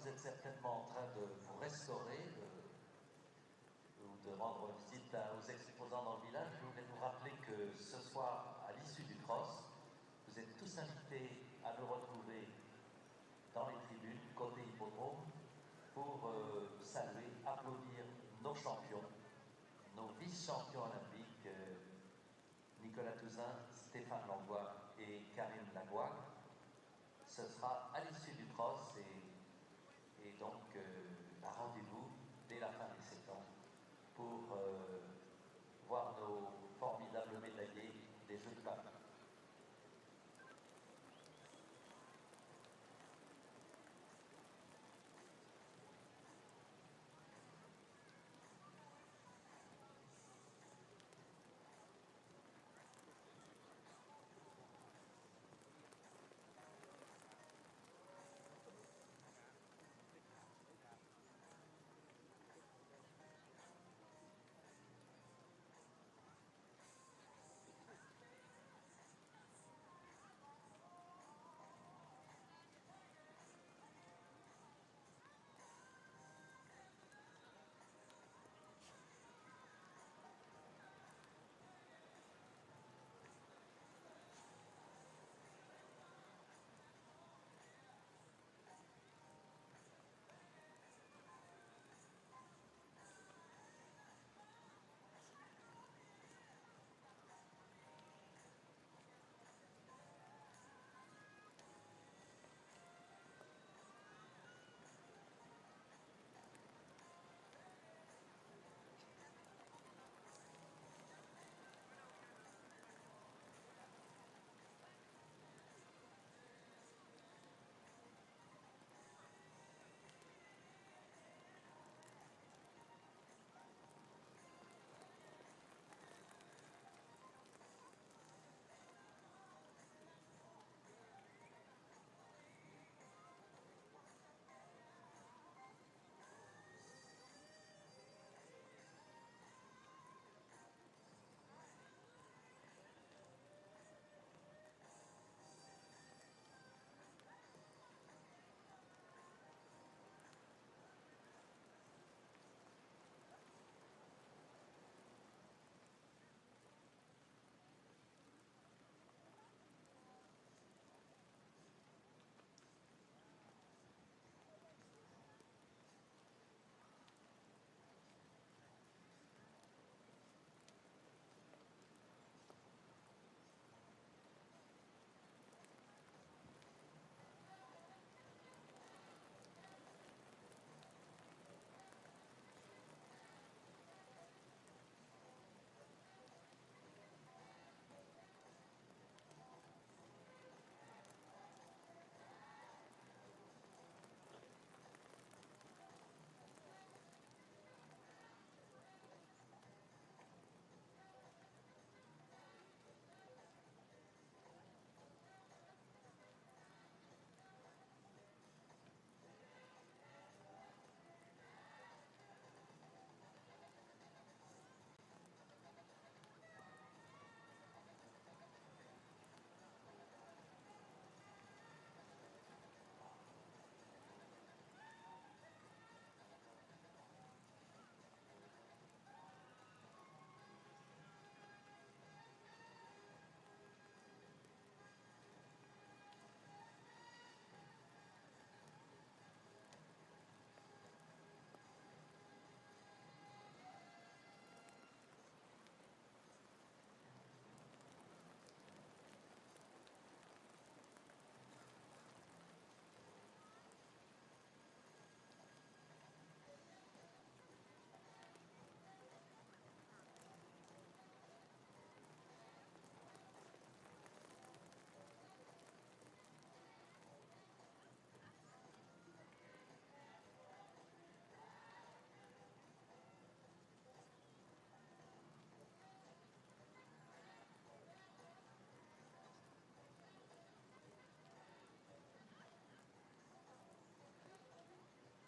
vous êtes certainement en train de vous restaurer ou de rendre visite aux exposants dans le village, je voulais vous rappeler que ce soir, à l'issue du cross, vous êtes tous invités à nous retrouver dans les tribunes, côté hippodrome, pour saluer, applaudir nos champions, nos vice-champions olympiques, Nicolas Touzin, Stéphane Langlois et Karine Lagouac. Ce sera à l'issue du cross et donc rendez-vous dès la fin des 7 ans pour voir nos formidables médaillés des Jeux de Paris.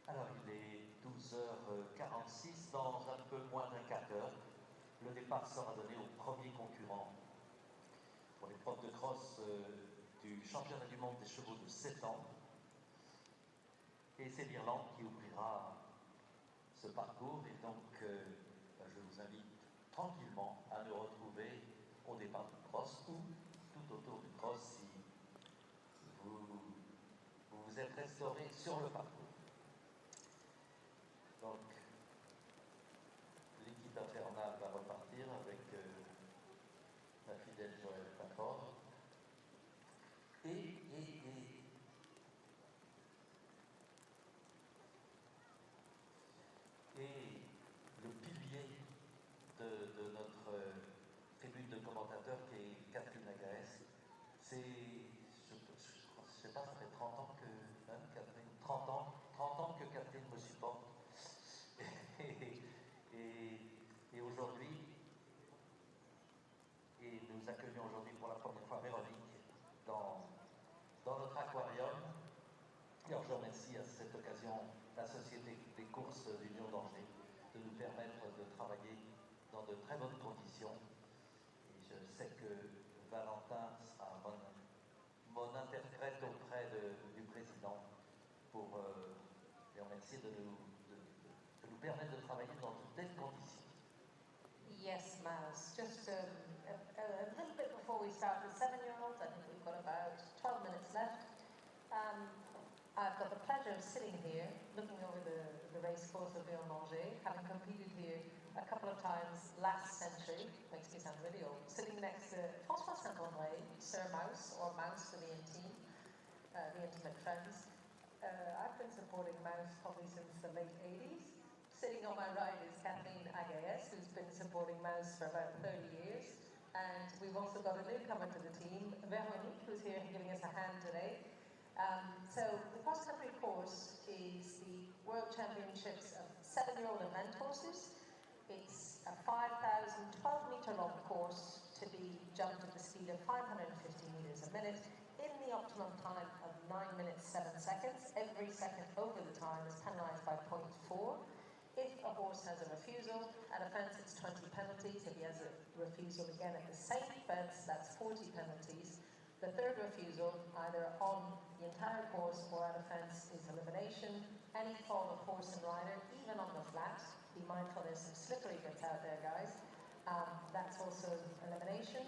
Alors, il est 12h46, dans un peu moins d'un quart d'heure, le départ sera donné au premier concurrent pour l'épreuve de cross du championnat du monde des chevaux de 7 ans. Et c'est l'Irlande qui ouvrira ce parcours. Et donc, je vous invite tranquillement à nous retrouver au départ du cross ou tout autour du cross si vous vous êtes restauré sur le parcours. Donc, l'équipe infernale va repartir avec ma fidèle Joël Patron. Et le pilier de notre tribune de commentateurs qui est Catherine Agaès, c'est, je sais pas, ça fait 30 ans que, hein, Catherine, 30 ans que Catherine me supporte. Et aujourd'hui, et nous accueillons aujourd'hui pour la première fois Véronique dans notre aquarium. Et alors je remercie à cette occasion la Société des courses d'Union d'Angers de nous permettre de travailler dans de très bonnes conditions. Et je sais que Valentin sera mon interprète auprès du président pour les remercier de nous permettre de travailler dans de telles conditions. Yes, Mouse. Just a little bit before we start the 7-year-olds, I think we've got about 12 minutes left. I've got the pleasure of sitting here, looking over the race course of Angers, having competed here a couple of times last century, makes me sound really old, sitting next to François Saint-André, Sir Mouse, or Mouse for the intimate friends. I've been supporting Mouse probably since the late 80s. Sitting on my right is Kathleen Agaès, who's been supporting Mouse for about 30 years. And we've also got a newcomer to the team, Véronique, who's here giving us a hand today. So the cross-country course is the World Championships of 7-year-old event horses. It's a 5,000, 12-metre long course to be jumped at the speed of 550 metres a minute in the optimum time of 9 minutes 7 seconds. Every second over the time is penalised by 0.4. If a horse has a refusal at a fence, it's 20 penalties. If he has a refusal again at the same fence, that's 40 penalties. The third refusal, either on the entire course or at a fence, is elimination. Any fall of horse and rider, even on the flat, be mindful there's some slippery bits out there, guys. That's also elimination.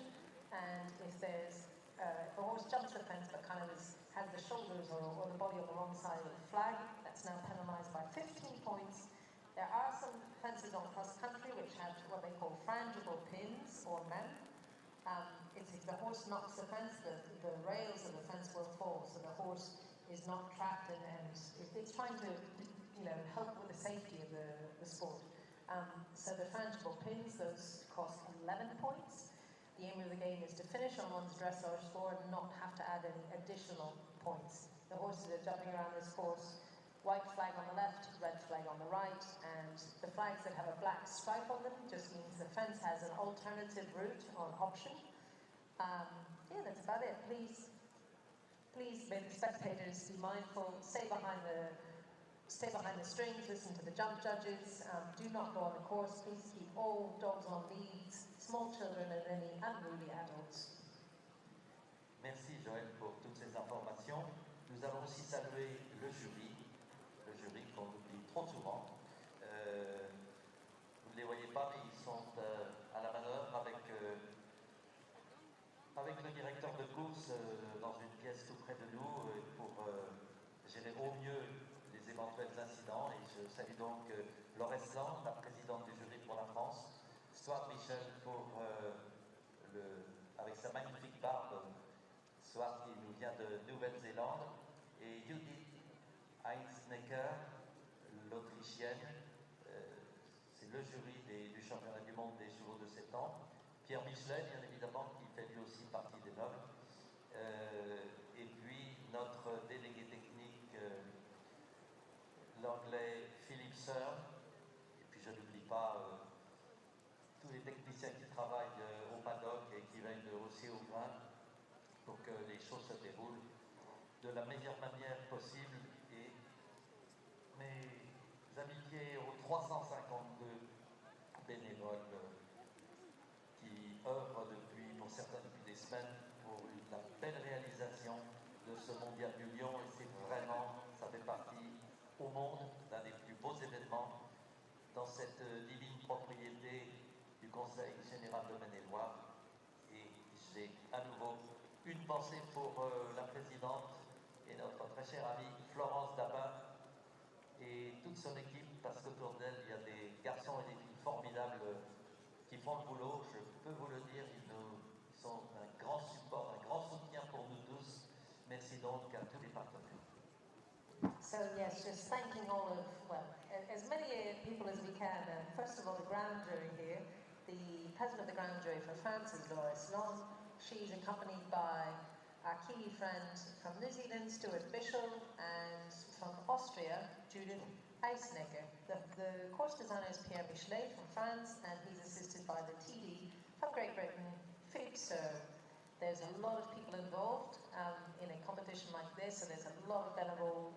And if there's if a horse jumps the fence but kind of has the shoulders or the body on the wrong side of the flag, that's now penalised by 15 points. There are some fences on cross-country which have what they call frangible pins or men. If the horse knocks the fence, the rails of the fence will fall, so the horse is not trapped, and it's trying to, help with the safety of the sport. So the frangible pins, those cost 11 points. The aim of the game is to finish on one's dressage score and not have to add any additional points. The horses are jumping around this course. White flag on the left, red flag on the right, and the flags that have a black stripe on them just means the fence has an alternative route or an option. Yeah, that's about it. Please, may the spectators be mindful, stay behind the strings, listen to the jump judges, do not go on the course, please keep all dogs on leads, small children and any unruly adults. Merci Joël pour toutes ces informations. Nous allons aussi saluer le jury qu'on oublie trop souvent. Vous ne les voyez pas, mais ils sont à la manœuvre avec le directeur de course dans une pièce tout près de nous pour gérer au mieux les éventuels incidents. Et je salue donc Laure Esland, la présidente du jury pour la France, Stuart Michel avec sa magnifique barbe, Stuart qui nous vient de Nouvelle-Zélande, et Judith Heinsnecker, l'Autrichienne, c'est le jury du championnat du monde des chevaux de 7 ans. Pierre Michelet, bien évidemment, qui fait lui aussi partie des nobles. Et puis notre délégué technique, l'anglais Philippe Sir. Et puis je n'oublie pas tous les techniciens qui travaillent au paddock et qui veillent aussi au grain pour que les choses se déroulent de la meilleure manière possible. Et mes amitiés aux 352 bénévoles qui œuvrent pour certains depuis des semaines pour la belle réalisation de ce mondial du lion, et c'est vraiment, ça fait partie au monde, l'un des plus beaux événements dans cette divine propriété du Conseil général de Maine-et-Loire. Et j'ai à nouveau une pensée pour la présidente et notre très chère amie Florence Dabin et toute son équipe, parce qu'autour d'elle, il y a des garçons et des filles formidables qui font le boulot. Je peux vous le dire, ils sont un grand support, un grand soutien pour nous tous. Merci donc à tous les partenaires. So yes, just thanking all of, well, as many people as we can. First of all, the grand jury here. The president of the grand jury for France is Doris Long. She's accompanied by our Kiwi friend from New Zealand, Stuart Bishop, and from Austria, Judith Eisnecker. The course designer is Pierre Michelet from France, and he's assisted by the TD from Great Britain, Philippe Sir. There's a lot of people involved in a competition like this, so there's a lot of venerable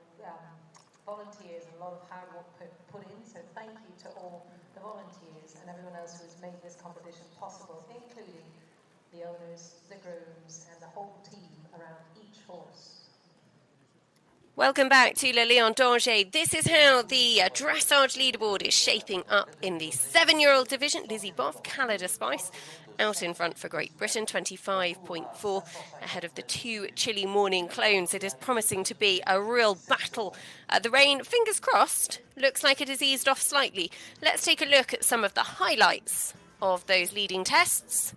volunteers and a lot of hard work put in. So thank you to all the volunteers and everyone else who has made this competition possible, including the owners, the grooms, and the whole team around each horse. Welcome back to Le Lion d'Angers. This is how the dressage leaderboard is shaping up in the 7-year-old division. Lizzie Boff, Calada Spice, out in front for Great Britain, 25.4 ahead of the 2 Chile Morning Clones. It is promising to be a real battle. The rain, fingers crossed, looks like it has eased off slightly. Let's take a look at some of the highlights of those leading tests.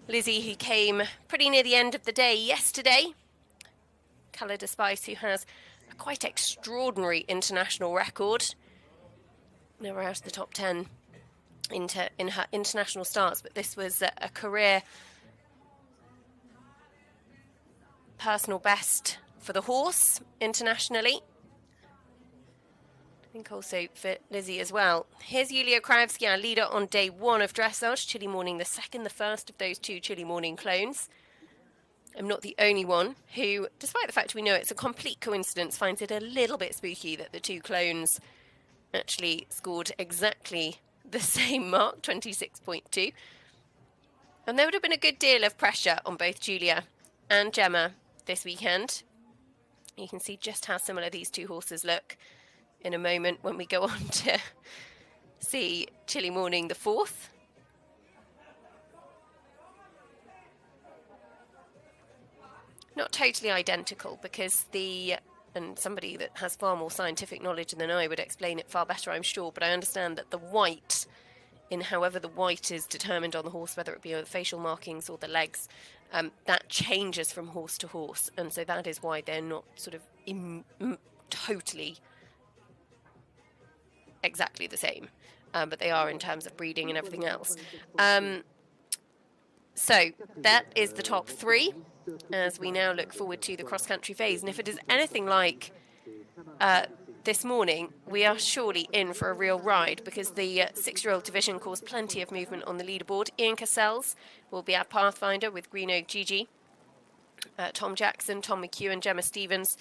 Lizzie, who came pretty near the end of the day yesterday. Calada Spice, who has a quite extraordinary international record. Never out of the top 10 in her international starts, but this was a career personal best for the horse internationally. I think also for Lizzie as well. Here's Yulia Kravsky, our leader on day 1 of dressage, Chile Morning the second, the first of those 2 Chile Morning clones. I'm not the only one who, despite the fact we know it's a complete coincidence, finds it a little bit spooky that the 2 clones actually scored exactly the same mark, 26.2. And there would have been a good deal of pressure on both Julia and Gemma this weekend. You can see just how similar these 2 horses look in a moment when we go on to see Chile Morning the 4th. Not totally identical, because and somebody that has far more scientific knowledge than I would explain it far better, I'm sure, but I understand that the white, in however the white is determined on the horse, whether it be the facial markings or the legs, that changes from horse to horse, and so that is why they're not sort of totally exactly the same, but they are in terms of breeding and everything else. So that is the top 3 as we now look forward to the cross-country phase. And if it is anything like this morning, we are surely in for a real ride, because the 6-year-old division caused plenty of movement on the leaderboard. Ian Cassels will be our pathfinder with Green Oak Gigi, Tom Jackson, Tom McHugh and Gemma Stevens,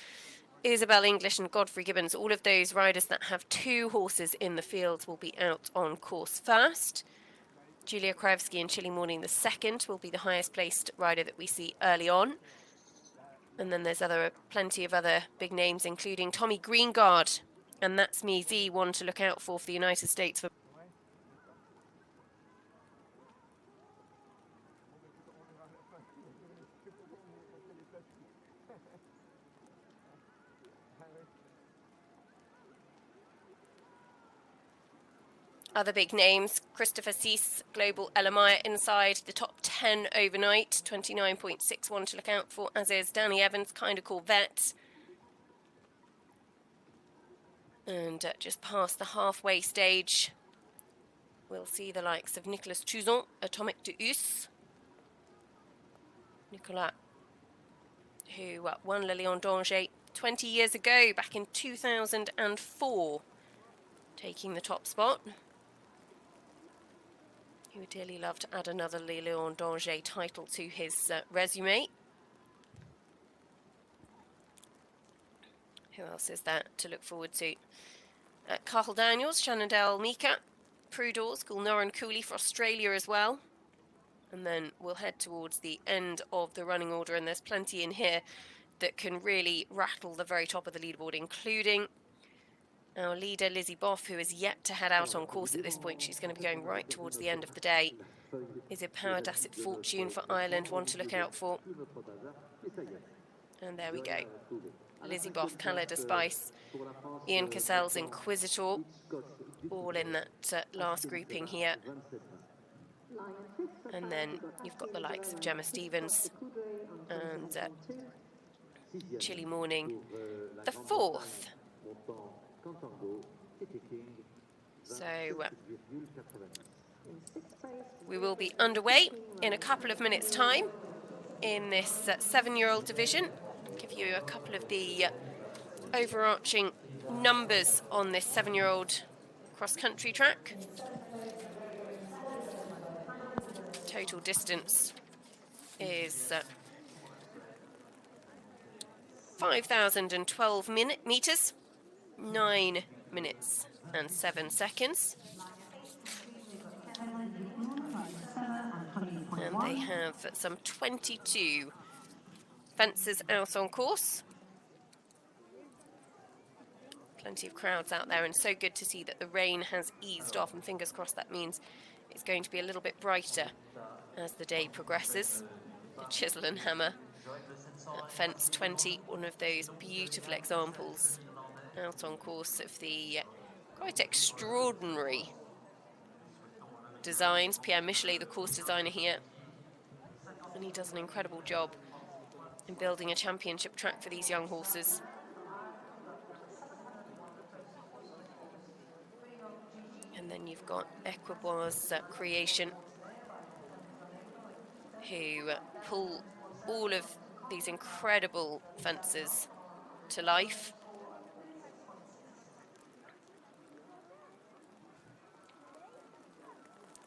Isabel English and Godfrey Gibbons. All of those riders that have 2 horses in the field will be out on course first. Julia Kravsky and Chile Morning the second will be the highest placed rider that we see early on. And then there's plenty of other big names, including Tommy Greengard. And that's me, Z, one to look out for the United States. Other big names, Christopher Cease, Global LMI inside the top 10 overnight, 29.61 to look out for, as is Danny Evans, Kind of Corvette. And just past the halfway stage, we'll see the likes of Nicolas Tuzon, Atomic de Us. Nicolas, who won Le Lion d'Angers 20 years ago, back in 2004, taking the top spot. He would dearly love to add another Le Lion d'Angers title to his resume. Who else is that to look forward to? Carl Daniels, Shenandoah Mika, Prudors, Gulnoran Cooley for Australia as well. And then we'll head towards the end of the running order, and there's plenty in here that can really rattle the very top of the leaderboard, including Our leader, Lizzie Boff, who is yet to head out on course at this point, she's going to be going right towards the end of the day. Is it Power Dasset Fortune for Ireland, one to look out for? And there we go. Lizzie Boff, Calada Spice, Ian Cassell's Inquisitor, all in that last grouping here. And then you've got the likes of Gemma Stevens and Chilly Morning, the fourth. So we will be underway in a couple of minutes' time in this 7-year-old division. I'll give you a couple of the overarching numbers on this 7-year-old cross-country track. Total distance is 5,012 meters, 9 minutes and 7 seconds. And they have some 22 fencers out on course. Plenty of crowds out there, and so good to see that the rain has eased off, and fingers crossed that means it's going to be a little bit brighter as the day progresses. The chisel and hammer at fence 20, one of those beautiful examples out on course of the quite extraordinary designs. Pierre Michelet, the course designer here, and he does an incredible job in building a championship track for these young horses. And then you've got Equibois Creation, who pull all of these incredible fences to life.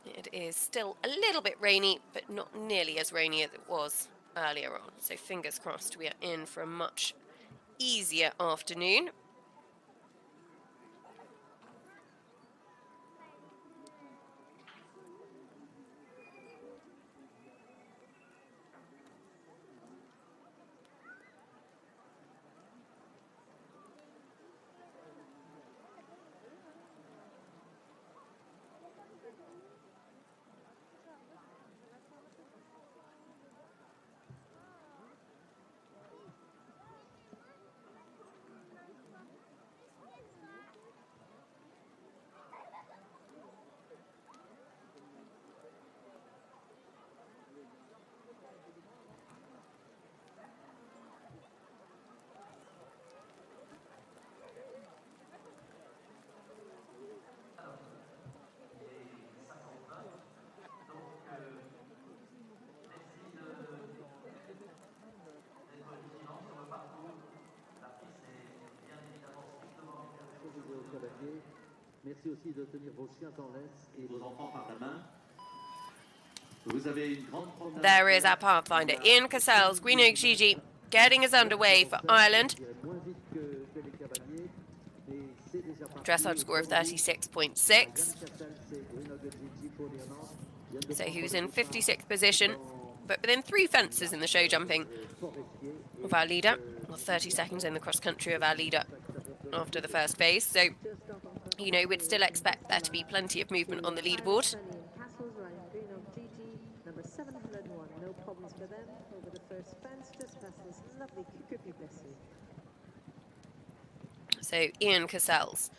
It is still a little bit rainy, but not nearly as rainy as it was earlier on. So fingers crossed we are in for a much easier afternoon. Merci aussi de tenir vos chiens en laisse et vos enfants par la main. Vous avez une grande promenade. There is our pathfinder, Ian Cassell's Green Oak Gigi, getting us underway for Ireland. Dressage score of 36.6. So he was in 56th position, but within 3 fences in the show jumping of our leader, or 30 seconds in the cross country of our leader after the first phase. So, you know, we'd still expect there to be plenty of movement on the leaderboard. Number 701, no problems for them over the first fence, just past this lovely Kukupi Bessie. So Ian Cassell's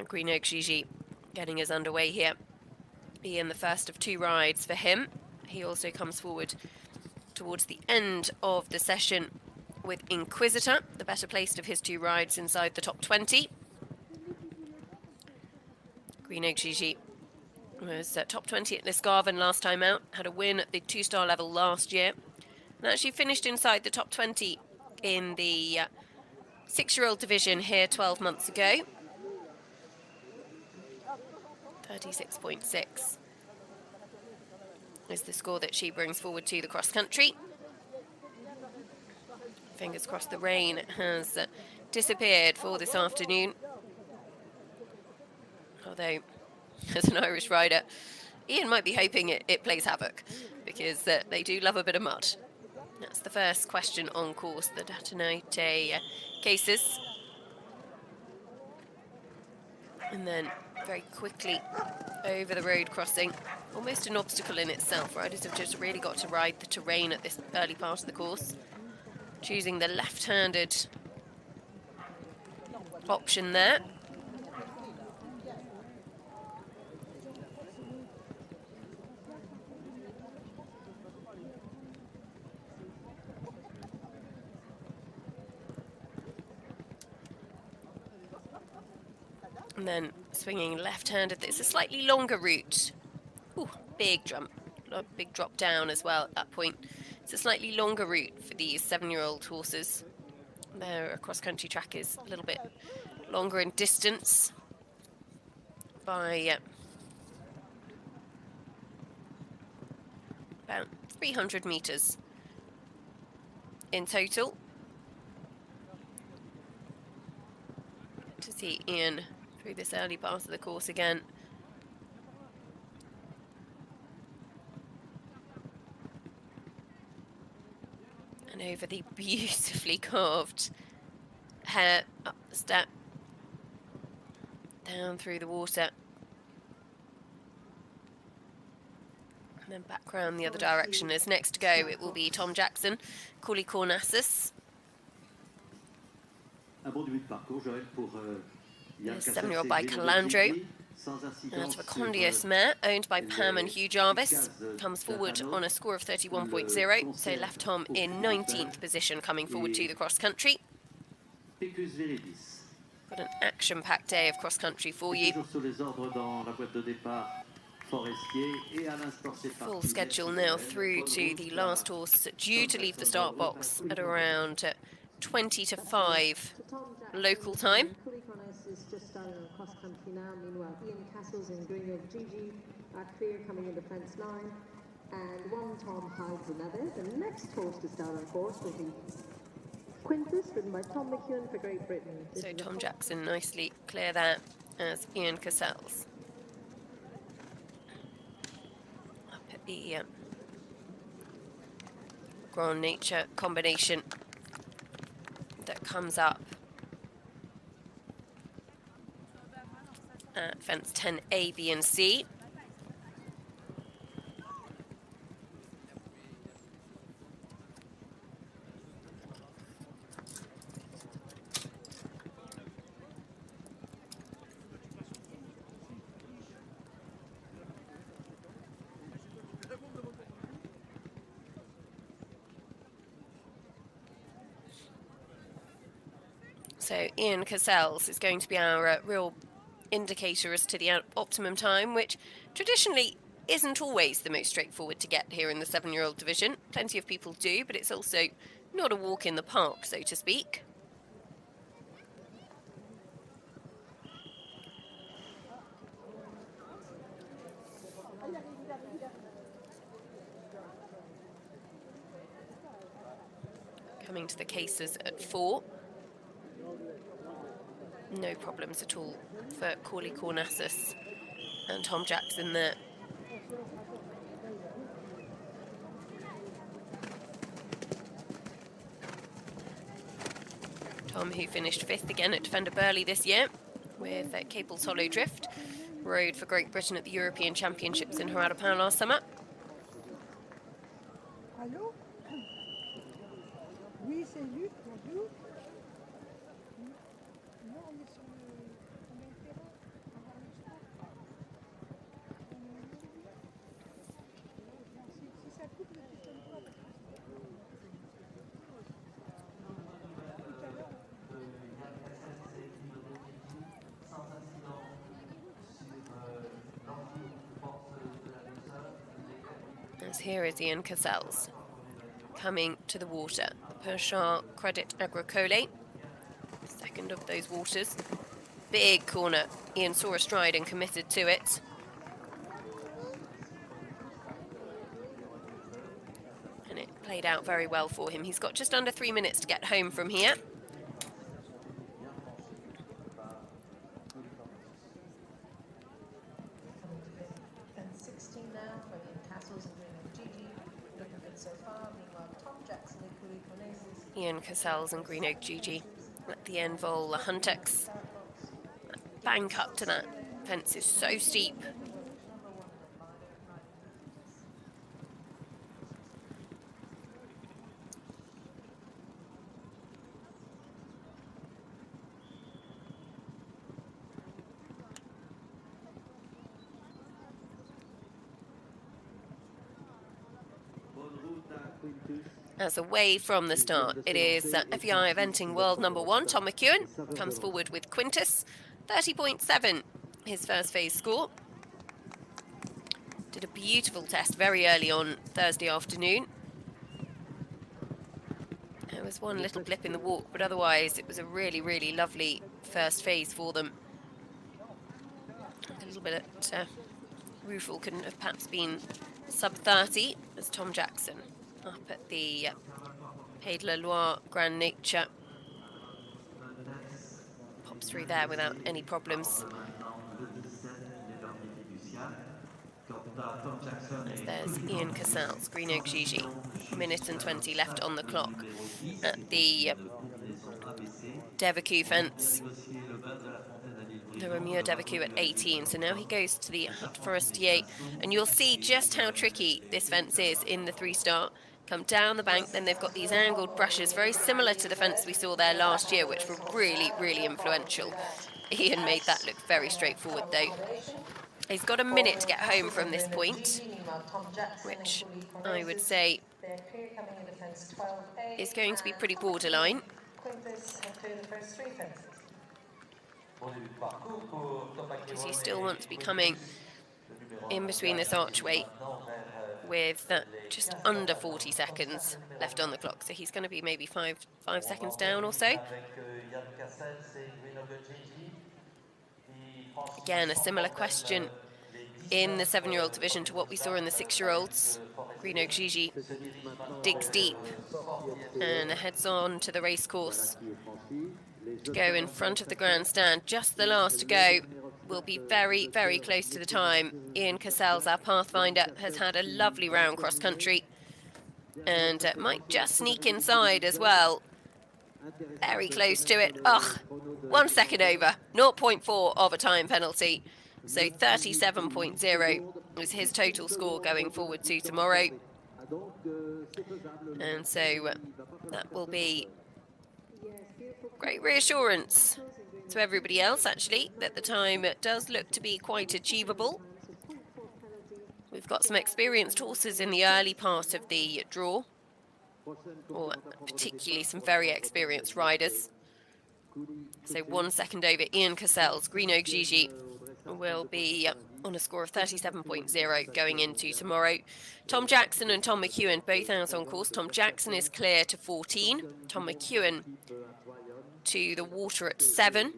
Green Oak Gigi getting us underway here. Ian, the first of 2 rides for him. He also comes forward towards the end of the session with Inquisitor, the better placed of his 2 rides inside the top 20. Green Oak Gigi was top 20 at Lisgarvan last time out, had a win at the 2-star level last year, and actually finished inside the top 20 in the 6-year-old division here 12 months ago. 36.6 is the score that she brings forward to the cross country. Fingers crossed the rain has disappeared for this afternoon. Although, as an Irish rider, Ian might be hoping it plays havoc, because they do love a bit of mud. That's the first question on course, the Datanite cases. And then very quickly over the road crossing. Almost an obstacle in itself. Riders have just really got to ride the terrain at this early part of the course. Choosing the left-handed option there. And then swinging left-handed. It's a slightly longer route. Ooh, big jump. Big drop down as well at that point. It's a slightly longer route for these 7-year-old horses. Their cross-country track is a little bit longer in distance by about 300 metres in total. To see Ian through this early part of the course again. And over the beautifully carved hair, up the step, down through the water. And then back round the other direction. As next to go, it will be Tom Jackson, Cooley Cornassus. There's 7-year-old by Calandro. And that's a Condios mare, owned by Pam and Hugh Jarvis. Comes forward on a score of 31.0, so left Tom in 19th position coming forward to the cross-country. Got an action-packed day of cross-country for you. Full schedule now through to the last horse due to leave the start box at around 20 to 5 local time. Is just starting on cross country now. Meanwhile, Ian Castles and Green Oak Gigi are clear coming in the fence line, and one Tom hides another. The next horse to start on course will be Quintus, ridden by Tom McEwen for Great Britain. So Tom Jackson nicely clear there as Ian Cassels. Up at the Grand Nature combination that comes up at fence 10A, B and C. So Ian Cassels is going to be our real indicator as to the optimum time, which traditionally isn't always the most straightforward to get here in the 7-year-old division. Plenty of people do, but it's also not a walk in the park, so to speak. Coming to the cases at 4. No problems at all for Cooley Cornassus and Tom Jackson there. Tom, who finished 5th again at Defender Burley this year with Capel's Hollow Drift, rode for Great Britain at the European Championships in Haradapan last summer. Allô? Oui, c'est Luc, bonjour. Non, on est sur le terrain, on va aller sur si ça coupe, ne questionne pas. As here is Ian Cassels coming to the water. The Perchard Credit Agricole, second of those waters. Big corner. Ian saw a stride and committed to it. And it played out very well for him. He's got just under 3 minutes to get home from here. Fence 16 now for Ian Castles and Green Oak Gigi. Looking good so far. Meanwhile, Tom Jackson and Cooley Cornassus. Ian Cassels and Green Oak Gigi. At the end, Vol Huntex. bank up to that fence is so steep. As away from the start, it is FEI eventing world number 1, Tom McEwen, comes forward with Quintus, 30.7, his first phase score. Did a beautiful test very early on Thursday afternoon. There was one little blip in the walk, but otherwise it was a really, really lovely first phase for them. A little bit at Rueful couldn't have perhaps been sub 30 as Tom Jackson up at the Pays de la Loire Grand Nature. Pops through there without any problems. As there's Ian Cassell's Green Oak Gigi. 1:20 left on the clock at the Devacu fence. The Romeo Devacu at 18, so now he goes to the Hut Forestier, and you'll see just how tricky this fence is in the 3-star. Come down the bank, then they've got these angled brushes, very similar to the fence we saw there last year, which were really, really influential. Ian made that look very straightforward though. He's got a minute to get home from this point, which I would say is going to be pretty borderline. Because you still want to be coming in between this archway with just under 40 seconds left on the clock. So he's going to be maybe five seconds down or so. Again, a similar question in the 7-year-old division to what we saw in the 6-year-olds. Green Oak Gigi digs deep and heads on to the race course to go in front of the grandstand. Just the last to go. Will be very, very close to the time. Ian Cassell's our pathfinder, has had a lovely round cross country and might just sneak inside as well. Very close to it. Ugh, 1 second over, 0.4 of a time penalty. So 37.0 is his total score going forward to tomorrow. And so that will be great reassurance to everybody else, actually, that the time does look to be quite achievable. We've got some experienced horses in the early part of the draw, or particularly some very experienced riders. So 1 second over Ian Cassell's Green Oak Gigi will be on a score of 37.0 going into tomorrow. Tom Jackson and Tom McEwen both out on course. Tom Jackson is clear to 14. Tom McEwen to the water at 7.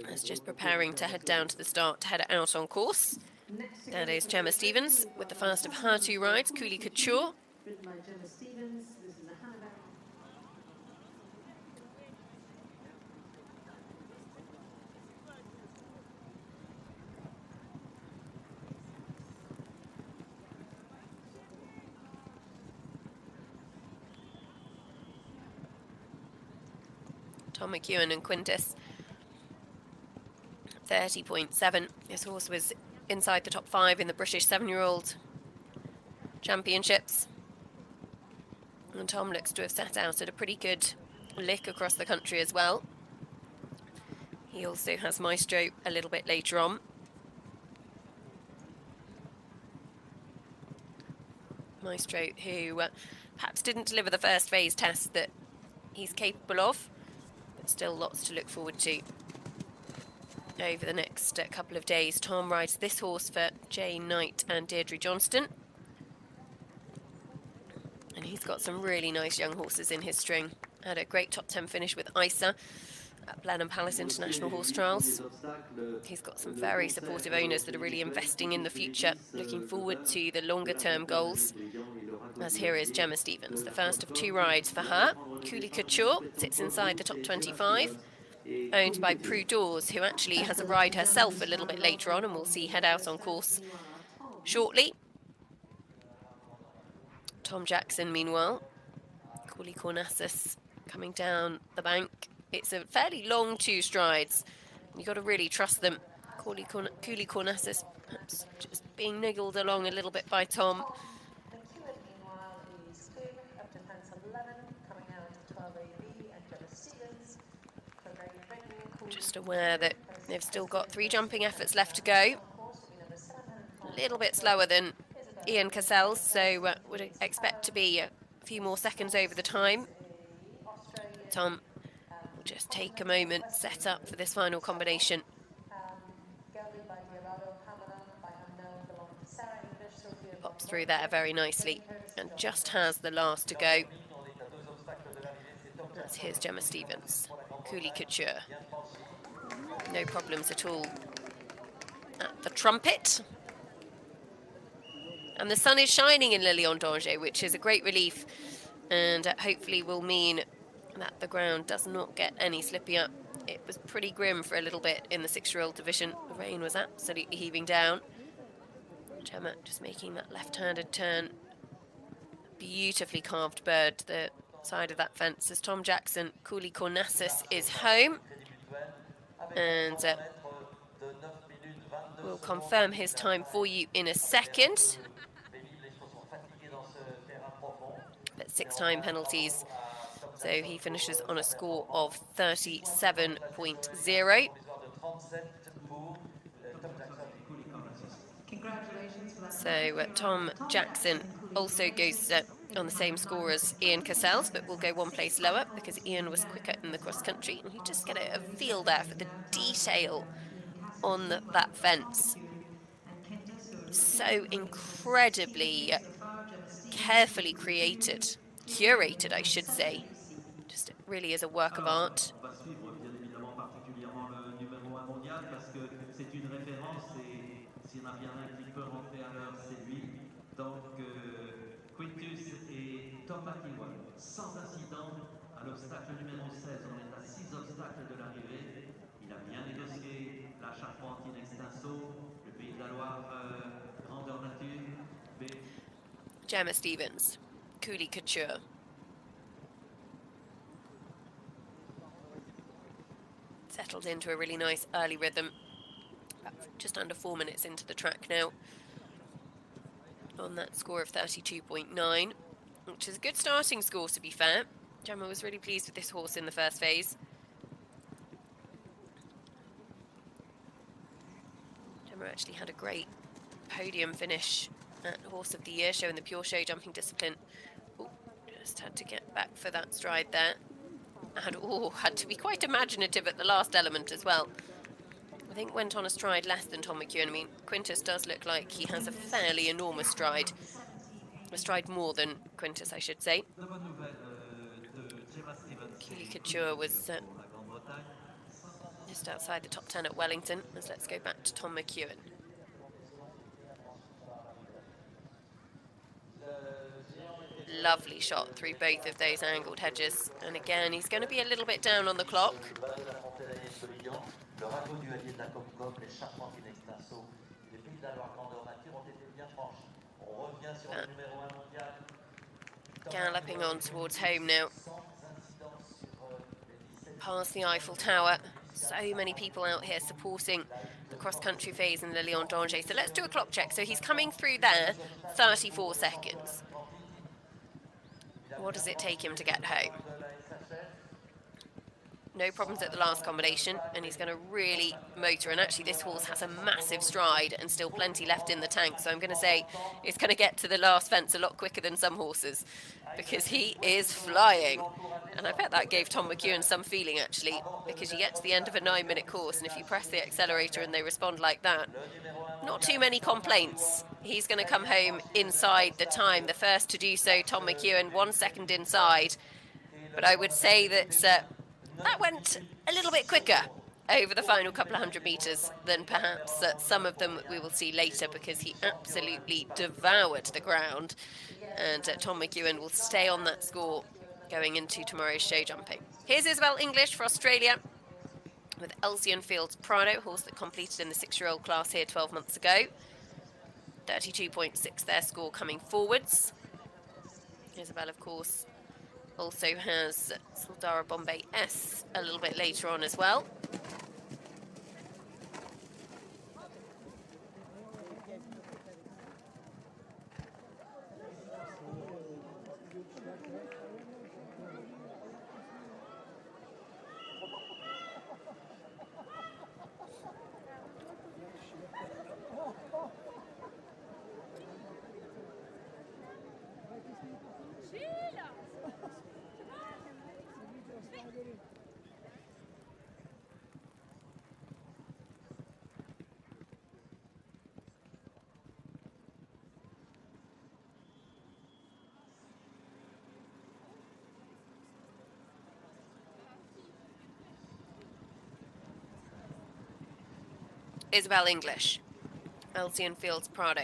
That's just preparing to head down to the start to head out on course. That is Gemma Stevens with the first of her 2 rides, Coulee Couture. Tom McEwen and Quintus. 30.7. This horse was inside the top 5 in the British 7-year-old championships. And Tom looks to have set out at a pretty good lick across the country as well. He also has Maestro a little bit later on. Maestro, who perhaps didn't deliver the first phase test that he's capable of, but still lots to look forward to over the next couple of days. Tom rides this horse for Jane Knight and Deirdre Johnston. And he's got some really nice young horses in his string. Had a great top 10 finish with Isa at Blenheim Palace International Horse Trials. He's got some very supportive owners that are really investing in the future, looking forward to the longer term goals. As here is Gemma Stevens, the first of 2 rides for her. Coulee Couture sits inside the top 25, owned by Prue Dawes, who actually has a ride herself a little bit later on, and we'll see head out on course shortly. Tom Jackson, meanwhile, Cooley Cornassus coming down the bank. It's a fairly long 2 strides You've got to really trust them. Cooley Cornassus perhaps just being niggled along a little bit by Tom. McEwen, meanwhile, is clear up to fence 11, coming out to 12 AV and Gemma Stevens. For Great Britain, Just aware that they've still got 3 jumping efforts left to go. A little bit slower than Ian Cassell's, so would expect to be a few more seconds over the time. Tom will just take a moment, set up for this final combination. Pops through there very nicely and just has the last to go. That's here's Gemma Stevens, Cooley Couture. No problems at all at the trumpet. And the sun is shining in Le Lion d'Angers, which is a great relief, and hopefully will mean that the ground does not get any slippier. It was pretty grim for a little bit in the 6-year-old division. The rain was absolutely heaving down. Gemma just making that left-handed turn. Beautifully carved bird to the side of that fence as Tom Jackson, Cooley Cornassus is home. And we'll confirm his time for you in a second. But 6-time penalties. So he finishes on a score of 37.0. So Tom Jackson also goes on the same score as Ian Cassell's, but will go 1 place lower because Ian was quicker in the cross country. And you just get a feel there for the detail on that fence. So incredibly carefully created, curated, I should say. Just it really is a work of art. Sans incident à l'obstacle numéro 16. On est à 6 obstacles de l'arrivée. Il a bien négocié la charpentine extinso, le Pays de la Loire, grandeur nature. Gemma Stevens, Cooley Couture. Settled into a really nice early rhythm. Just under 4 minutes into the track now. On that score of 32.9. Which is a good starting score, to be fair. Gemma was really pleased with this horse in the first phase. Gemma actually had a great podium finish at Horse of the Year, showing the pure show jumping discipline. Ooh, just had to get back for that stride there. And had to be quite imaginative at the last element as well. I think went on a stride less than Tom McEwen. I mean, Quintus does look like he has a fairly enormous stride. A stride more than Quintus, I should say. Cooley Couture was just outside the top 10 at Wellington. As let's go back to Tom McEwen. Lovely shot through both of those angled hedges. And again, he's going to be a little bit down on the clock. Galloping on towards home now. Past the Eiffel Tower. So many people out here supporting the cross-country phase in Le Lion d'Angers. So let's do a clock check. So he's coming through there, 34 seconds. What does it take him to get home? No problems at the last combination, and he's going to really motor. And actually, this horse has a massive stride and still plenty left in the tank. So I'm going to say it's going to get to the last fence a lot quicker than some horses because he is flying. And I bet that gave Tom McEwen some feeling, actually, because you get to the end of a 9-minute course, and if you press the accelerator and they respond like that, not too many complaints. He's going to come home inside the time. The first to do so, Tom McEwen, 1 second inside. But I would say that that went a little bit quicker over the final couple of 100 metres than perhaps some of them we will see later, because he absolutely devoured the ground. And Tom McEwen will stay on that score going into tomorrow's show jumping. Here's Isabel English for Australia with Elsian Fields Prado, horse that completed in the 6-year-old class here 12 months ago. 32.6 their score coming forwards. Isabel, of course, also has Sildara Bombay S a little bit later on as well. Isabel English. Elsian Fields Prado.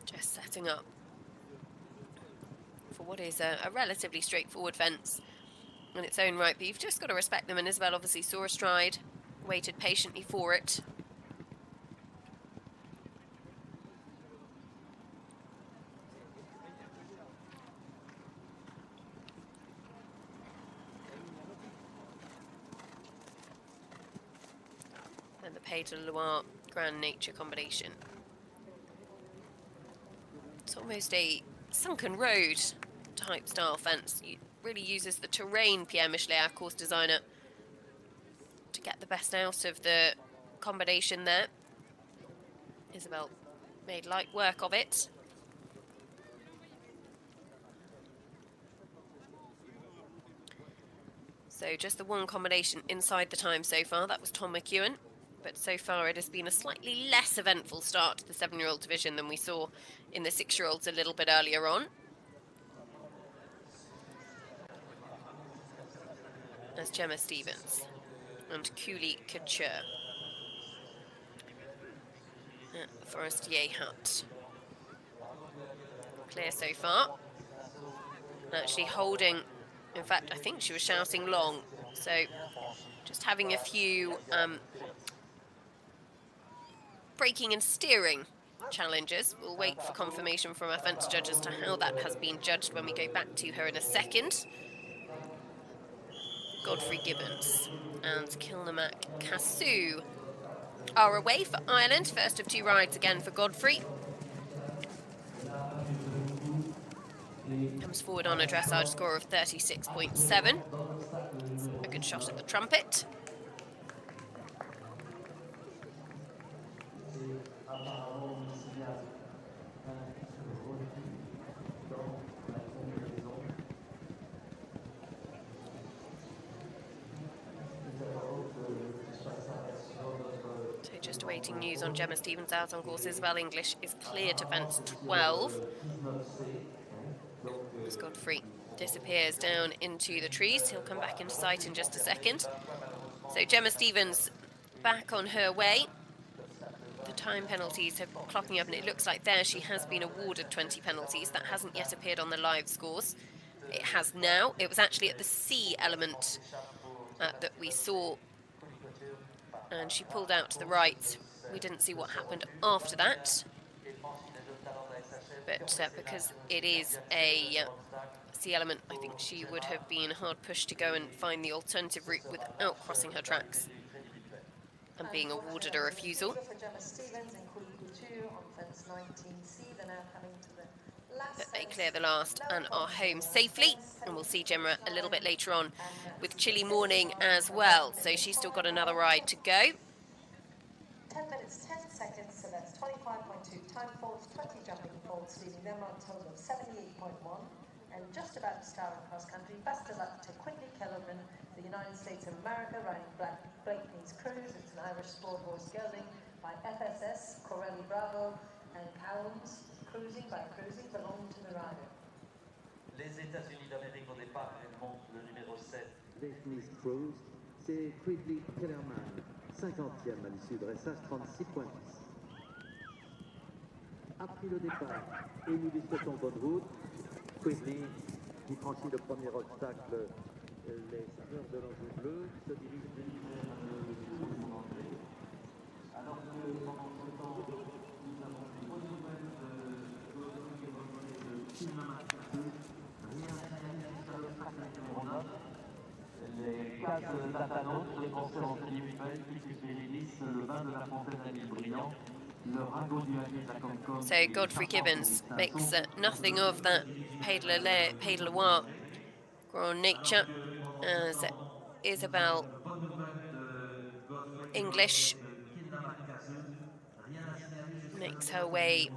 Just setting up for what is a relatively straightforward fence in its own right, but you've just got to respect them, and Isabel obviously saw a stride, waited patiently for it. And the Pays de la Loire Grand Nature combination. It's almost a sunken road type style fence. It really uses the terrain, Pierre Michelet, our course designer, to get the best out of the combination there. Isabel made light work of it. So just the one combination inside the time so far. That was Tom McEwen. But so far it has been a slightly less eventful start to the 7-year-old division than we saw in the 6-year-olds a little bit earlier on. As Gemma Stevens and Cooley Couture at the Forestier hut. Clear so far. Actually holding, in fact, I think she was shouting long. So just having a few braking and steering challenges. We'll wait for confirmation from our fence judge as to how that has been judged when we go back to her in a second. Godfrey Gibbons and Kilnamac Cassou are away for Ireland. First of 2 rides again for Godfrey. Comes forward on a dressage score of 36.7. A good shot at the trumpet. So just awaiting news on Gemma Stevens out on course. Isabel English is clear to fence 12. As Godfrey disappears down into the trees. He'll come back into sight in just a second. So Gemma Stevens back on her way. The time penalties have clocking up, and it looks like there she has been awarded 20 penalties. That hasn't yet appeared on the live scores. It has now. It was actually at the C element that we saw, and she pulled out to the right. We didn't see what happened after that. But because it is a C element, I think she would have been hard pushed to go and find the alternative route without crossing her tracks and being awarded a refusal. But they clear the last and are home safely, and we'll see Gemma a little bit later on with Chilly Morning as well. So she's still got another ride to go. 10 minutes, 10 seconds, so that's 25.2 time faults, 20 jumping faults, leaving them on a total of 78.1. And just about to start on cross country. Best of luck to Quigley Kellerman, the United States of America, riding Blakeney's Cruise. It's an Irish sport horse gelding by FSS, Corelli Bravo, and Cowles. Cruising by Cruising belong to the rider. Les États-Unis d'Amérique au départ, elle monte le numéro 7. Blakeney's Cruise, c'est Quigley Kellerman. 50e à l'issue de dressage, 36.10. A pris le départ et nous lui souhaitons bonne route. Quigley, qui franchit le premier obstacle, les saveurs de l'enjeu bleu, se dirige vers Alors que pendant ce temps, nous avons des bonnes nouvelles de Kilnamac Cassou. Rien sur l'obstacle numéro 9. Les cases d'Atano, les conseils en Télémutuel, Ficus Verilis, le vin de la Fontaine à l'île Brillant, le ragot du Allier de la Concorde. So Godfrey Gibbons makes nothing of that Pays de la Loire Grand Nature, as Isabel English makes her way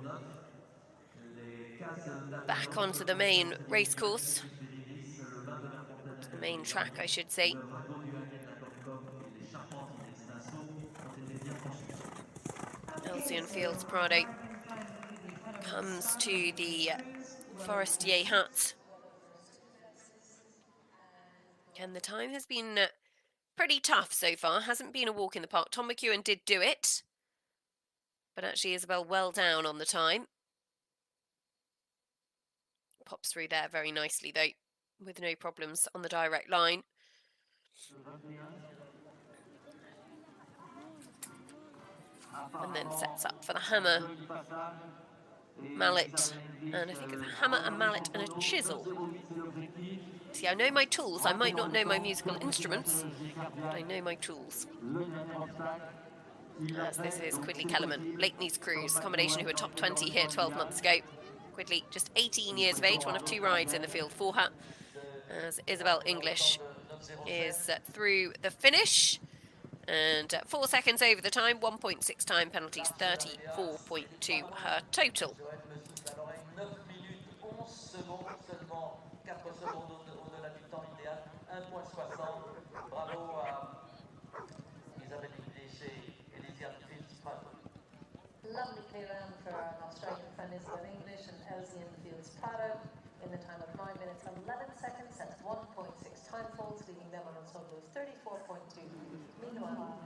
back onto the main racecourse. The main track, I should say. Elsian Fields Prado comes to the Forestier hut. And the time has been pretty tough so far. Hasn't been a walk in the park. Tom McEwen did do it, but actually Isabel well down on the time. Pops through there very nicely though, with no problems on the direct line. And then sets up for the hammer, mallet, and I think it's a hammer, a mallet and a chisel. See, I know my tools. I might not know my musical instruments, but I know my tools. As this is Quidley Kellerman, Blakeney's Cruise, combination who were top 20 here 12 months ago. Quidley, just 18 years of age, one of 2 rides in the field for her, as Isabel English is through the finish. And 4 seconds over the time, 1.6 time penalties, 34.2 her total. Lovely clear round for an Australian friend Isabel English and Elsie in the field's Prado in the time of 9 minutes 11 seconds. That's 1.6 time falls, leaving them on a total of 34.2. Meanwhile,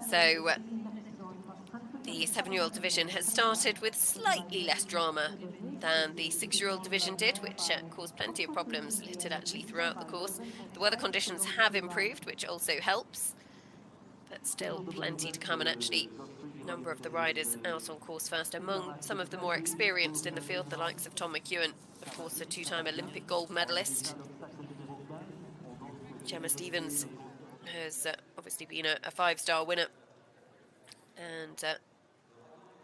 so the 7-year-old division has started with slightly less drama than the 6-year-old division did, which caused plenty of problems littered actually throughout the course. The weather conditions have improved, which also helps, but still plenty to come, and actually a number of the riders out on course first. Among some of the more experienced in the field, the likes of Tom McEwen, of course a 2-time Olympic gold medalist. Gemma Stevens has obviously been a 5-star winner and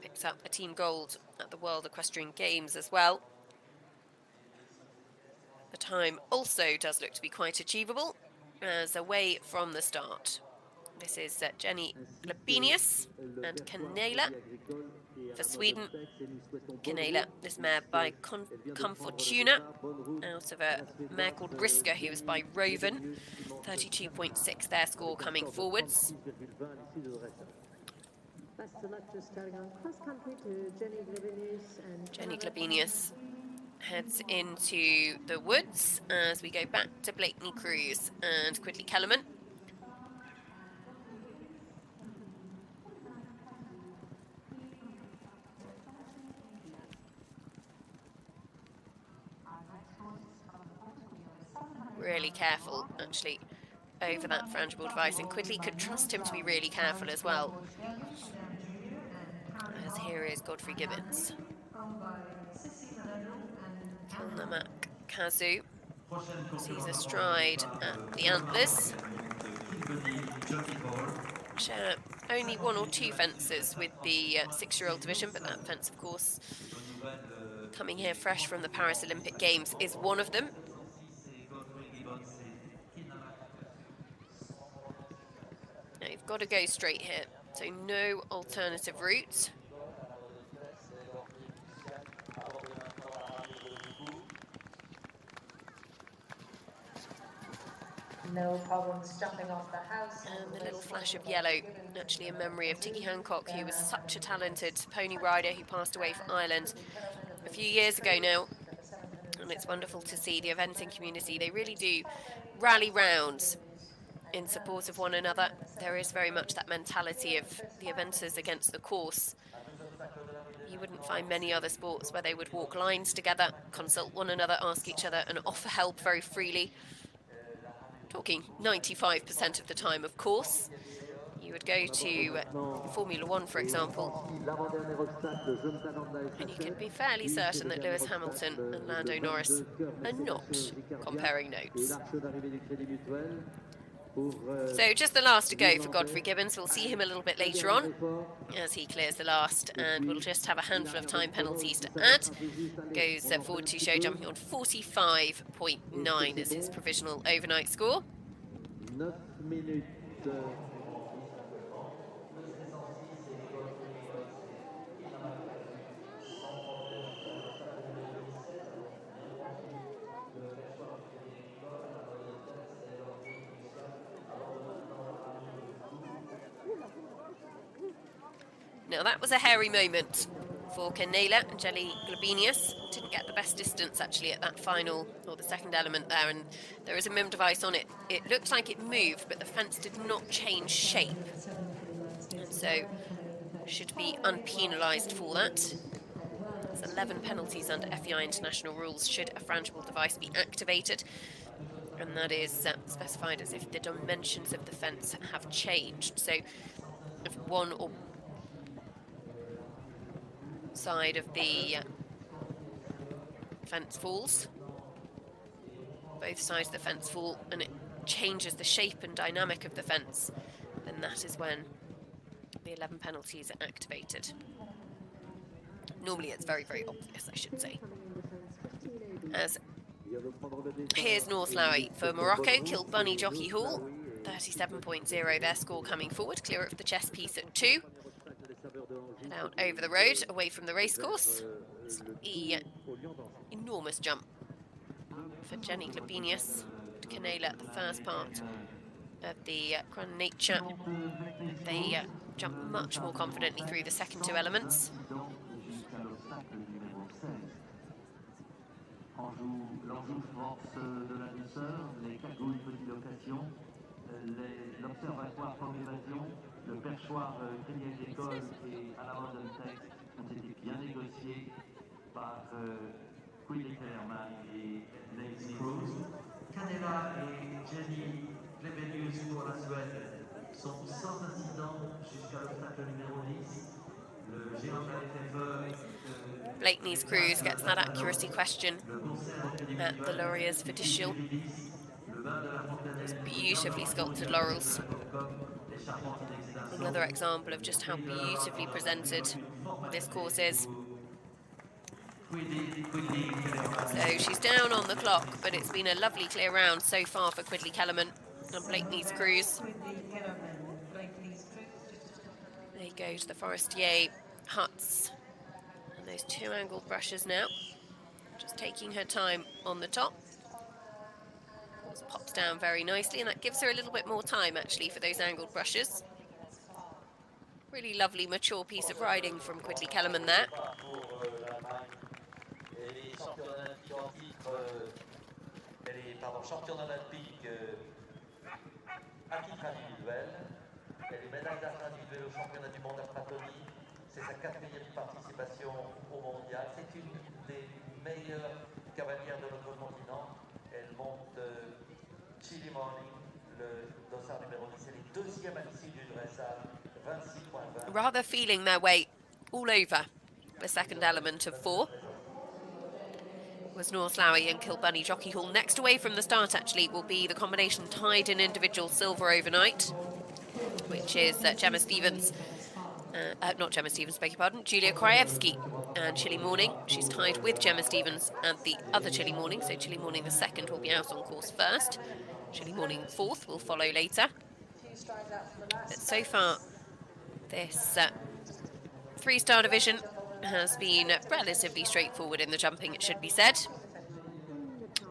picked up a team gold at the World Equestrian Games as well. The time also does look to be quite achievable as away from the start. This is Jenny Glabenius and Canela for Sweden. Canela, this mare by Comfortuna, out of a mare called Brisker, who was by Roven. 32.6 their score coming forwards. Best of luck just carrying on cross country to Jenny Glabenius and Jenny Glabenius heads into the woods as we go back to Blakeney Cruise and Quidley Kellerman. Really careful, actually, over that frangible device, and Quidley could trust him to be really careful as well. As here is Godfrey Gibbons. Kilnamak Kazu sees a stride at the antlers. Share only 1 or 2 fences with the 6-year-old division, but that fence, of course, coming here fresh from the Paris Olympic Games, is one of them. Now you've got to go straight here, so no alternative route. no problems jumping off the house. And the little flash of yellow, actually in memory of Tiggy Hancock, who was such a talented pony rider who passed away for Ireland a few years ago now. And it's wonderful to see the eventing community. They really do rally round in support of one another. There is very much that mentality of the eventers against the course. You wouldn't find many other sports where they would walk lines together, consult one another, ask each other, and offer help very freely. Talking 95% of the time, of course. You would go to Formula One, for example, and you could be fairly certain that Lewis Hamilton and Lando Norris are not comparing notes. So just the last to go for Godfrey Gibbons. We'll see him a little bit later on as he clears the last, and we'll just have a handful of time penalties to add. Goes forward to show jumping on 45.9 as his provisional overnight score. 9 minutes. Now that was a hairy moment for Canela and Jelly Globenius. Didn't get the best distance actually at that final, or the second element there, and there is a MIM device on it. It looked like it moved, but the fence did not change shape, and so should be unpenalised for that. There's 11 penalties under FEI international rules should a frangible device be activated, and that is specified as if the dimensions of the fence have changed. So if one or side of the fence falls, both sides of the fence fall, and it changes the shape and dynamic of the fence, then that is when the 11 penalties are activated. Normally it's very, very obvious, I should say. As here's North Lowy for Morocco, Kilbunny Jockey Hall, 37.0 their score coming forward, clear of the chess piece at 2. And out over the road, away from the racecourse. Enormous jump for Jenny Globenius. Canela, the first part of the Crown Nature. They jump much more confidently through the second 2 elements. Le perchoir Crédit Agricole et à la Rosentex ont été bien négociés par Quilly Kellerman et Lacey Cruz. Canela et Jenny Globenius pour la Suède sont sans incident jusqu'à l'obstacle numéro 10. Le géant LFFE. Blakeney's Cruz gets that accuracy question at the Lauriers for Dishill. Those beautifully sculpted laurels. Another example of just how beautifully presented this course is. So she's down on the clock, but it's been a lovely clear round so far for Quidley Kellerman and Blakeney's Cruz. They go to the Forestier huts and those 2 angled brushes now. Just taking her time on the top. Horse pops down very nicely, and that gives her a little bit more time actually for those angled brushes. Really lovely, mature piece of riding from Quidley Kellerman there. Championne olympique à titre individuel. Elle est médaille d'argent individuelle au championnat du monde à Pratoni. C'est sa 4e participation au mondial. C'est une des meilleures cavalières de notre continent. Elle monte Chili Morning, le dossard numéro 10. Elle est 2e à l'issue du dressage. Rather feeling their way all over the second element of 4 was North Lowy and Kilbunny Jockey Hall. Next away from the start actually will be the combination tied in individual silver overnight, which is Gemma Stevens, not Gemma Stevens, beg your pardon, Julia Krajewski and Chilly Morning. She's tied with Gemma Stevens and the other Chilly Morning, so Chilly Morning the second will be out on course first. Chilly Morning fourth will follow later. But so far, this 3-star division has been relatively straightforward in the jumping, it should be said.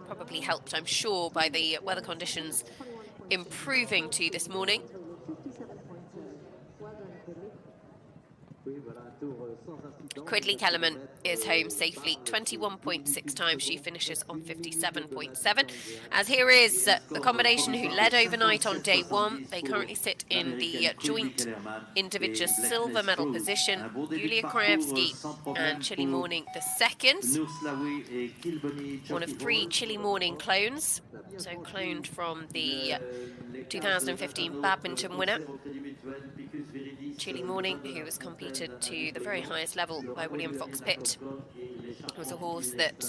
Probably helped, I'm sure, by the weather conditions improving to this morning. Quidley Kellerman is home safely, 21.6 times. She finishes on 57.7. As here is the combination who led overnight on day 1. They currently sit in the joint individual silver medal position. Julia Krajewski and Chilly Morning the second. One of 3 Chilly Morning clones. So cloned from the 2015 badminton winner. Chilly Morning, who was competed to the very highest level by William Fox Pitt. It was a horse that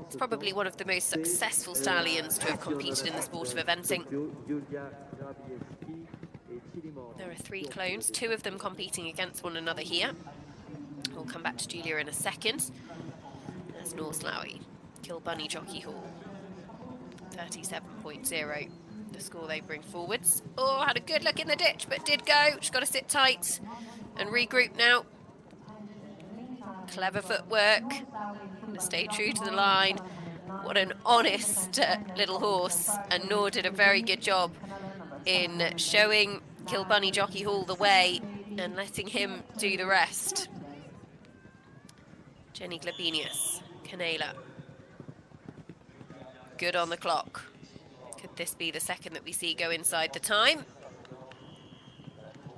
is probably one of the most successful stallions to have competed in the sport of eventing. There are 3 clones, 2 of them competing against one another here. We'll come back to Julia in a second. There's North Lowy, Kilbunny Jockey Hall, 37.0. The score they bring forwards. Oh, had a good look in the ditch, but did go. She's got to sit tight and regroup now. Clever footwork. Stay true to the line. What an honest little horse. And Nor did a very good job in showing Kilbunny Jockey Hall the way and letting him do the rest. Jenny Glabenius, Canela. Good on the clock. Could this be the second that we see go inside the time?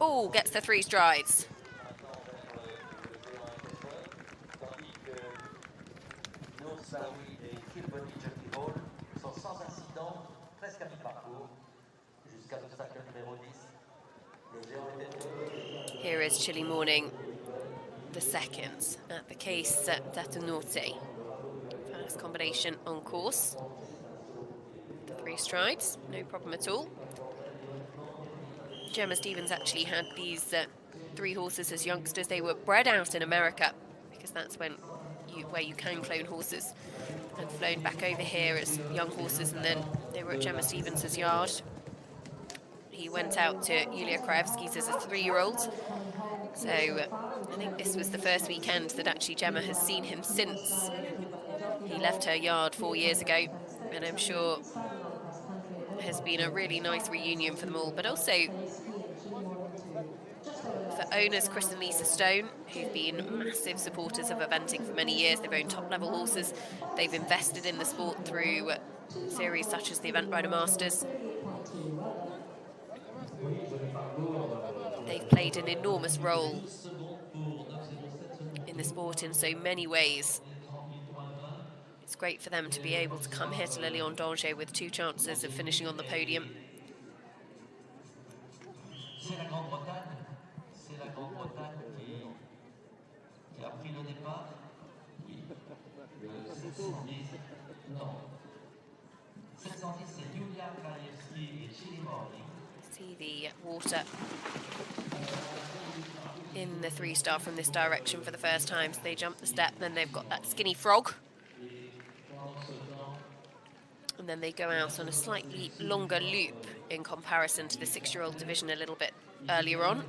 Oh, gets the 3 strides. Here is Chile Morning, the second at the case d'Atanorte. First combination on course. The 3 strides, no problem at all. Gemma Stevens actually had these 3 horses as youngsters. They were bred out in America because that's where you can clone horses, and flown back over here as young horses, and then they were at Gemma Stevens' yard. He went out to Yulia Kraevski's as a 3-year-old. So I think this was the first weekend that actually Gemma has seen him since he left her yard 4 years ago. And I'm sure has been a really nice reunion for them all. But also for owners Chris and Lisa Stone, who've been massive supporters of eventing for many years. They've owned top-level horses. They've invested in the sport through series such as the Event Rider Masters. They've played an enormous role in the sport in so many ways. It's great for them to be able to come here to Le Lion d'Angers with 2 chances of finishing on the podium. C'est la Grande-Bretagne qui a pris le départ. Oui. Le 710, non. 710, c'est Yulia Krajewski et Chile Morning. See the water in the 3-star from this direction for the first time. So they jump the step, then they've got that skinny frog. And then they go out on a slightly longer loop in comparison to the 6-year-old division a little bit earlier on.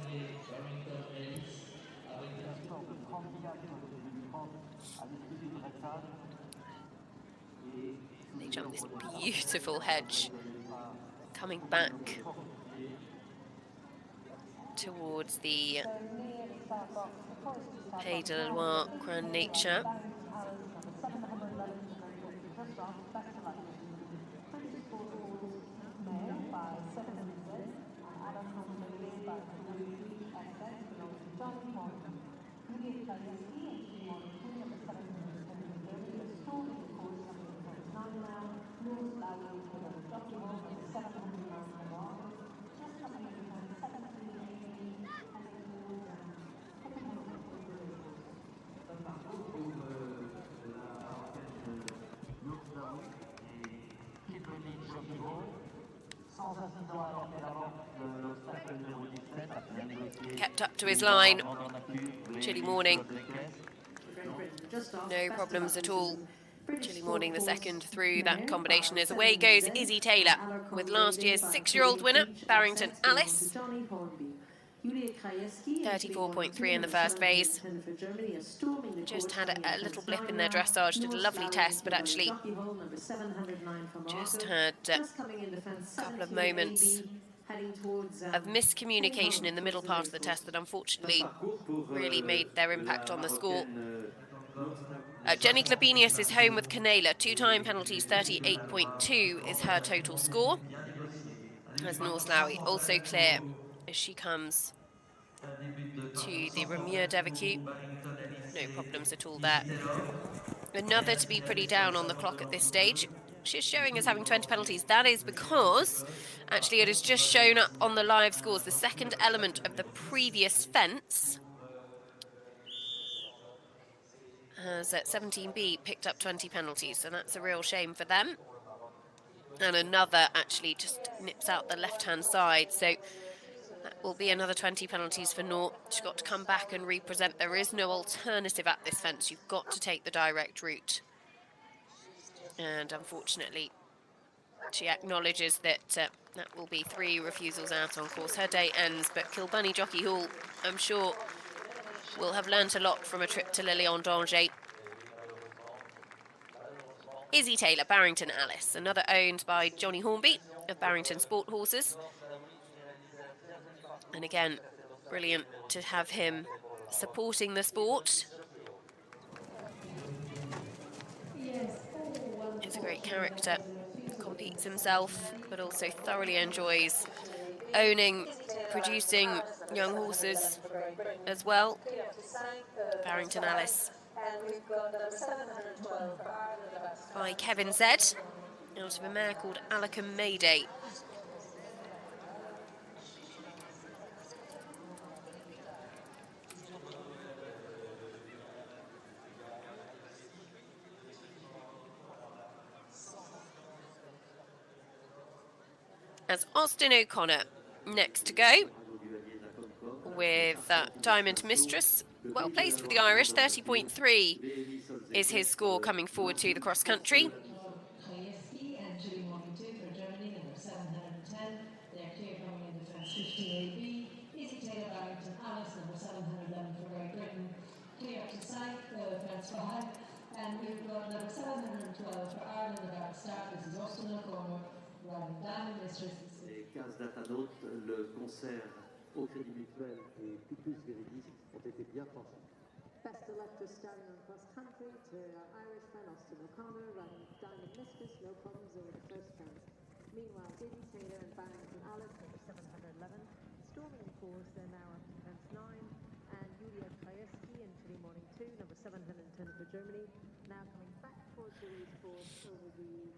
They jump this beautiful hedge, coming back towards the Pays de la Loire Grand Nature. Kept up to his line, Chile Morning. No problems at all. Chile Morning the second through that combination as away goes Izzy Taylor with last year's 6-year-old winner, Barrington Alice. 34.3 in the first phase. Just had a little blip in their dressage, did a lovely test, but actually just had a couple of moments of miscommunication in the middle part of the test that unfortunately really made their impact on the score. Jenny Glabenius is home with Canela. 2-time penalties, 38.2 is her total score. As Norse Lowy also clear as she comes to the Ramier Devacue. No problems at all there. Another to be pretty down on the clock at this stage. She's showing as having 20 penalties. That is because actually it has just shown up on the live scores. The second element of the previous fence has at 17B picked up 20 penalties, so that's a real shame for them. And another actually just nips out the left-hand side, so that will be another 20 penalties for Nort. She's got to come back and represent. There is no alternative at this fence. You've got to take the direct route. And unfortunately, she acknowledges that that will be 3 refusals out on course. Her day ends, but Kilbunny Jockey Hall, I'm sure, will have learnt a lot from a trip to Le Lion d'Angers. Izzy Taylor, Barrington Alice, another owned by Johnny Hornby of Barrington Sport Horses. And again, Brilliant to have him supporting the sport. He's a great character, competes himself, but also thoroughly enjoys owning, producing young horses as well. Barrington Alice by Kevin Zed, out of a mare called Alicum Mayday. As Austin O'Connor next to go with Diamond Mistress, well placed for the Irish, 30.3 is his score coming forward to the cross country. And we've got number 712 for Ireland about to start. This is Austin O'Connor riding Diamond Mistress. Les 15 datadotes, le concert au Crédit Mutuel et Picus Viridis ont été bien franchis. Best elector starting on cross country to our Irish friend Austin O'Connor riding Diamond Mistress, no problems over the first fence. Meanwhile, Izzy Taylor and Barrington Alice number 711 storming the course. They're now up to fence 9, and Julia Krajewski and Chile Morning 2 number 710 for Germany now coming back towards the race course over the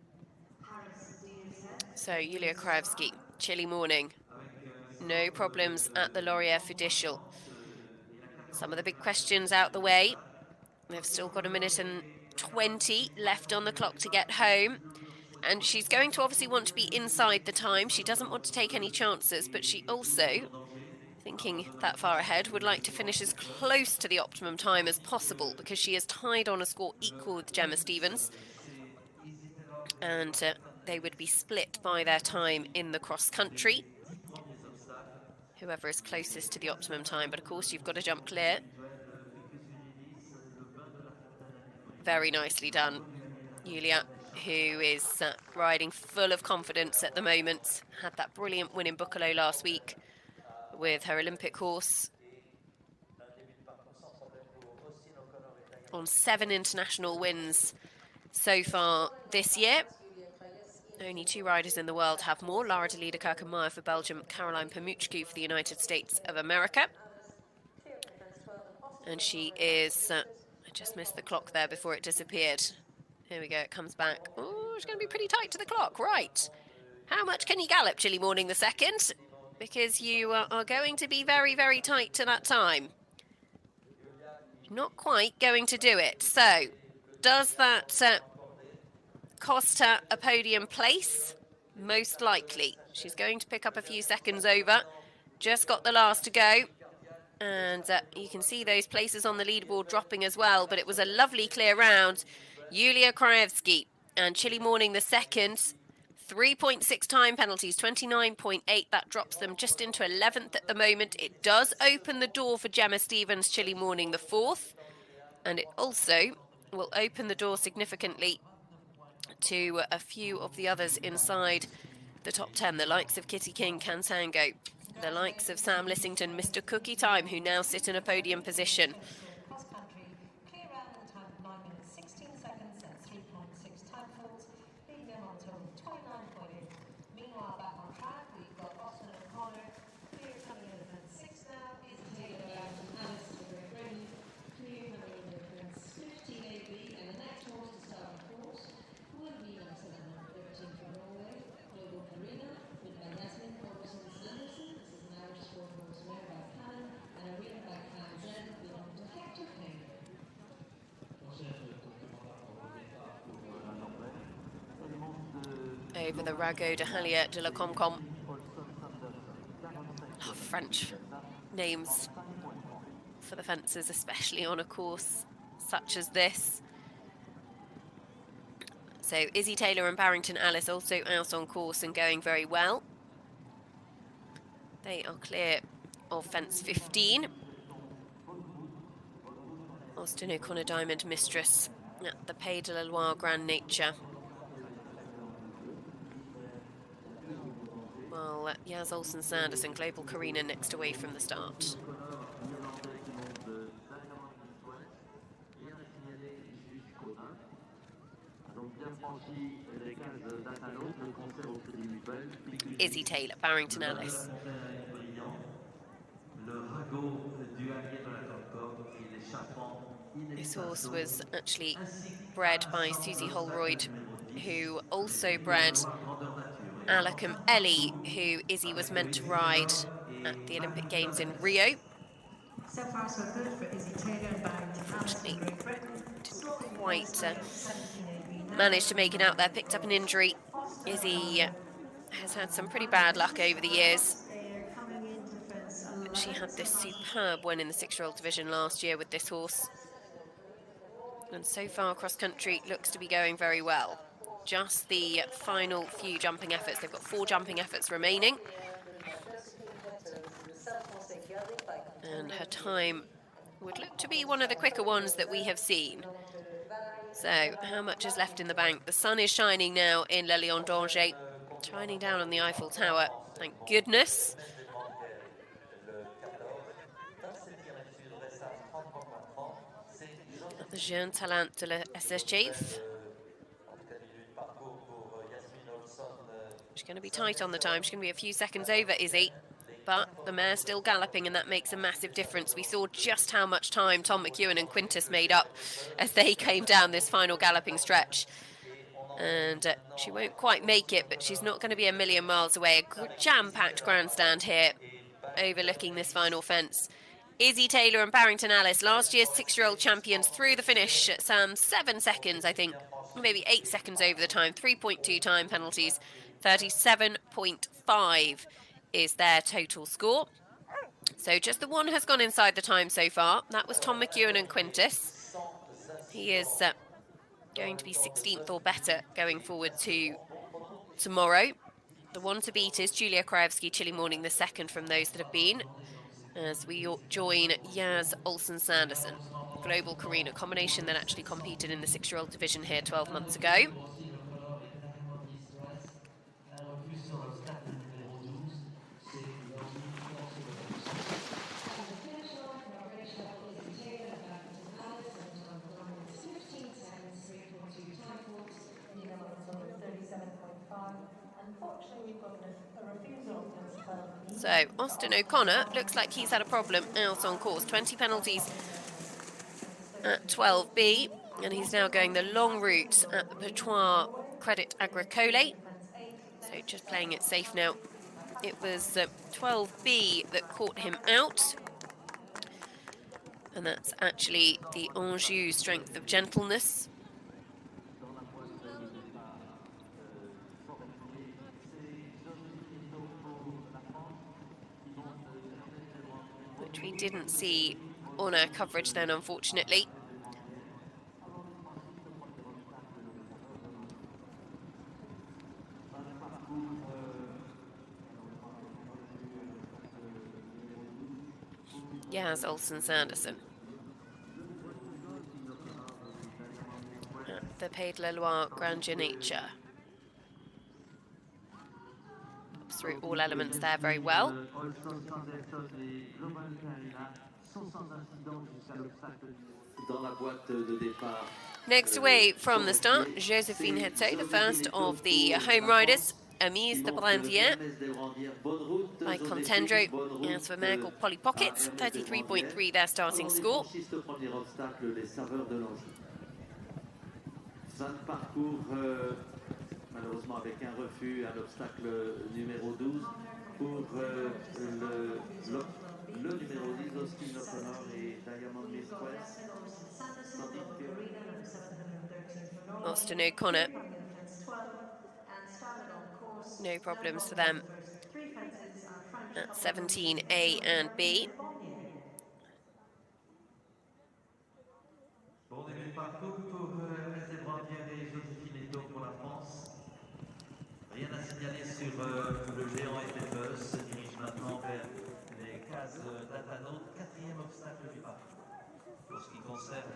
So Julia Krajewski, Chile Morning, no problems at the Laurier Fidicial. Some of the big questions out the way. They've still got a minute and 20 left on the clock to get home. And she's going to obviously want to be inside the time. She doesn't want to take any chances, but she also, thinking that far ahead, would like to finish as close to the optimum time as possible because she is tied on a score equal with Gemma Stevens. And they would be split by their time in the cross country, whoever is closest to the optimum time. But of course you've got to jump clear. Very nicely done, Julia, who is riding full of confidence at the moment. Had that brilliant win in Buccolo last week with her Olympic horse. On 7 international wins so far this year. Only 2 riders in the world have more. Lara Delida Kirkenmaier for Belgium, Caroline Pamuchku for the United States of America. And she is, I just missed the clock there before it disappeared. Here we go, it comes back. Oh, it's going to be pretty tight to the clock, right. How much can you gallop, Chile Morning the second? Because you are going to be very, very tight to that time. Not quite going to do it. So, does that cost her a podium place? Most likely. She's going to pick up a few seconds over. Just got the last to go. And you can see those places on the leaderboard dropping as well. But it was a lovely clear round. Julia Krajewski and Chile Morning the second. 3.6 time penalties, 29.8. That drops them just into 11th at the moment. It does open the door for Gemma Stevens, Chile Morning the fourth. And it also will open the door significantly to a few of the others inside the top 10, the likes of Kitty King, Cantango, the likes of Sam Lissington, Mr. Cookie Time, who now sit in a podium position. Cross-country, clear round in time of 9 minutes 16 seconds and 3.6 time fills, leading them on total 29.8. Meanwhile, back on track, we've got Austin O'Connor, clear coming in at fence 6 now, is Taylor Barrington Alice for Great Britain, clear coming in at fence 15 AB, and the next horse to start on course will be number 713 from Norway, Global Arena, with Yasmin Corbison Sanderson. This is an Irish sport horse mare by Cannon, and a winner by Cam Zen, belonging to Hector Payne. Over the Rago de Hallier de la Comcom. Oh, French names for the fences, especially on a course such as this. So Izzy Taylor and Barrington Alice also out on course and going very well. They are clear of fence 15. Austin O'Connor Diamond Mistress at the Pays de la Loire Grand Nature. while Jaz Olsen-Sandersen, Global Karina, next away from the start. Izzy Taylor, Barrington Ellis. This horse was actually bred by Susie Holroyd, who also bred Alacum Ellie, who Izzy was meant to ride at the Olympic Games in Rio. So far, so good for Izzy Taylor and Barrington Ellis in Great Britain. Didn't quite manage to make it out there, picked up an injury. Izzy has had some pretty bad luck over the years. But she had this superb win in the 6-year-old division last year with this horse. And so far, cross country looks to be going very well. Just the final few jumping efforts. They've got 4 jumping efforts remaining. And her time would look to be one of the quicker ones that we have seen. So, how much is left in the bank? The sun is shining now in Le Lion d'Angers, shining down on the Eiffel Tower. Thank goodness. The Jeune Talent de la SSG. She's going to be tight on the time. She's going to be a few seconds over, Izzy. But the mare's still galloping, and that makes a massive difference. We saw just how much time Tom McEwen and Quintus made up as they came down this final galloping stretch. And she won't quite make it, but she's not going to be a million miles away. A jam-packed grandstand here, overlooking this final fence. Izzy Taylor and Barrington Ellis, last year's 6-year-old champions, through the finish at some 7 seconds, I think, maybe 8 seconds over the time. 3.2 time penalties, 37.5 is their total score. So just the one has gone inside the time so far. That was Tom McEwen and Quintus. He is going to be 16th or better going forward to tomorrow. The one to beat is Julia Krajewski, Chilly Morning, the second from those that have been, as we join Jaz Olsen-Sandersen, Global Karina, combination that actually competed in the 6-year-old division here 12 months ago. So, Austin O'Connor looks like he's had a problem out on course. 20 penalties at 12B, and he's now going the long route at the Patois Credit Agricole. So just playing it safe now. It was 12B that caught him out. And that's actually the Anjou Strength of Gentleness. Which we didn't see on our coverage then, unfortunately. Jaz Olsen-Sandersen at the Pays de la Loire Grandeur Nature. Pops through all elements there very well. Next away from the start, Josephine Hetto, the first of the home riders. Amise de Brandier by Contendro, as for a mare called Polly Pockets, 33.3 their starting score. Malheureusement avec un refus, un obstacle numéro 12 pour le numéro 10, Austin O'Connor et Diamond Miss Quest. Austin O'Connor, no problems for them at 17A and B. Bon début de parcours pour Amise de Brandier et Joséphine Hetto pour la France. Rien à signaler sur le géant FFE, se dirige maintenant vers les cases d'Atano, 4e obstacle du parcours. Pour ce qui concerne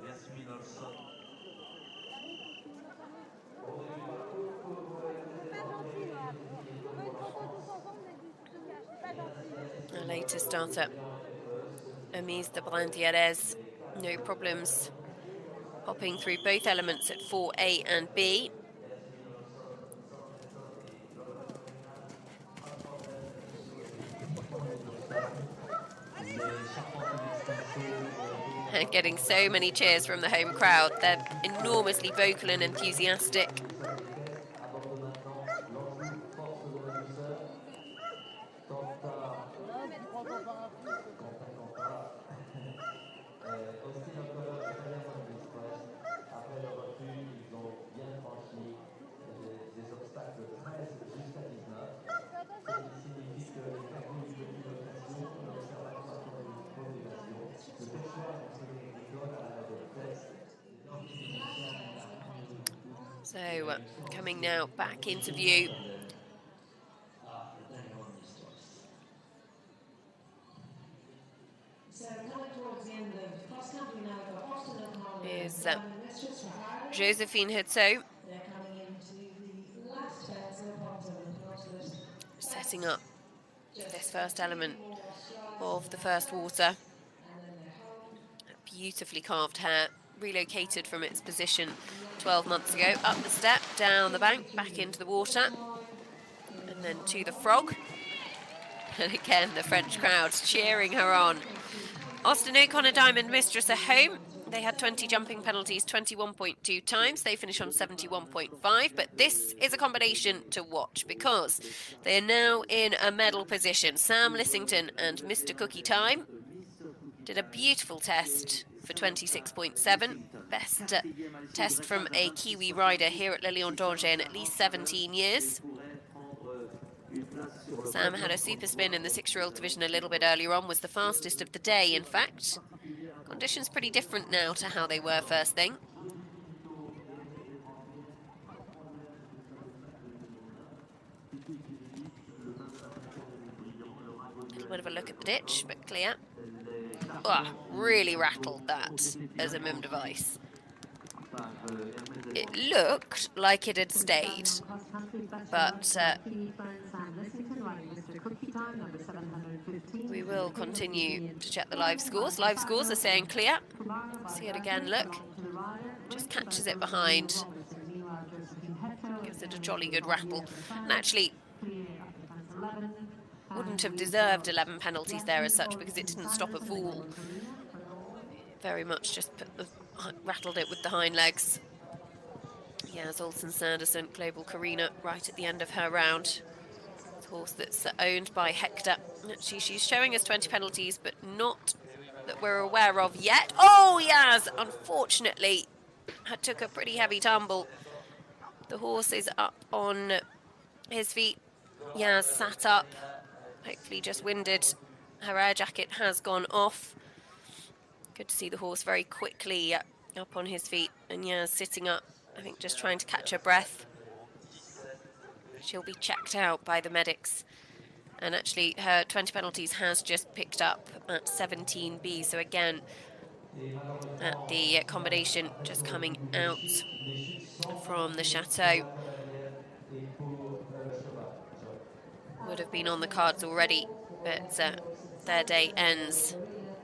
Yasmin Olson. Bon début de parcours pour Amise de Brandier et Joséphine Hetto pour la France. to starter Amise de Brandieres. No problems hopping through both elements at 4A and B. And getting so many cheers from the home crowd. They're enormously vocal and enthusiastic. So coming now back into view. Is Josephine Hitso setting up this first element of the first water. Beautifully carved hair, relocated from its position 12 months ago. Up the step, down the bank, back into the water, and then to the frog. And again, the French crowd cheering her on. Austin O'Connor Diamond Mistress are home. They had 20 jumping penalties, 21.2 times. They finish on 71.5, but this is a combination to watch because they are now in a medal position. Sam Lissington and Mr. Cookie Time did a beautiful test for 26.7. Best test from a Kiwi rider here at Le Lion d'Angers in at least 17 years. Sam had a super spin in the 6-year-old division a little bit earlier on, was the fastest of the day, in fact. Conditions pretty different now to how they were first thing. A little bit of a look at the ditch, but clear. Oh, really rattled that as a MIM device. It looked like it had stayed, but we will continue to check the live scores. Live scores are saying clear. See it again, look. Just catches it behind. Gives it a jolly good rattle. And actually, wouldn't have deserved 11 penalties there as such because it didn't stop a fall. Very much just rattled it with the hind legs. Yaz Olsen-Sanderson, Global Karina, right at the end of her round. It's a horse that's owned by Hector. She's showing us 20 penalties, but not that we're aware of yet. Oh, Yaz, unfortunately, took a pretty heavy tumble. The horse is up on his feet. Yaz sat up, hopefully just winded. Her air jacket has gone off. Good to see the horse very quickly up on his feet, and Yaz sitting up, I think just trying to catch her breath. She'll be checked out by the medics. And actually, her 20 penalties has just picked up at 17B. So again, at the combination just coming out from the chateau. Would have been on the cards already, but their day ends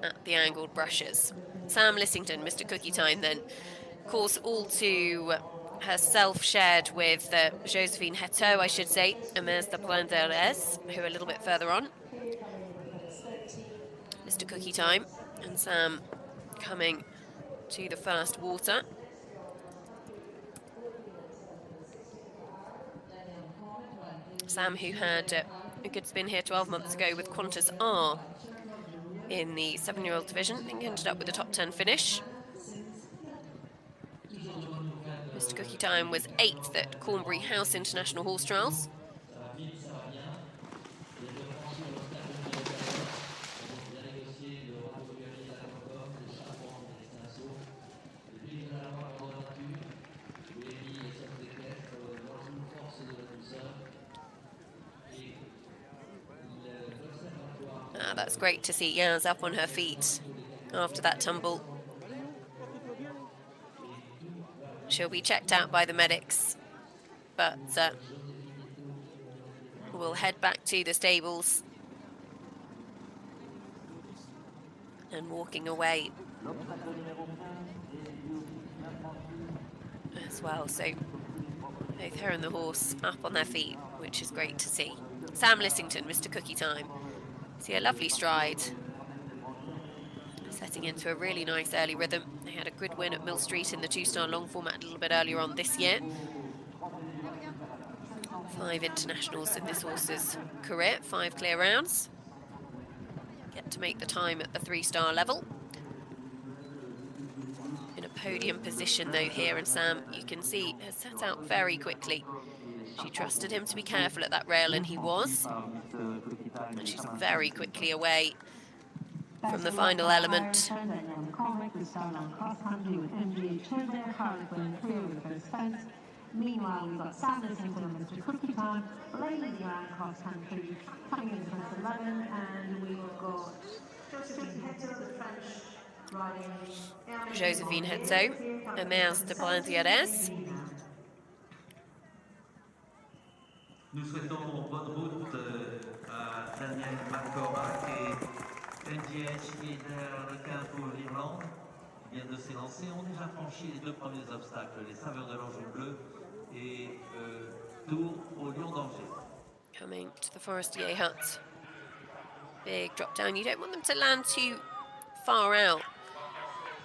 at the angled brushes. Sam Lissington, Mr. Cookie Time then. Of course, all to herself shared with Josephine Hetto, I should say, Ames de Brandieres, who are a little bit further on. Mr. Cookie Time and Sam coming to the first water. Sam, who had a good spin here 12 months ago with Qantas R in the 7-year-old division, I think ended up with a top 10 finish. Mr. Cookie Time was 8th at Cornbury House International Horse Trials. That's great to see Yaz up on her feet after that tumble. She'll be checked out by the medics, but we'll head back to the stables. and walking away as well. So both her and the horse up on their feet, which is great to see. Sam Lissington, Mr. Cookie Time. See a lovely stride, setting into a really nice early rhythm. They had a good win at Mill Street in the 2-star long format a little bit earlier on this year. 5 internationals in this horse's career, 5 clear rounds. Get to make the time at the 3-star level. In a podium position though here, and Sam, you can see, has set out very quickly. She trusted him to be careful at that rail, and he was. And she's very quickly away from the final element. Meanwhile, we've got Sam Lissington and Mr. Cookie Time laying around cross country, coming into first 11, and we've got Josephine Hetto, the French, riding Josephine Hetto, Amers de Blandiares. Nous souhaitons bonne route à Daniel McCormack et NGH qui est derrière le 15 pour l'Irlande, qui vient de s'élancer, ont déjà franchi les 2 premiers obstacles, les saveurs de l'Anjou bleu et Tour au Lion d'Angers. Coming to the Forestier hut. Big drop down. You don't want them to land too far out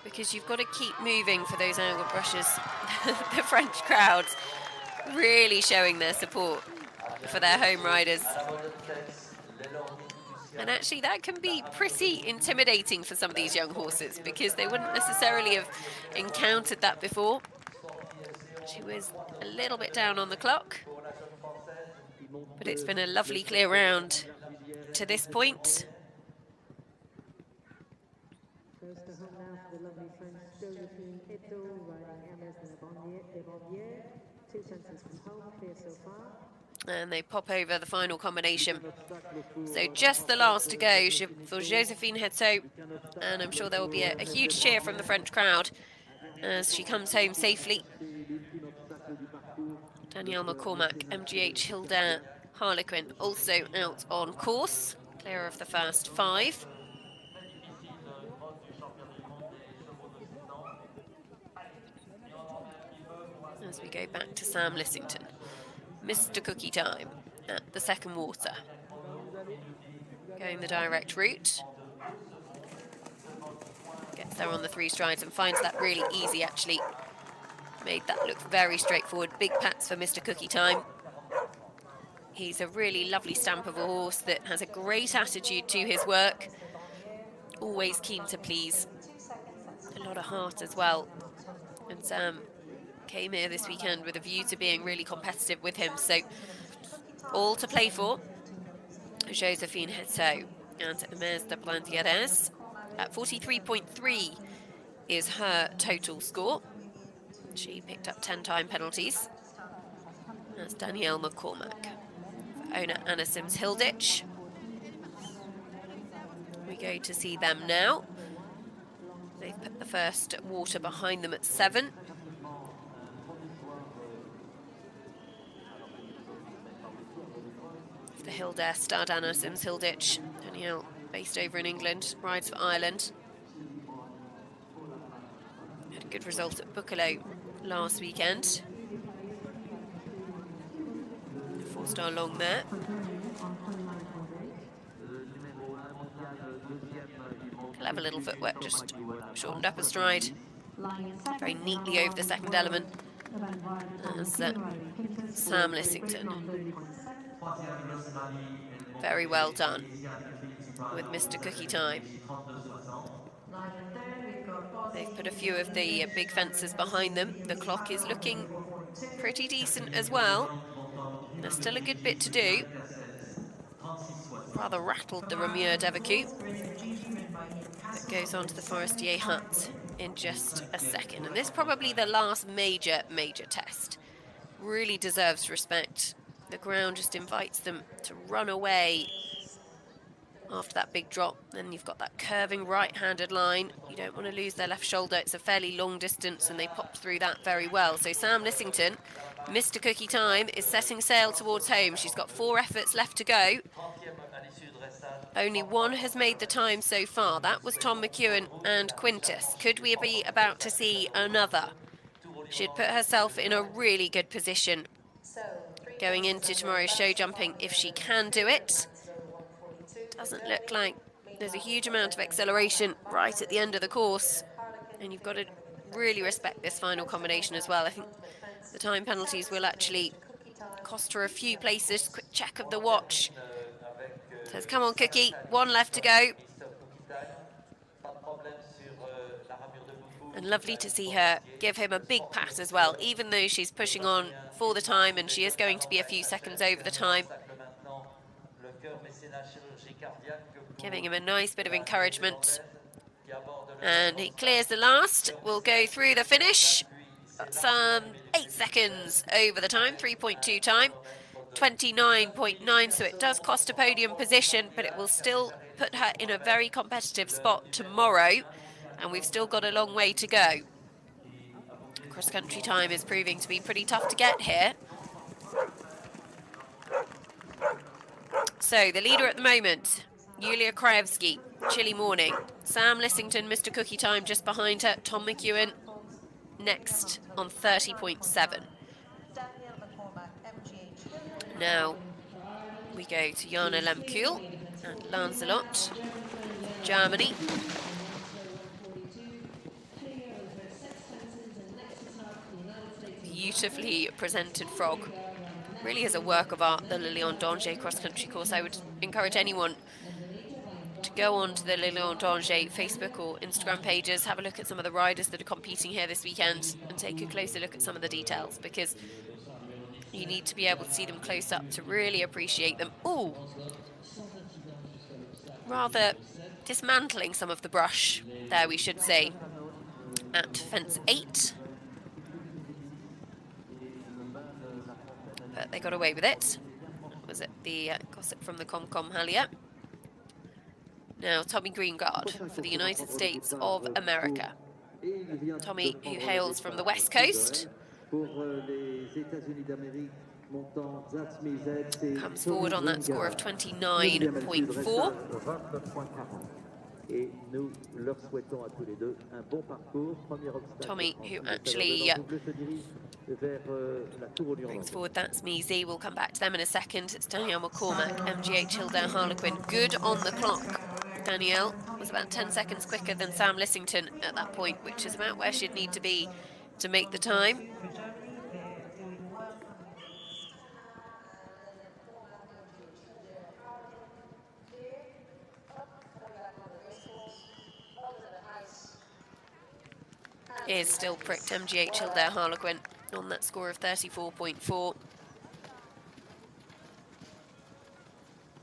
because you've got to keep moving for those angle brushes. The French crowds really showing their support for their home riders. And actually that can be pretty intimidating for some of these young horses because they wouldn't necessarily have encountered that before. She was a little bit down on the clock, but it's been a lovely clear round to this point. First to home now for the lovely French Josephine Hetto riding Amers de Blandiares. 2 fences from home, clear so far. And they pop over the final combination. So just the last to go for Josephine Hetto, and I'm sure there will be a huge cheer from the French crowd as she comes home safely. Danielle McCormack, MGH Hilda Harlequin also out on course, clear of the first 5. As we go back to Sam Lissington. Mr. Cookie Time at the second water. Going the direct route. Gets there on the 3 strides and finds that really easy, actually. Made that look very straightforward. Big pats for Mr. Cookie Time. He's a really lovely stamp of a horse that has a great attitude to his work. Always keen to please. A lot of heart as well. And Sam came here this weekend with a view to being really competitive with him, so all to play for. Josephine Hetto and Amers de Blandiares at 43.3 is her total score. She picked up 10 time penalties. That's Danielle McCormack. For owner Anna Sims-Hilditch. We go to see them now. They've put the first water behind them at 7. The Hilda stud Anna Sims-Hilditch. Danielle, based over in England, rides for Ireland. Had a good result at Buccalo last weekend. 4-star long there. Clever little footwork, just shortened up a stride. Very neatly over the second element. As Sam Lissington. Very well done with Mr. Cookie Time. They've put a few of the big fences behind them. The clock is looking pretty decent as well. There's still a good bit to do. Rather rattled the Ramure Devacu. That goes on to the Forestier hut in just a second. And this is probably the last major test. Really deserves respect. The ground just invites them to run away after that big drop. Then you've got that curving right-handed line. You don't want to lose their left shoulder. It's a fairly long distance and they popped through that very well. So Sam Lissington, Mr. Cookie Time, is setting sail towards home. She's got 4 efforts left to go. Only one has made the time so far. That was Tom McEwen and Quintus. Could we be about to see another? She'd put herself in a really good position going into tomorrow's show jumping if she can do it. Doesn't look like there's a huge amount of acceleration right at the end of the course, and you've got to really respect this final combination as well. I think the time penalties will actually cost her a few places. Quick check of the watch. Says, come on, Cookie, 1 left to go. And lovely to see her give him a big pat as well, even though she's pushing on for the time and she is going to be a few seconds over the time. Giving him a nice bit of encouragement. And he clears the last. We'll go through the finish. Some 8 seconds over the time, 3.2 time. 29.9, so it does cost a podium position, but it will still put her in a very competitive spot tomorrow, and we've still got a long way to go. Cross-country time is proving to be pretty tough to get here. So the leader at the moment, Yulia Krajewski, chilly morning. Sam Lissington, Mr. Cookie Time, just behind her. Tom McEwen next on 30.7. Now we go to Jana Lemkuhl and Lancelot, Germany. Beautifully presented frog. Really is a work of art, the Le Lion d'Angers cross-country course. I would encourage anyone to go on to the Le Lion d'Angers Facebook or Instagram pages, have a look at some of the riders that are competing here this weekend and take a closer look at some of the details, because you need to be able to see them close up to really appreciate them. Ooh! Rather dismantling some of the brush there, we should say, at fence 8. But they got away with it. Was it the gossip from the ComCom Halia? Now, Tommy Greengard for the United States of America. Tommy, who hails from the West Coast, comes forward on that score of 29.4. Tommy, who actually brings forward That's Me Z. We'll come back to them in a second. It's Danielle McCormack, MGH Hilda Harlequin. Good on the clock. Danielle was about 10 seconds quicker than Sam Lissington at that point, which is about where she'd need to be to make the time. Is still pricked MGH Hilda Harlequin on that score of 34.4.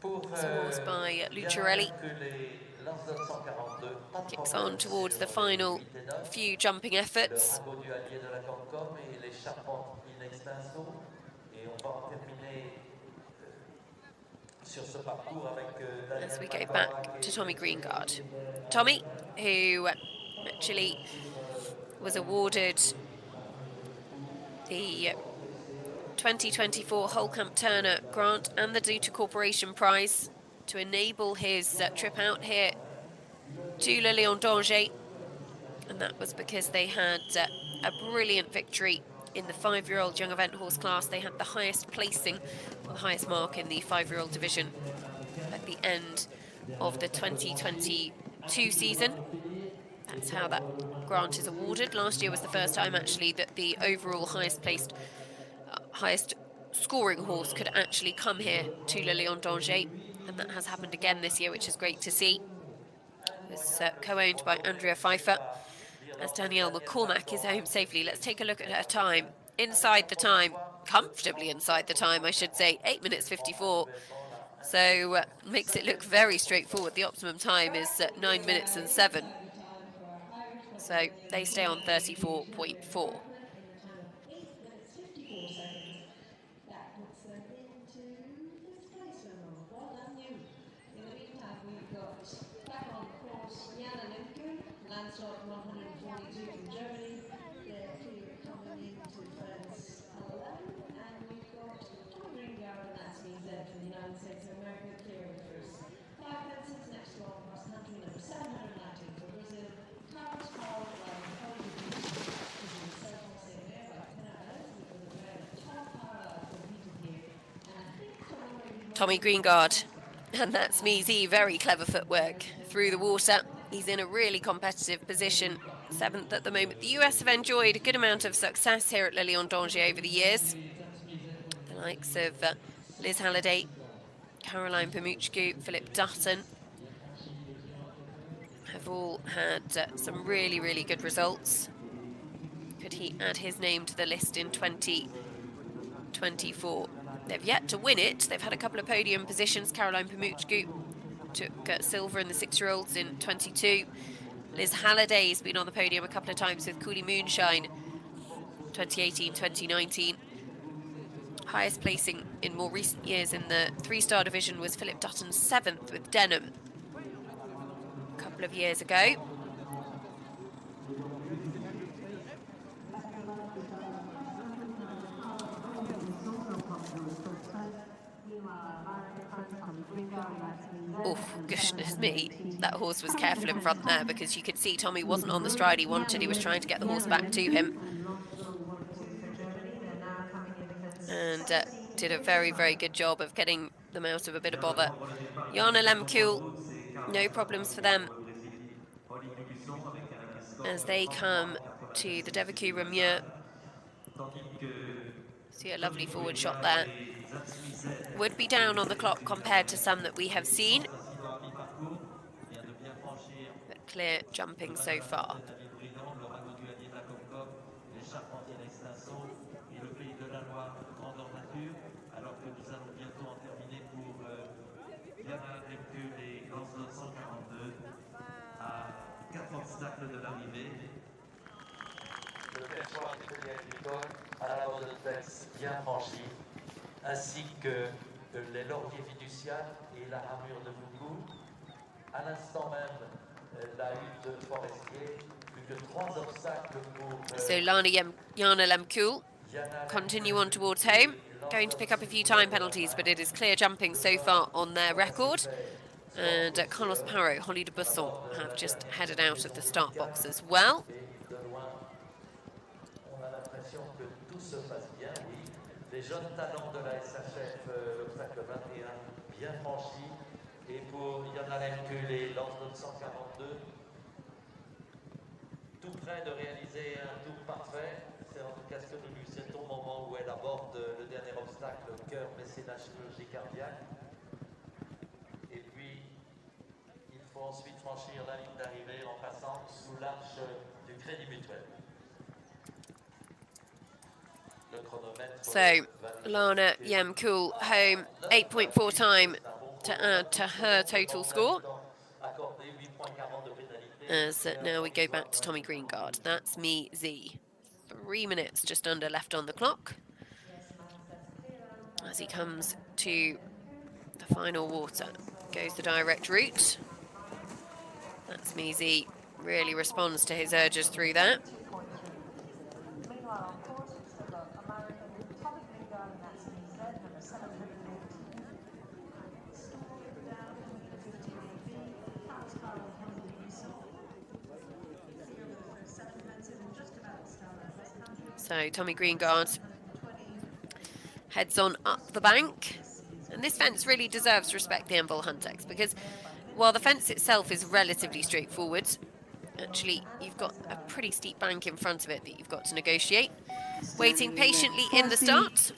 Scores by Lucciarelli. Kicks on towards the final few jumping efforts. As we go back to Tommy Greengard. Tommy, who actually was awarded the 2024 Holcamp Turner grant and the Duta Corporation Prize to enable his trip out here to Le Lion d'Angers, and that was because they had a brilliant victory in the 5-year-old young event horse class. They had the highest placing, or the highest mark in the 5-year-old division at the end of the 2022 season. That's how that grant is awarded. Last year was the first time actually that the overall highest placed, highest scoring horse could actually come here to Le Lion d'Angers, and that has happened again this year, which is great to see. It was co-owned by Andrea Pfeiffer, as Danielle McCormack is home safely. Let's take a look at her time. Inside the time, comfortably inside the time, I should say, 8 minutes 54. So makes it look very straightforward. The optimum time is 9 minutes and 7. So they stay on 34.4. Tommy Greengard. And that's Measy, very clever footwork through the water. He's in a really competitive position, 7th at the moment. The US have enjoyed a good amount of success here at Le Lion d'Angers over the years. The likes of Liz Halliday, Caroline Pamuchku, Philip Dutton have all had some really, really good results. Could he add his name to the list in 2024? They've yet to win it. They've had a couple of podium positions. Caroline Pamuchku took silver in the 6-year-olds in 22. Liz Halliday's been on the podium a couple of times with Coolie Moonshine, 2018, 2019. Highest placing in more recent years in the 3-star division was Philip Dutton's 7th with Denham a couple of years ago. Oh, goodness me. That horse was careful in front there because you could see Tommy wasn't on the stride he wanted. He was trying to get the horse back to him. And did a very, very good job of getting them out of a bit of bother. Yana Lemkul, no problems for them as they come to the Devecue Remieux. See a lovely forward shot there. Would be down on the clock compared to some that we have seen, but clear jumping so far. À la bande de fesse bien franchie, ainsi que les lauriers fiduciaires et la ramure de Bougou. À l'instant même, la hutte forestier, plus que 3 obstacles pour... So Yana Lemkul continue on towards home. Going to pick up a few time penalties, but it is clear jumping so far on their record. And Carlos Parot, Holly de Busson have just headed out of the start box as well. Se passe bien, oui. Les jeunes talents de la SHF, l'obstacle 21, bien franchi. Et pour Yana Lemkul et Lancelot 142, tout près de réaliser un tour parfait. C'est en tout cas ce que nous lui souhaitons au moment où elle aborde le dernier obstacle, cœur, mécénat, chirurgie cardiaque. Et puis, il faut ensuite franchir la ligne d'arrivée en passant sous l'arche du Crédit Mutuel. So, Lana Lemkul home, 8.4 time to add to her total score. As now we go back to Tommy Greengard. That's Measy. 3 minutes just under left on the clock as he comes to the final water. Goes the direct route. That's Measy. Really responds to his urges through that. So Tommy Greengard heads on up the bank. And this fence really deserves respect, the Envol Huntex, because while the fence itself is relatively straightforward, actually you've got a pretty steep bank in front of it that you've got to negotiate. Waiting patiently in the start,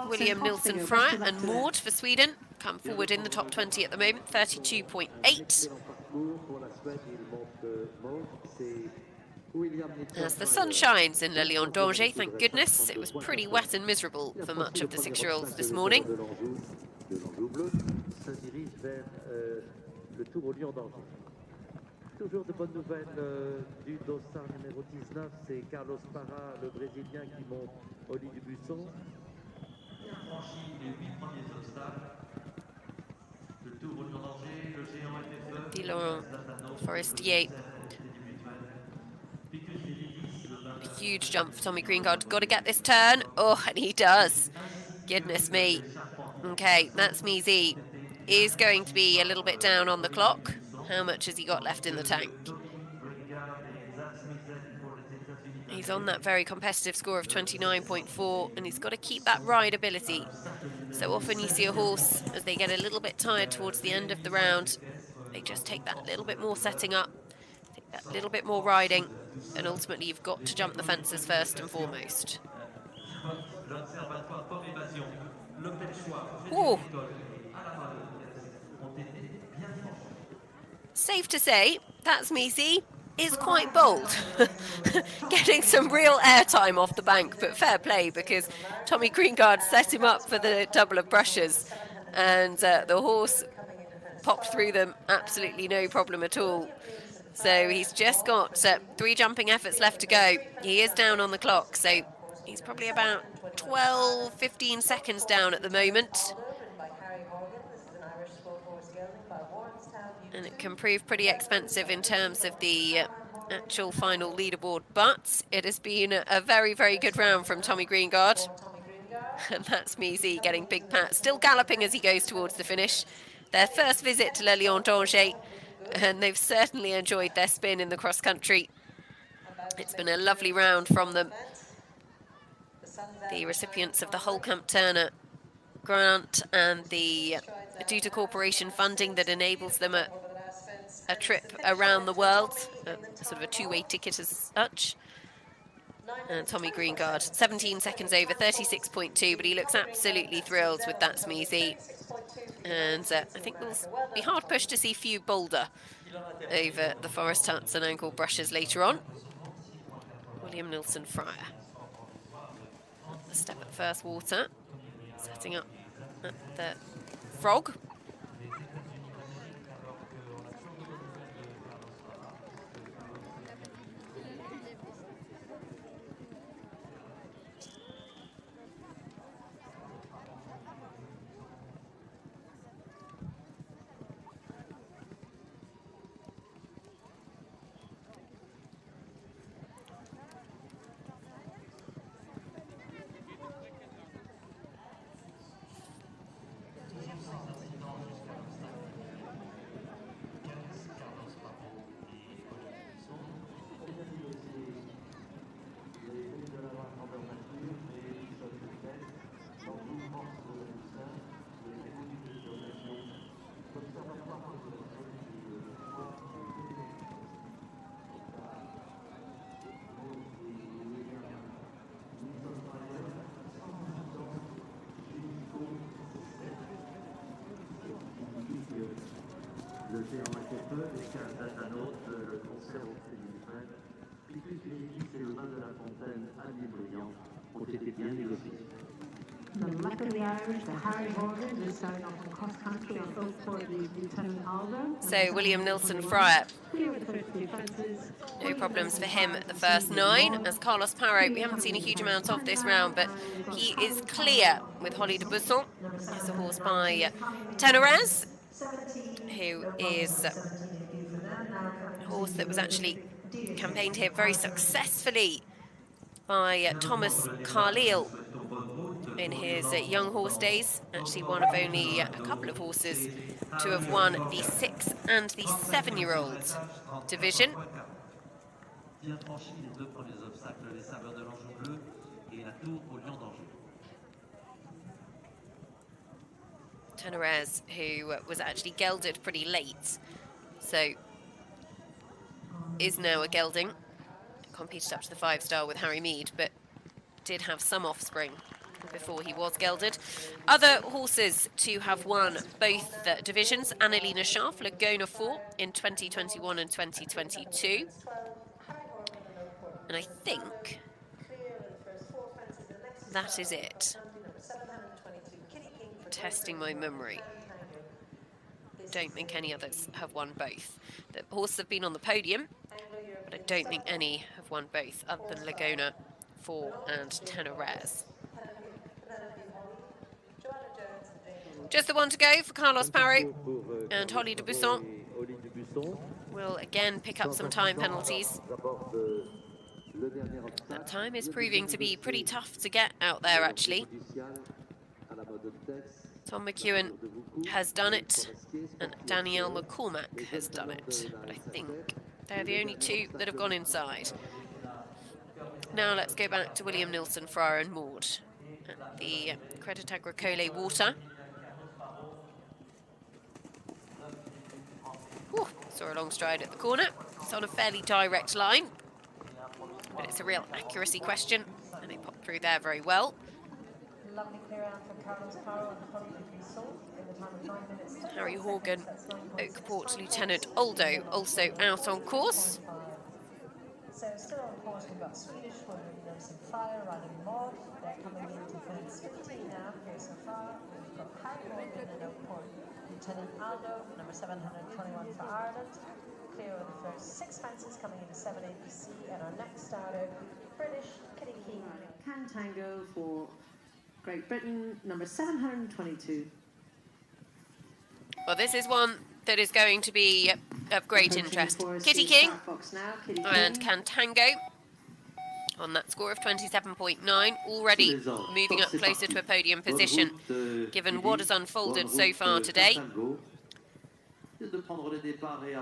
William Nilsson Fryer and Maud for Sweden come forward in the top 20 at the moment, 32.8. As the sun shines in Le Lion d'Angers, thank goodness. It was pretty wet and miserable for much of the 6-year-olds this morning. Toujours de bonnes nouvelles du dossard numéro 19, c'est Carlos Parra, le Brésilien, qui monte au lit du Busson. Il a franchi les 8 premiers obstacles. Le Tour au Lion d'Angers, le géant FFE, Dylan Forestier. A huge jump for Tommy Greengard. Got to get this turn. Oh, and he does. Goodness me. Okay, that's Measy. Is going to be a little bit down on the clock. How much has he got left in the tank? He's on that very competitive score of 29.4, and he's got to keep that rideability So often you see a horse, as they get a little bit tired towards the end of the round, they just take that little bit more setting up, take that little bit more riding, and ultimately you've got to jump the fences first and foremost. Ooh. Safe to say, that's Misi is quite bold. Getting some real airtime off the bank, but fair play, because Tommy Greengard set him up for the double of brushes, and the horse popped through them, absolutely no problem at all. So he's just got 3 jumping efforts left to go. He is down on the clock, so he's probably about 12, 15 seconds down at the moment. And it can prove pretty expensive in terms of the actual final leaderboard, but it has been a very, very good round from Tommy Greengard. And that's Misi getting big pat, still galloping as he goes towards the finish. Their first visit to Le Lion d'Angers, and they've certainly enjoyed their spin in the cross country. It's been a lovely round from them. The recipients of the Holcamp Turner grant and the Duda Corporation funding that enables them a trip around the world, sort of a two-way ticket as such. And Tommy Greengard, 17 seconds over, 36.2, but he looks absolutely thrilled with that Smeezy. And I think we'll be hard pushed to see few bolder over the Forest Huts and ankle brushes later on. William Nilsson Fryer. A step at first water, setting up at the frog. Le géant était peu, les 15 datanotes, le concert au Crédit du Frère, Picus Médicis et le bal de la Fontaine à Libreville ont été bien négociés. The luck of the Irish, the Harry Morgan, just starting off in cross country on both for the Lieutenant Alder. So William Nilsson Fryer, no problems for him at the first 9. As Carlos Parot, we haven't seen a huge amount of this round, but he is clear with Holly de Busson. It's a horse by Tenorez, who is a horse that was actually campaigned here very successfully by Thomas Carlyle in his young horse days. Actually one of only a couple of horses to have won the 6 and the 7-year-old division. Tenorez, who was actually gelded pretty late, so is now a gelding. Competed up to the 5-star with Harry Mead, but did have some offspring before he was gelded. Other horses to have won both the divisions: Annalena Scharf, Lagona 4 in 2021 and 2022. And I think that is it. Testing my memory. Don't think any others have won both. The horses have been on the podium, but I don't think any have won both, other than Lagona 4 and Tenorez. Just the one to go for Carlos Parot, and Holly de Busson will again pick up some time penalties. That time is proving to be pretty tough to get out there, actually. Tom McEwen has done it, and Danielle McCormack has done it. But I think they're the only two that have gone inside. Now let's go back to William Nilsson Fryer and Maud at the Credit Agricole Water. Ooh, saw a long stride at the corner. It's on a fairly direct line, but it's a real accuracy question, and they popped through there very well. Lovely clear out for Carlos Caro and Holly Soul in the time of 9 minutes. Harry Horgan, Oakport's Lieutenant Aldo, also out on course. So still on course, we've got Swedish William Fire riding Maud. They're coming into fence 15 now here so far. We've got Harry Horgan and Oakport Lieutenant Aldo, number 721 for Ireland. Clear of the first 6 fences coming into 7 ABC, and our next starter, British Kitty King. Cantango for Great Britain, number 722. Well, this is one that is going to be of great interest. Kitty King and Cantango on that score of 27.9, already moving up closer to a podium position, given what has unfolded so far today.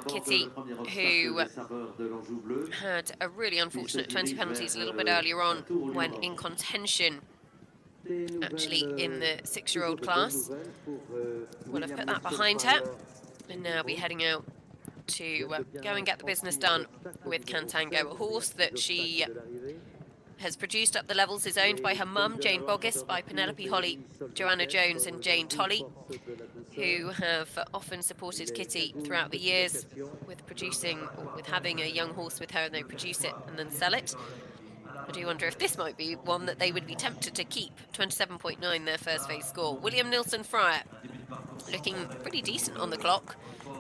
Kitty, who had a really unfortunate 20 penalties a little bit earlier on when in contention, actually in the 6-year-old class, will have put that behind her and now be heading out to go and get the business done with Cantango, a horse that she has produced up the levels, is owned by her mum, Jane Boggis, by Penelope Holly, Joanna Jones and Jane Tolley, who have often supported Kitty throughout the years with producing, or with having a young horse with her, and they produce it and then sell it. I do wonder if this might be one that they would be tempted to keep. 27.9, their first phase score. William Nilsson Fryer looking pretty decent on the clock,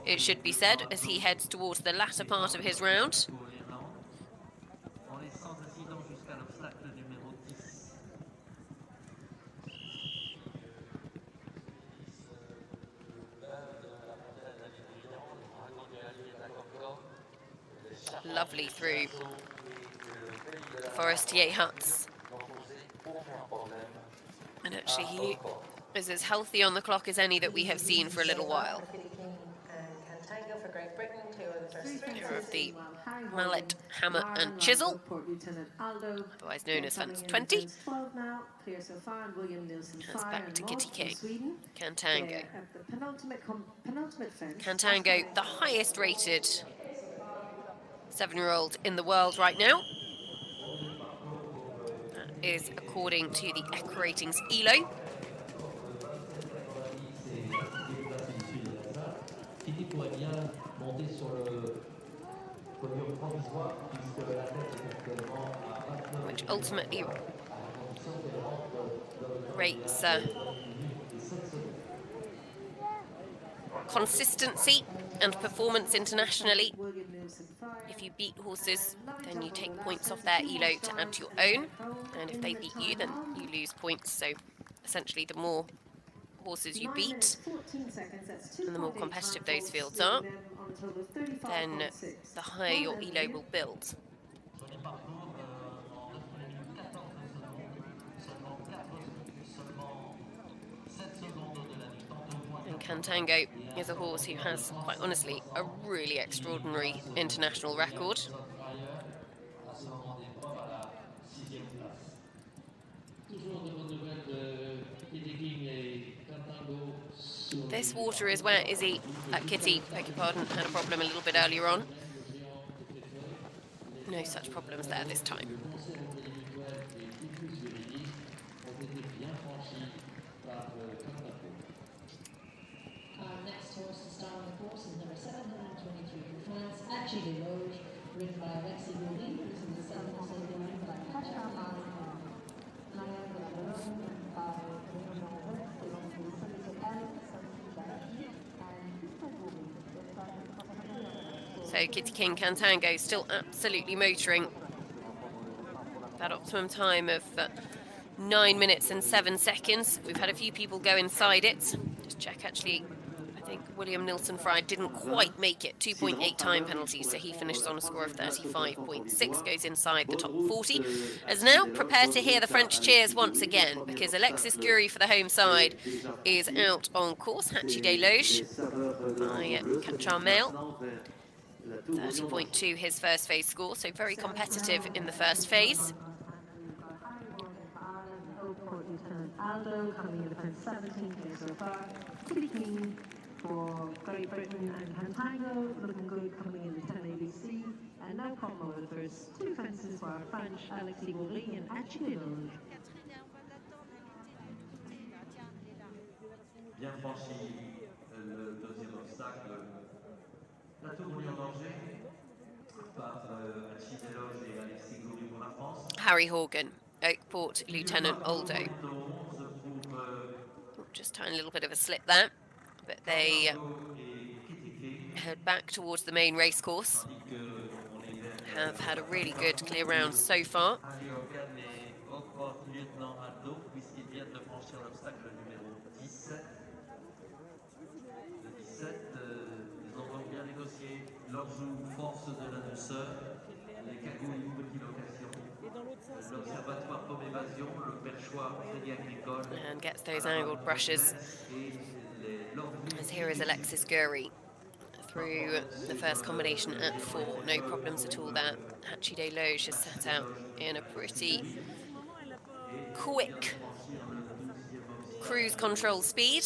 it should be said, as he heads towards the latter part of his round. Lovely through Forestier huts. And actually he is as healthy on the clock as any that we have seen for a little while. Here of the mallet, hammer and chisel, otherwise known as fence 20. That's back to Kitty King. Cantango. Cantango, the highest rated 7-year-old in the world right now. That is according to the Echo Ratings ELO. Which ultimately rates consistency and performance internationally. If you beat horses, then you take points off their ELO to add to your own, and if they beat you, then you lose points. So essentially, the more horses you beat and the more competitive those fields are, then the higher your ELO will build. And Cantango is a horse who has, quite honestly, a really extraordinary international record. This water is where Izzy, Kitty, beg your pardon, had a problem a little bit earlier on. No such problems there this time. Next horse to start on the course is number 723 from France, Actually Road, ridden by Alexis Golding, who's in the 7th line by Pacha. So Kitty King Cantango still absolutely motoring. That optimum time of 9 minutes and 7 seconds. We've had a few people go inside it. Just check, actually, I think William Nilsson Fry didn't quite make it. 2.8 time penalty, so he finishes on a score of 35.6, goes inside the top 40. As now prepare to hear the French cheers once again, because Alexis Gury for the home side is out on course. Hatchie des Loges by Catramel. 30.2 his first phase score, so very competitive in the first phase. Aldo coming in the fence 17 clear so far. Kitty King for Great Britain and Contango looking good coming in the 10 ABC. And now combo the first two fences for our French Alexis Bourri and Achille Loge. Bien franchi le deuxième obstacle. La tour mis en danger par Achille Loge et Alexis Bourri pour la France. Harry Horgan, Oakport, Lieutenant Aldo. Just tiny little bit of a slip there, but they head back towards the main race course. Have had a really good clear round so far. And gets those angled brushes. As here is Alexis Gurry through the first combination at 4. No problems at all there. Achille Loge has set out in a pretty quick cruise control speed.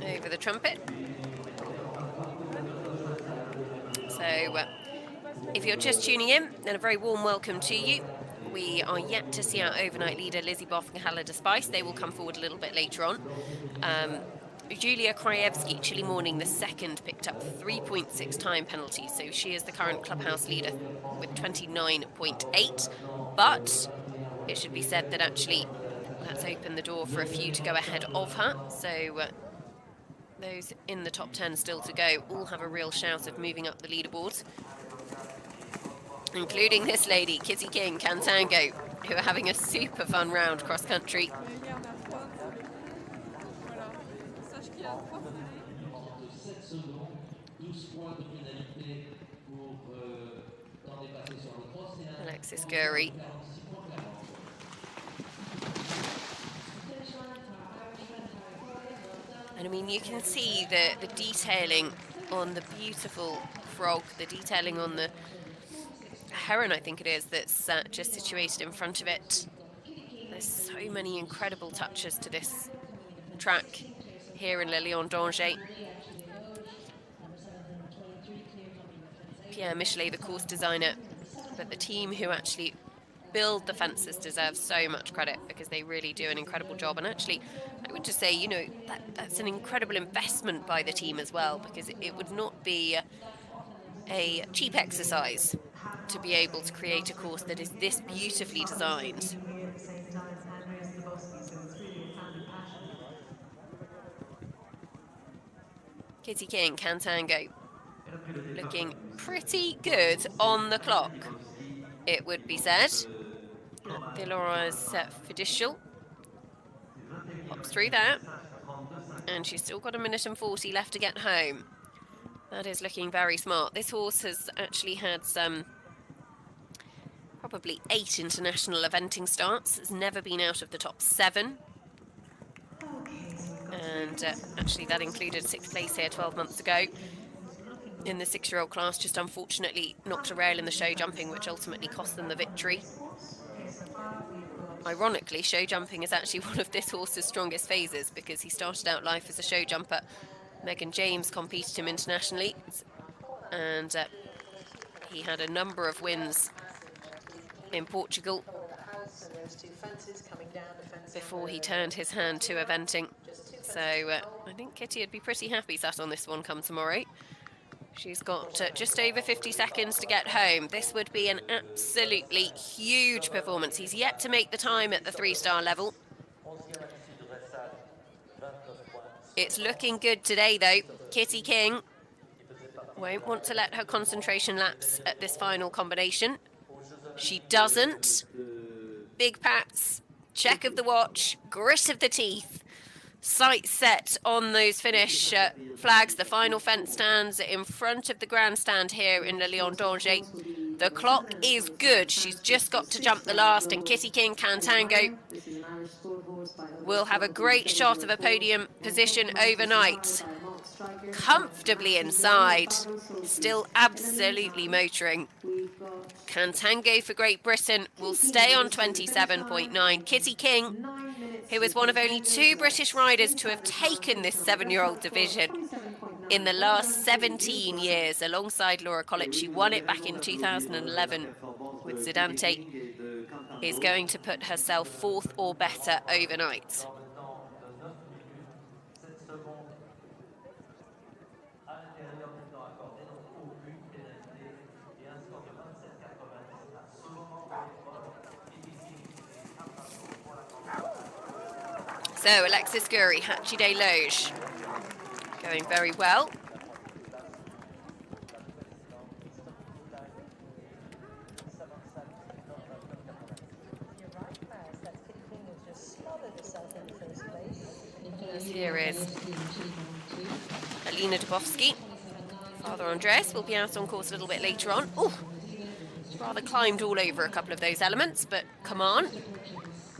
Over the trumpet. So if you're just tuning in, then a very warm welcome to you. We are yet to see our overnight leader, Lizzie Boff and Halida Spice. They will come forward a little bit later on. Julia Krajewski, Chile Morning, the second, picked up 3.6 time penalties. So she is the current clubhouse leader with 29.8. But it should be said that actually that's opened the door for a few to go ahead of her. So those in the top 10 still to go all have a real shout of moving up the leaderboard, including this lady, Kitty King, Contango, who are having a super fun round cross country. Alexis Gurry. And I mean, you can see the detailing on the beautiful frog, the detailing on the heron, I think it is, that's just situated in front of it. There's so many incredible touches to this track here in Le Lion d'Angers. Pierre Michelet, the course designer, but the team who actually build the fences deserve so much credit because they really do an incredible job. And actually, I would just say, you know, that's an incredible investment by the team as well, because it would not be a cheap exercise to be able to create a course that is this beautifully designed. Kitty King, Contango, looking pretty good on the clock, it would be said. Villeroy's Fiducial pops through that, and she's still got 1 minute and 40 left to get home. That is looking very smart. This horse has actually had some probably 8 international eventing starts. Has never been out of the top 7. And actually that included 6th place here 12 months ago in the 6-year-old class. Just unfortunately knocked a rail in the show jumping, which ultimately cost them the victory. Ironically, show jumping is actually one of this horse's strongest phases, because he started out life as a show jumper. Megan James competed him internationally, and he had a number of wins in Portugal before he turned his hand to eventing. So I think Kitty would be pretty happy sat on this one come tomorrow. She's got just over 50 seconds to get home. This would be an absolutely huge performance. He's yet to make the time at the 3-star level. It's looking good today, though. Kitty King won't want to let her concentration lapse at this final combination. She doesn't. Big pats, check of the watch, grit of the teeth. Sights set on those finish flags. The final fence stands in front of the grandstand here in Le Lion d'Angers. The clock is good. She's just got to jump the last, and Kitty King, Contango will have a great shot of a podium position overnight. comfortably inside, still absolutely motoring. Cantango for Great Britain will stay on 27.9. Kitty King, who is one of only 2 British riders to have taken this 7-year-old division in the last 17 years, alongside Laura Collett. She won it back in 2011 with Zidante, is going to put herself 4th or better overnight. So Alexis Guri, Hatchie Des Loges, going very well. Here is Alina Dubowski. Father Andreas will be out on course a little bit later on. Oh, rather climbed all over a couple of those elements, but come on.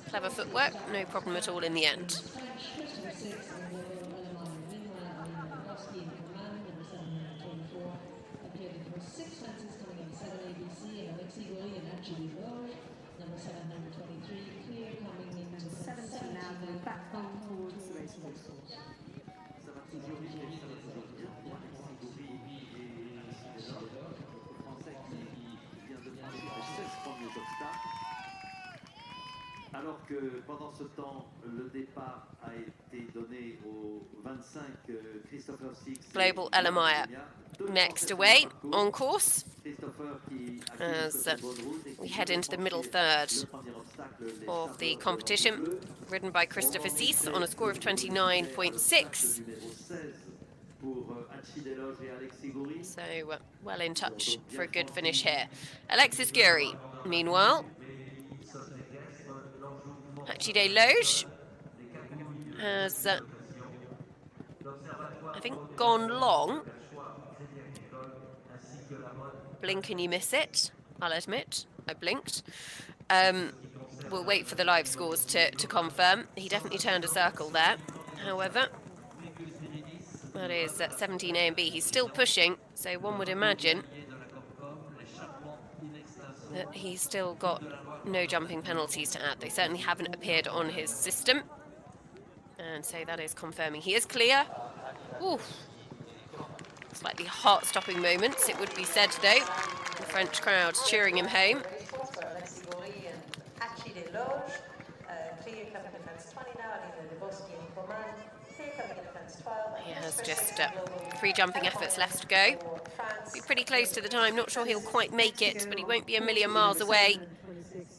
Clever footwork, no problem at all in the end. Alors que pendant ce temps, le départ a été donné au 25 Christopher Six. Global Elamaya next away on course as we head into the middle third of the competition, ridden by Christopher Six on a score of 29.6. So well in touch for a good finish here. Alexis Guri, meanwhile, Hatchie Des Loges has, I think, gone long. Blink and you miss it, I'll admit. I blinked. We'll wait for the live scores to confirm. He definitely turned a circle there. However, that is 17 A and B. He's still pushing, so one would imagine that he's still got no jumping penalties to add. They certainly haven't appeared on his system. And so that is confirming he is clear. Ooh. Slightly heart-stopping moments, it would be said, though. The French crowd cheering him home. He has just 3 jumping efforts left to go. Be pretty close to the time. Not sure he'll quite make it, but he won't be a million miles away.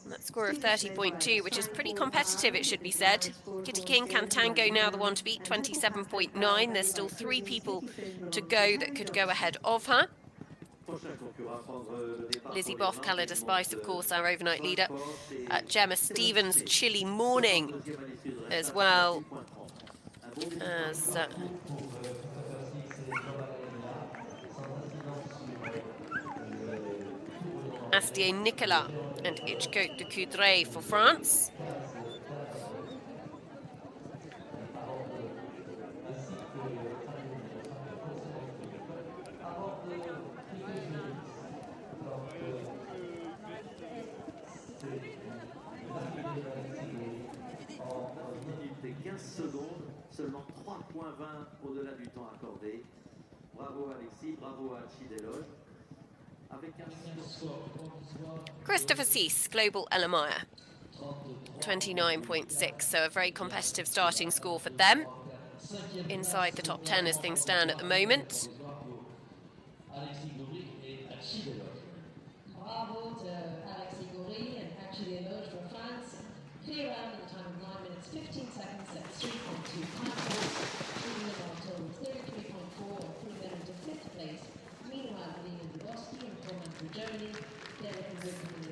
That score of 30.2, which is pretty competitive, it should be said. Kitty King, Cantango now the one to beat, 27.9. There's still 3 people to go that could go ahead of her. Lizzie Boff, Calada Spice, of course, our overnight leader. Gemma Stevens, Chilly Morning as well as Astier Nicolas and Hitchcote de Coudray for France. Seulement 3.20 au-delà du temps accordé. Bravo Alexis, bravo à Hatchie Des Loges. Christopher Six, Global Elamaya, 29.6, so a very competitive starting score for them. Inside the top 10 as things stand at the moment. Bravo to Alexis Guri and Hatchie Des Loges for France. Clear round in the time of 9 minutes 15 seconds. That's 3.2 times. Leading them on total 33.4 and putting them into 5th place. Meanwhile, Alina Dubowski and Roman from Germany, they're representing the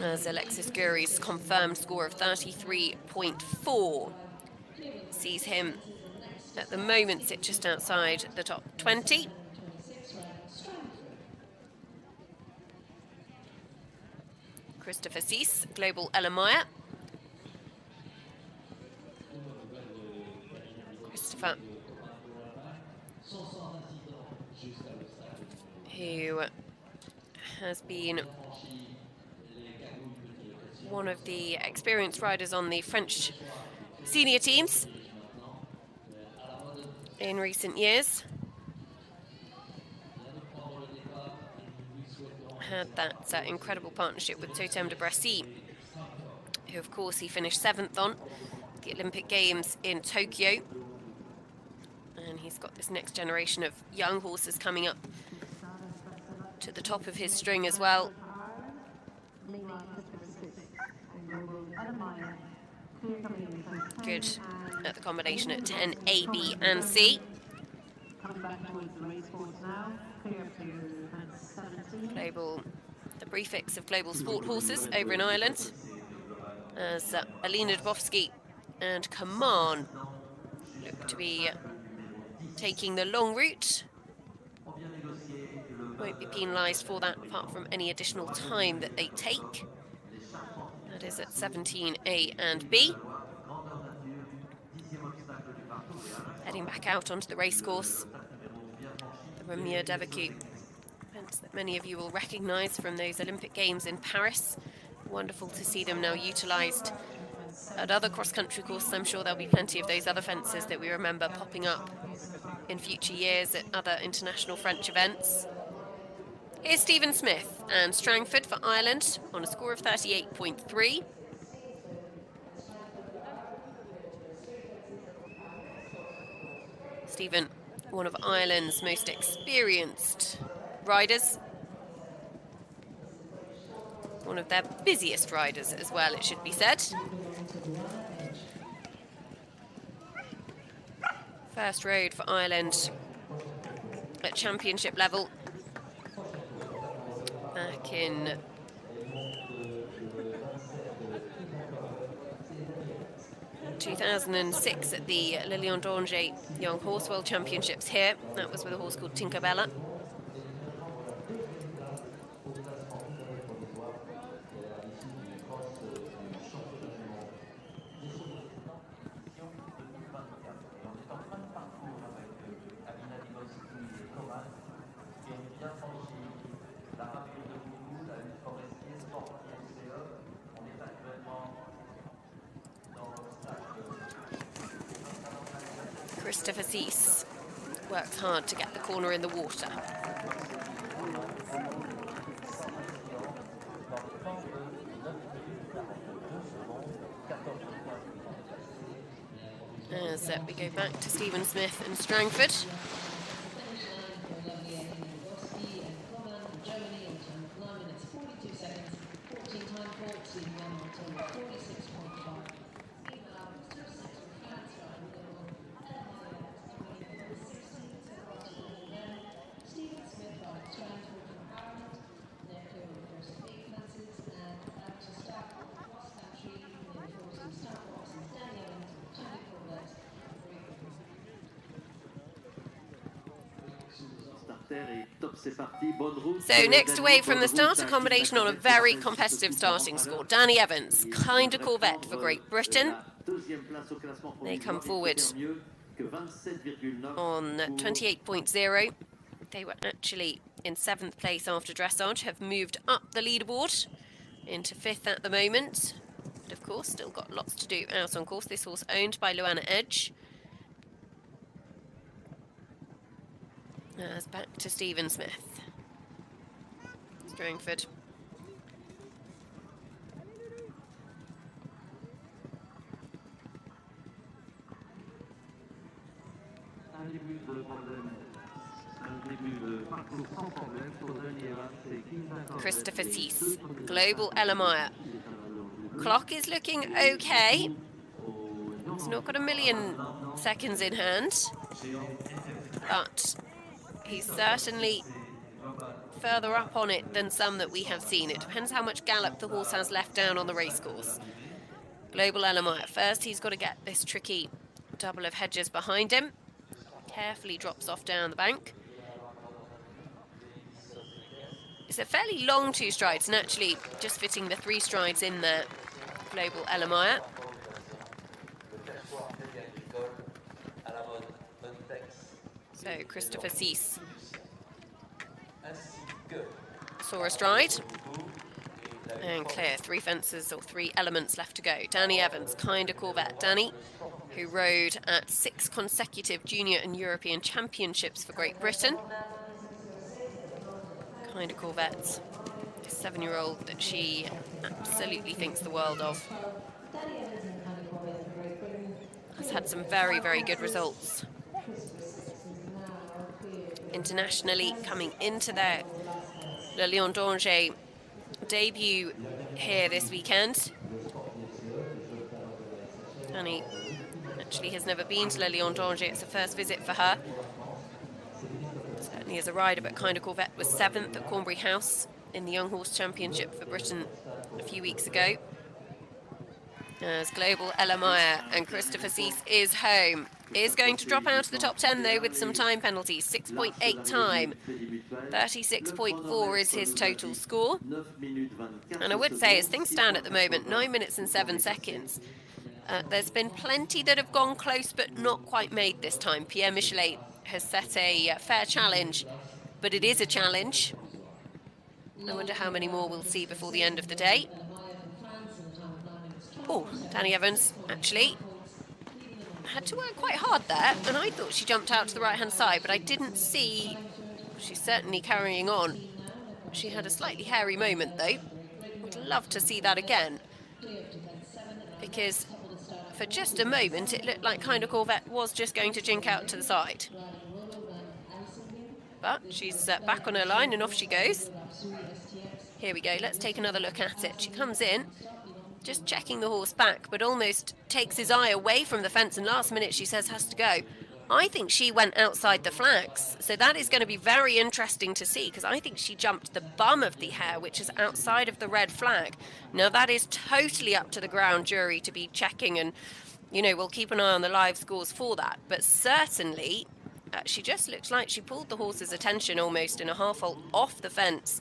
10th. As Alexis Guri's confirmed score of 33.4 sees him at the moment sit just outside the top 20. Christopher Six, Global Elamaya. Christopher who has been one of the experienced riders on the French senior teams in recent years. Had that incredible partnership with Totem de Bracy, who of course he finished 7th on the Olympic Games in Tokyo. And he's got this next generation of young horses coming up to the top of his string as well. Good at the combination at 10, A, B and C. Global, the prefix of Global Sport Horses over in Ireland, as Alina Dubovsky and Kaman look to be taking the long route. Won't be penalised for that apart from any additional time that they take. That is at 17 A and B. Heading back out onto the racecourse, the Ramire Devacu, fence that many of you will recognise from those Olympic Games in Paris. Wonderful to see them now utilised at other cross-country courses. I'm sure there'll be plenty of those other fences that we remember popping up in future years at other international French events. Here's Stephen Smith and Strangford for Ireland on a score of 38.3. Stephen, one of Ireland's most experienced riders. One of their busiest riders as well, it should be said. First road for Ireland at championship level back in 2006 at the Le Lion d'Angers Young Horse World Championships here. That was with a horse called Tinkerbella. Christopher Cease works hard to get the corner in the water. As we go back to Stephen Smith and Strangford. So next away from the start, a combination on a very competitive starting score. Danny Evans, Kind of Corvette for Great Britain. They come forward on 28.0. They were actually in 7th place after dressage, have moved up the leaderboard into 5th at the moment. But of course, still got lots to do out on course. This horse owned by Luana Edge. As back to Stephen Smith. Strangford. Christopher Cease, Global LMI. Clock is looking okay. It's not got a million seconds in hand, but he's certainly further up on it than some that we have seen. It depends how much gallop the horse has left down on the racecourse. Global LMI, first he's got to get this tricky double of hedges behind him. Carefully drops off down the bank. It's a fairly long 2 strides, and actually just fitting the 3 strides in there, Global LMI. So Christopher Cease ainsi que saw a stride and clear. 3 fences or 3 elements left to go. Danny Evans, Kinder Corvette. Danny, who rode at 6 consecutive junior and European championships for Great Britain. Kinder Corvette, a 7-year-old that she absolutely thinks the world of. Has had some very, very good results internationally coming into their Le Lion d'Angers debut here this weekend. Danny actually has never been to Le Lion d'Angers. It's a first visit for her. Certainly as a rider, but Kinder Corvette was 7th at Cornbury House in the Young Horse Championship for Britain a few weeks ago. As Global Ella Meyer and Christopher Cease is home. Is going to drop out of the top 10 though with some time penalties. 6.8 time. 36.4 is his total score. And I would say, as things stand at the moment, 9 minutes and 7 seconds. There's been plenty that have gone close but not quite made this time. Pierre Michelet has set a fair challenge, but it is a challenge. I wonder how many more we'll see before the end of the day. Oh, Danny Evans actually had to work quite hard there, and I thought she jumped out to the right-hand side, but I didn't see. She's certainly carrying on. She had a slightly hairy moment, though. Would love to see that again, because for just a moment it looked like Kinder Corvette was just going to jink out to the side. But she's back on her line, and off she goes. Here we go, let's take another look at it. She comes in, just checking the horse back, but almost takes his eye away from the fence, and last minute she says has to go. I think she went outside the flags, so that is going to be very interesting to see, because I think she jumped the bum of the hare, which is outside of the red flag. Now that is totally up to the ground jury to be checking, and we'll keep an eye on the live scores for that, but certainly she just looks like she pulled the horse's attention almost in a half-halt off the fence,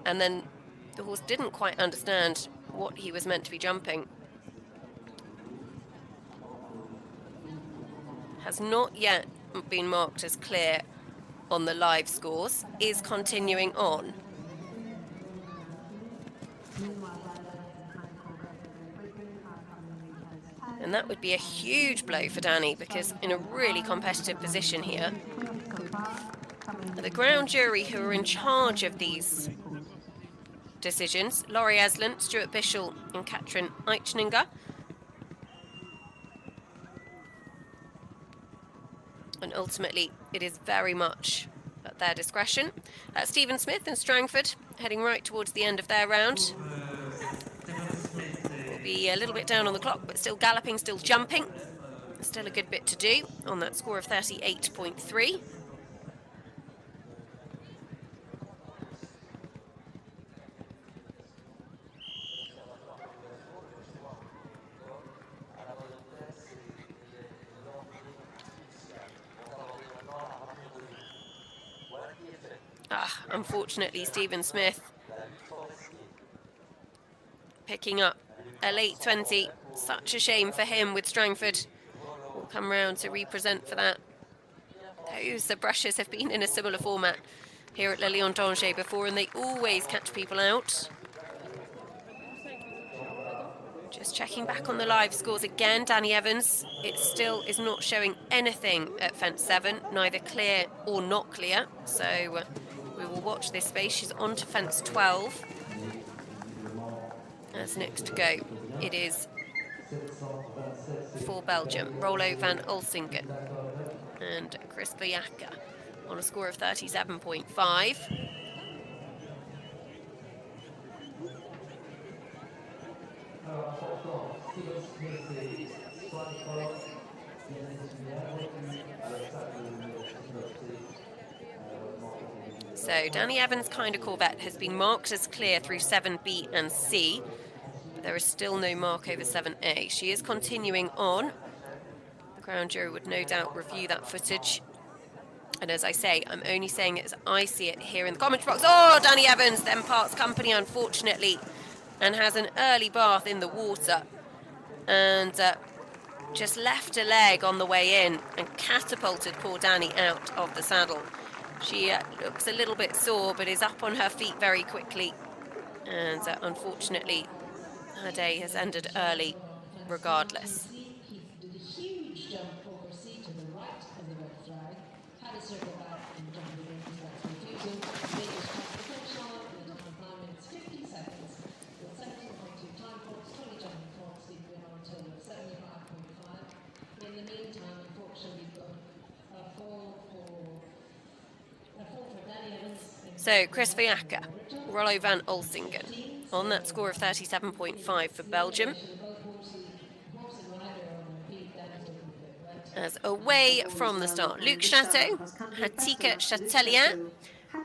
and then the horse didn't quite understand what he was meant to be jumping. Has not yet been marked as clear on the live scores, is continuing on. And that would be a huge blow for Danny, because in a really competitive position here. The ground jury who are in charge of these decisions, Laurie Esland, Stuart Bishel and Katrin Eichninger. And ultimately, it is very much at their discretion. Stephen Smith and Strangford heading right towards the end of their round. Will be a little bit down on the clock, but still galloping, still jumping. Still a good bit to do on that score of 38.3. Unfortunately, Stephen Smith picking up a late 20. Such a shame for him, with Strangford will come round to represent for that. Those brushes have been in a similar format here at Le Lion d'Angers before, and they always catch people out. Just checking back on the live scores again. Danny Evans, it still is not showing anything at fence 7, neither clear or not clear. So we will watch this space. She's on to fence 12. As next to go, it is for Belgium, Rollo van Ulsingen and Chris Boyaka on a score of 37.5. So Danny Evans' Kinder Corvette has been marked as clear through 7B and C, but there is still no mark over 7A. She is continuing on. The ground jury would no doubt review that footage. And as I say, I'm only saying it as I see it here in the commentary box. Oh, Danny Evans then parts company, unfortunately, and has an early bath in the water. And just left a leg on the way in and catapulted poor Danny out of the saddle. She looks a little bit sore, but is up on her feet very quickly. And unfortunately, her day has ended early regardless. He did a huge jump over C to the right of the red flag, had to circle back and jump again because that's refusal. Made his cross the finish line in a time of 9 minutes 50 seconds with 17.2 time faults, 20 jumping faults, leaving behind a total of 75.5. In the meantime, unfortunately, we've got a fall for Danny Evans. So Chris Viaca, Rollo van Olsingen on that score of 37.5 for Belgium. As away from the start, Luc Chateau, Hatika Chatelier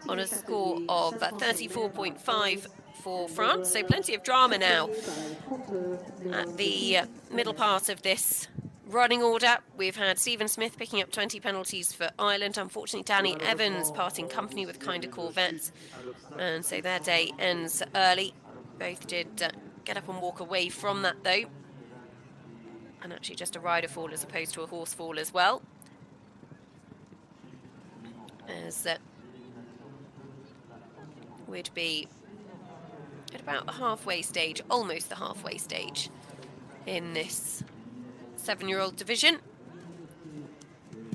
on a score of 34.5 for France. So plenty of drama now at the middle part of this running order. We've had Stephen Smith picking up 20 penalties for Ireland. Unfortunately, Danny Evans parting company with Kinder Corvettes. And so their day ends early. Both did get up and walk away from that, though. And actually just a rider fall as opposed to a horse fall as well. As would be at about the halfway stage, almost the halfway stage in this 7-year-old division.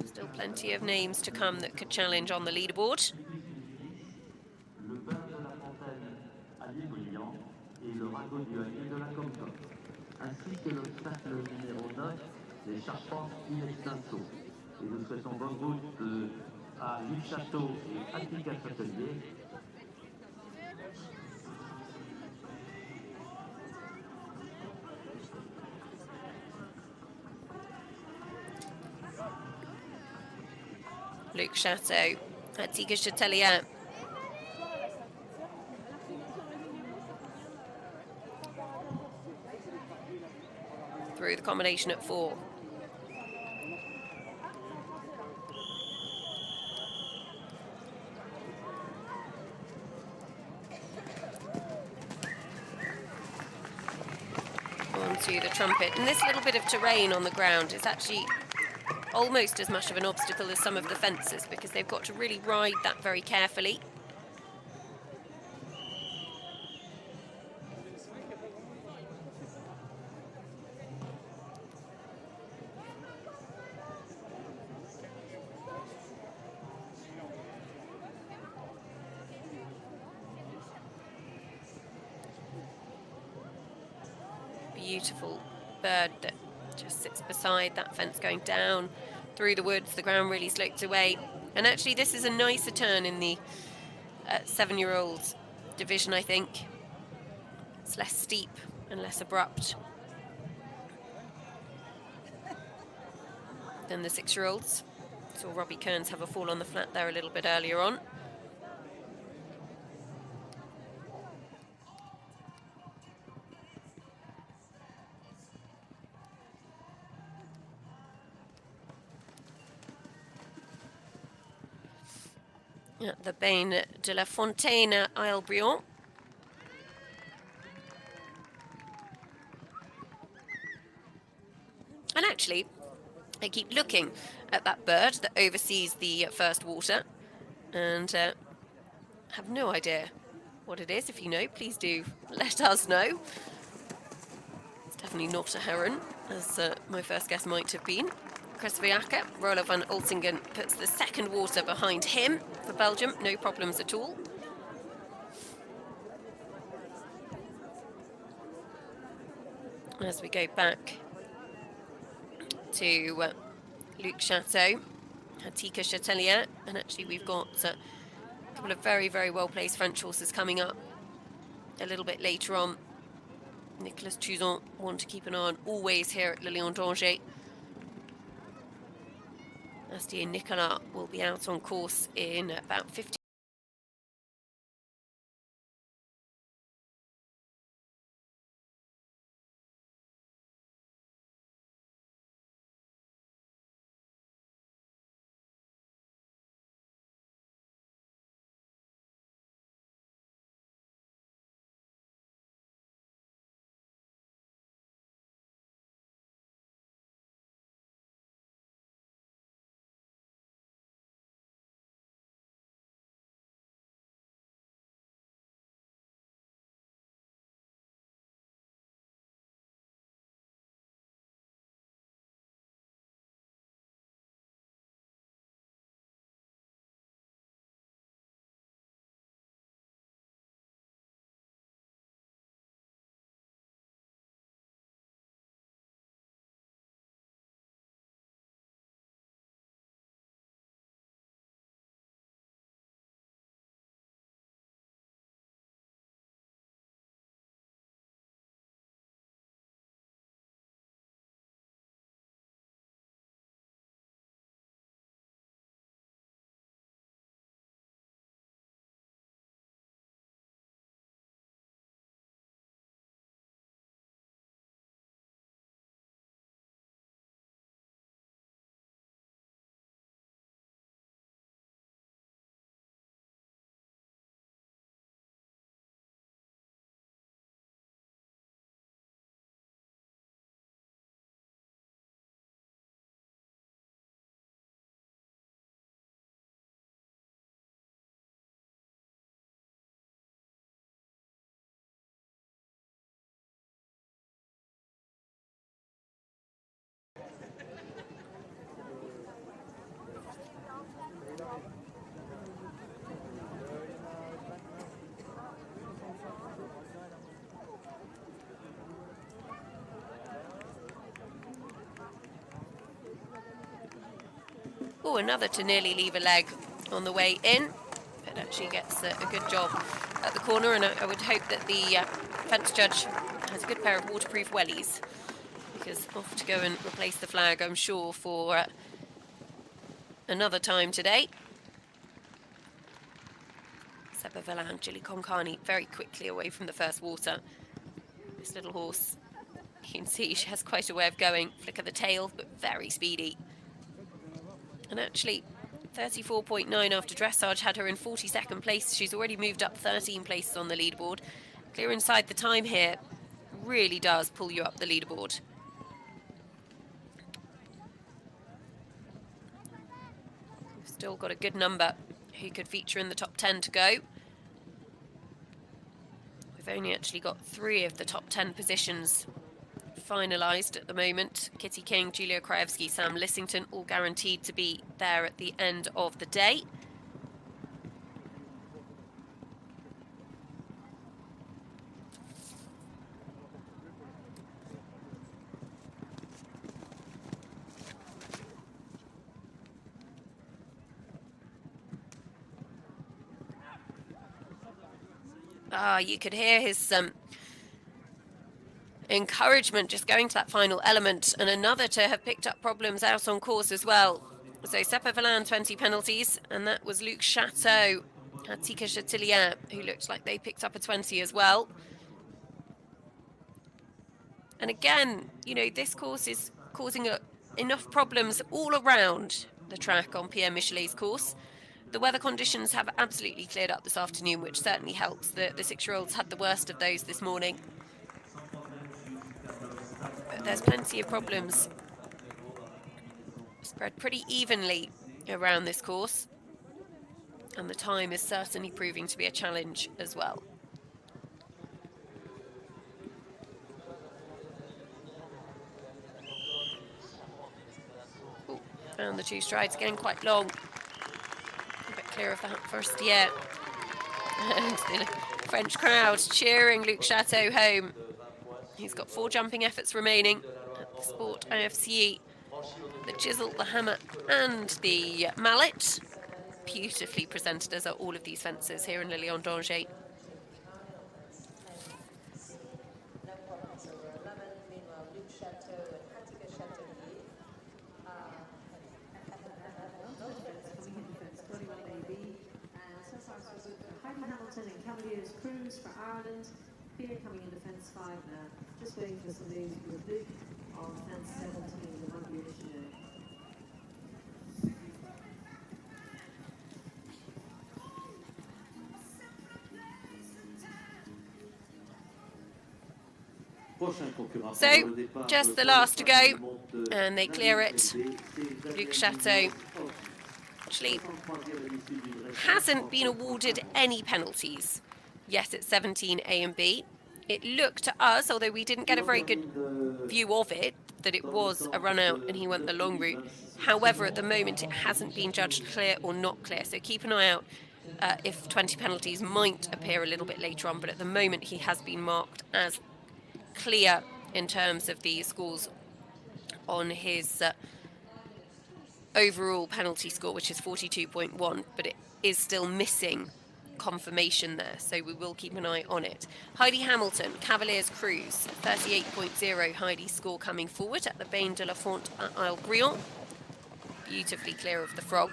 Still plenty of names to come that could challenge on the leaderboard. Ainsi que l'obstacle numéro 9, les charpentes in extenso. Et nous souhaitons bonne route à Luc Château et Hatika Chatelier. Luc Chateau, Hatika Chatelier. Through the combination at 4. Onto the trumpet. And this little bit of terrain on the ground is actually almost as much of an obstacle as some of the fences because they've got to really ride that very carefully. Beautiful bird that just sits beside that fence going down through the woods. The ground really slopes away. And actually this is a nicer turn in the 7-year-old division, I think. It's less steep and less abrupt than the 6-year-olds. Saw Robbie Kearns have a fall on the flat there a little bit earlier on. At the Bain de la Fontaine at Isle-Briand. And actually, I keep looking at that bird that oversees the first water and have no idea what it is. If you know, please do let us know. It's definitely not a heron, as my first guess might have been. Chris Viaca, Rollo van Olsingen puts the second water behind him for Belgium, no problems at all. As we go back to Luc Chateau, Hatika Chatelier, and actually we've got a couple of very, very well-placed French horses coming up a little bit later on. Nicolas Tuzon, one to keep an eye on always here at Le Lion d'Angers. Astier Nicolas will be out on course in about 50 Oh, another to nearly leave a leg on the way in. But actually gets a good job at the corner, and I would hope that the fence judge has a good pair of waterproof wellies, because off to go and replace the flag, I'm sure, for another time today. Seppa Velan, Gilly Konkani very quickly away from the first water. This little horse, you can see she has quite a way of going. Flick of the tail, but very speedy. And actually, 34.9 after dressage had her in 42nd place. She's already moved up 13 places on the leaderboard. Clear inside the time here really does pull you up the leaderboard. We've still got a good number who could feature in the top 10 to go. We've only actually got 3 of the top 10 positions finalised at the moment. Kitty King, Julia Krajewski, Sam Lissington, all guaranteed to be there at the end of the day. You could hear his encouragement just going to that final element, and another to have picked up problems out on course as well. So Seppa Velan 20 penalties, and that was Luc Chateau, Tika Chatillien, who looked like they picked up a 20 as well. And again, you know, this course is causing enough problems all around the track on Pierre Michelet's course. The weather conditions have absolutely cleared up this afternoon, which certainly helps. The 6-year-olds had the worst of those this morning. But there's plenty of problems spread pretty evenly around this course. And the time is certainly proving to be a challenge as well. Ooh, and the 2 strides again quite long. A bit clear of that first yet. And the French crowd cheering Luc Chateau home. He's got 4 jumping efforts remaining at the Sport IFCE. The chisel, the hammer and the mallet. Beautifully presented, as are all of these fences here in Le Lion d'Angers. And Cavaliers Cruise for Ireland. Here coming into fence 5 now. Just waiting for some news from the Duke on fence 17, the Monkey Missionary. So, just the last to go, and they clear it. Luc Chateau actually hasn't been awarded any penalties. Yes, it's 17 A and B. It looked to us, although we didn't get a very good view of it, that it was a run out and he went the long route. However, at the moment, it hasn't been judged clear or not clear. So keep an eye out if 20 penalties might appear a little bit later on. But at the moment, he has been marked as clear in terms of the scores on his overall penalty score, which is 42.1, but it is still missing confirmation there, so we will keep an eye on it. Heidi Hamilton, Cavaliers Cruise, 38.0 Heidi's score coming forward at the Bain de la Font at Isle-Briand. Beautifully clear of the frog.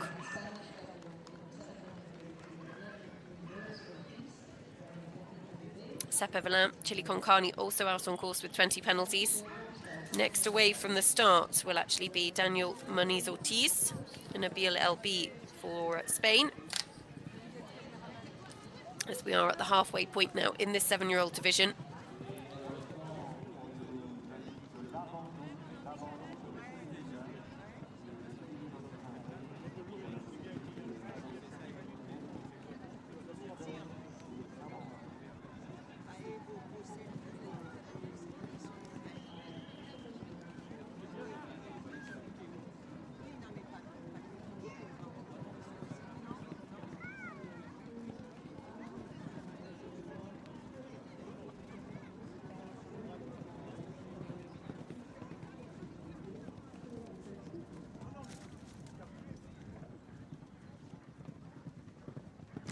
Seppa Velan, Gilly Konkani also out on course with 20 penalties. Next away from the start will actually be Daniel Muniz-Ortiz and Nabil LB for Spain. As we are at the halfway point now in this 7-year-old division.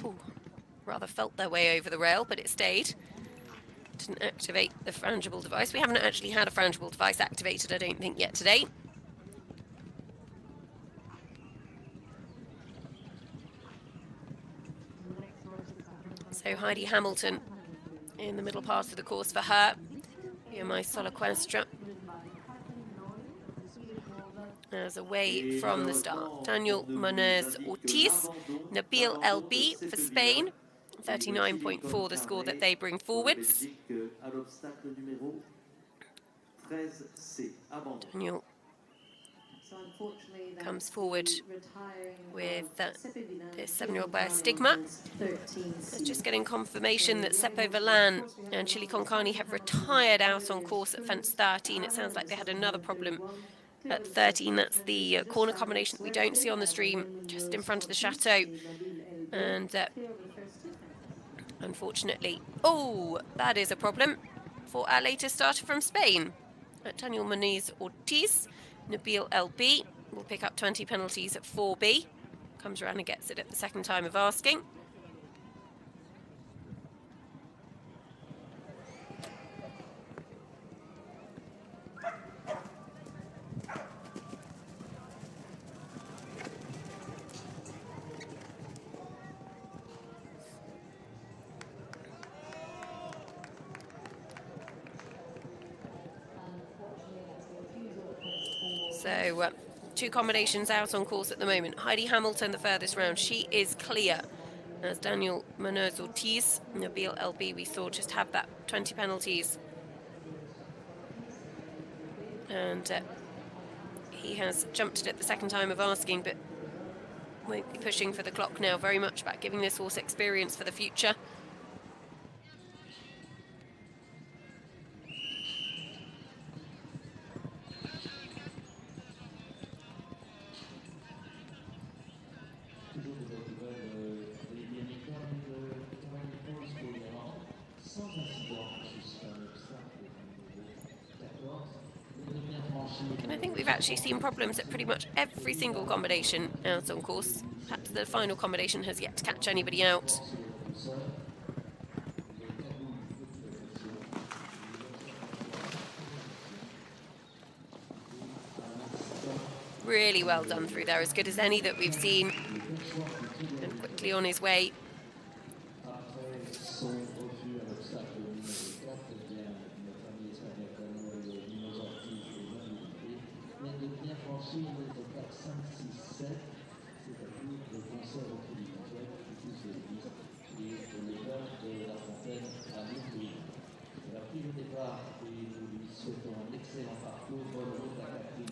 ooh, rather felt their way over the rail, but it stayed. Didn't activate the frangible device. We haven't actually had a frangible device activated, I don't think, yet today. So Heidi Hamilton in the middle part of the course for her. Here my Soloquestra. As away from the start. Daniel Munoz Ortiz, Nabil LB for Spain. 39.4 the score that they bring forwards. Daniel comes forward with this 7-year-old by a stigma. Just getting confirmation that Seppo Verlan and Chili Konkani have retired out on course at fence 13. It sounds like they had another problem at 13. That's the corner combination that we don't see on the stream, just in front of the chateau. And unfortunately, oh, that is a problem for our latest starter from Spain. Daniel Munoz Ortiz, Nabil LB will pick up 20 penalties at 4B. Comes around and gets it at the second time of asking. So, 2 combinations out on course at the moment. Heidi Hamilton, the furthest round, she is clear. As Daniel Munoz Ortiz, Nabil LB, we saw just have that 20 penalties. And he has jumped it at the second time of asking, but won't be pushing for the clock now. Very much about giving this horse experience for the future. And I think we've actually seen problems at pretty much every single combination out on course. Perhaps the final combination has yet to catch anybody out. Really well done through there, as good as any that we've seen. And quickly on his way.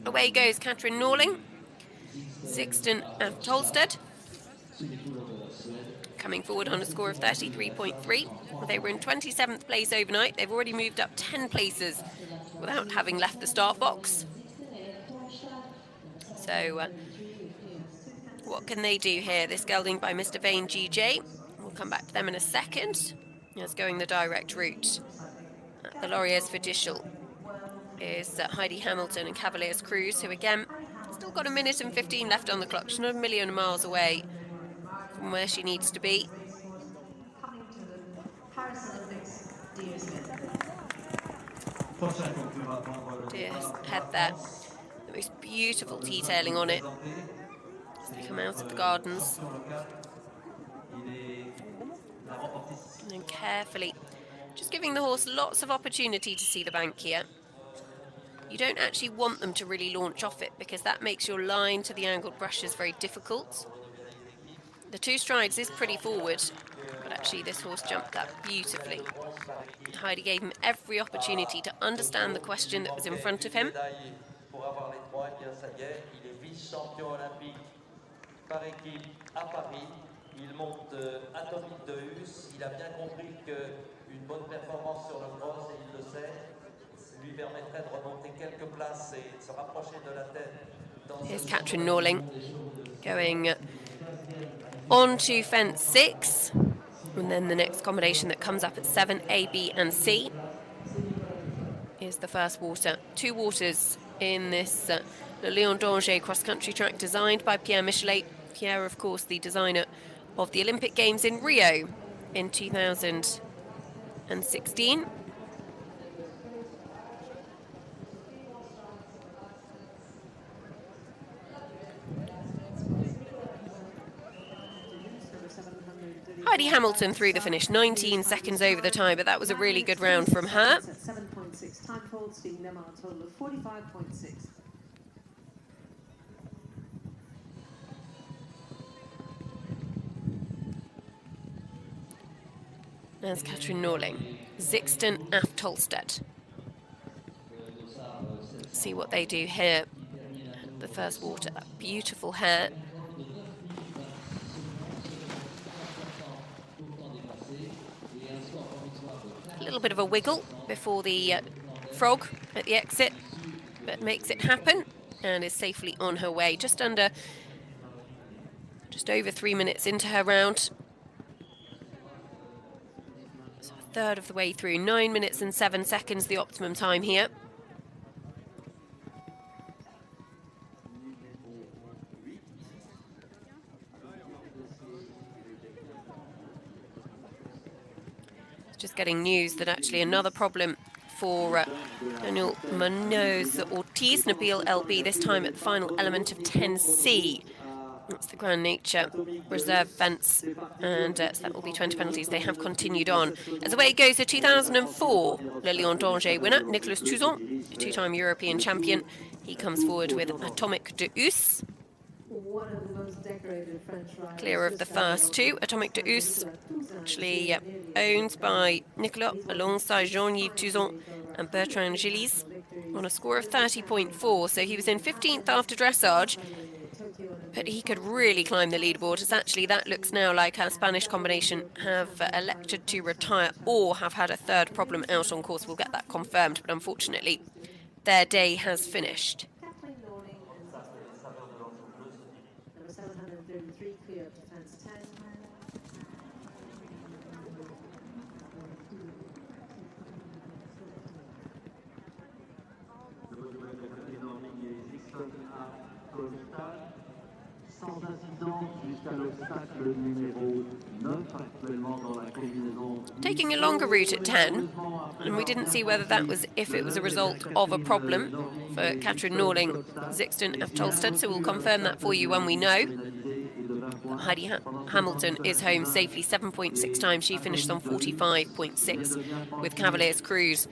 Away goes Katrin Norling, Sixten and Tolsted. Coming forward on a score of 33.3. They were in 27th place overnight. They've already moved up 10 places without having left the start box. So, what can they do here? This gelding by Mr. Vane GJ. We'll come back to them in a second. It's going the direct route. The Lauriers for Dishel is Heidi Hamilton and Cavaliers Cruz, who again, still got 1 minute and 15 left on the clock. She's not a million miles away from where she needs to be. Deer's head there. The most beautiful detailing on it as they come out of the gardens. And then carefully, just giving the horse lots of opportunity to see the bank here. You don't actually want them to really launch off it because that makes your line to the angled brushes very difficult. The 2 strides is pretty forward, but actually this horse jumped that beautifully. Heidi gave him every opportunity to understand the question that was in front of him. Il monte atomique de Hus, il a bien compris qu'une bonne performance sur le cross, et il le sait, lui permettrait de remonter quelques places et de se rapprocher de la tête. Here's Katrin Norling going on to fence 6, and then the next combination that comes up at 7, A, B and C is the first water. 2 waters in this Le Lion d'Angers cross-country track designed by Pierre Michelet. Pierre, of course, the designer of the Olympic Games in Rio in 2016. Heidi Hamilton through the finish, 19 seconds over the time, but that was a really good round from her. 7.6 time fault, Stephen Lemmer a total of 45.6. There's Katrin Norling, Zixten Aftolstedt. See what they do here. The first water, that beautiful hair. A little bit of a wiggle before the frog at the exit, but makes it happen and is safely on her way. Just over 3 minutes into her round. So a third of the way through, 9 minutes and 7 seconds, the optimum time here. Just getting news that actually another problem for Daniel Munoz Ortiz, Nabil LB, this time at the final element of 10C. That's the Grand Nature reserve fence, and so that will be 20 penalties. They have continued on. As away goes the 2004 Le Lion d'Angers winner, Nicolas Touzon, a two-time European champion. He comes forward with Atomic de Us. Clear of the first two. Atomic de Us, actually owned by Nicolas alongside Jean-Yves Touzon and Bertrand Gillies on a score of 30.4. So he was in 15th after dressage, but he could really climb the leaderboard, as actually that looks now like our Spanish combination have elected to retire or have had a third problem out on course. We'll get that confirmed, but unfortunately their day has finished. Number 733, clear of defense 10. Sans incident jusqu'à l'obstacle numéro 9 actuellement dans la combinaison. Taking a longer route at 10, and we didn't see whether that was if it was a result of a problem for Katrin Norling, Zixten Aftolstedt, so we'll confirm that for you when we know. Heidi Hamilton is home safely, 7.6 times. She finished on 45.6 with Cavaliers Cruise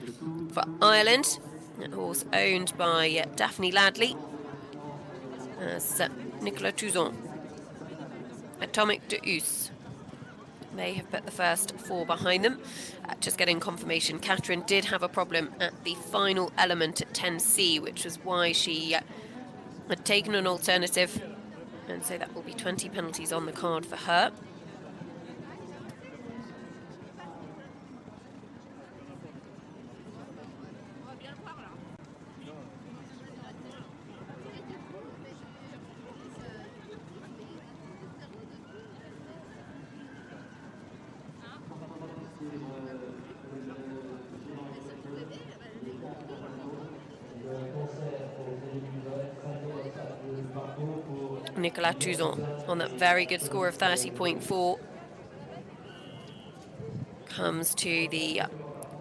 for Ireland. That horse owned by Daphne Ladley. As Nicolas Touzon. Atomic de Us. They have put the first four behind them. Just getting confirmation, Katrin did have a problem at the final element at 10C, which was why she had taken an alternative. And so that will be 20 penalties on the card for her. Nicolas Touzon on that very good score of 30.4 comes to the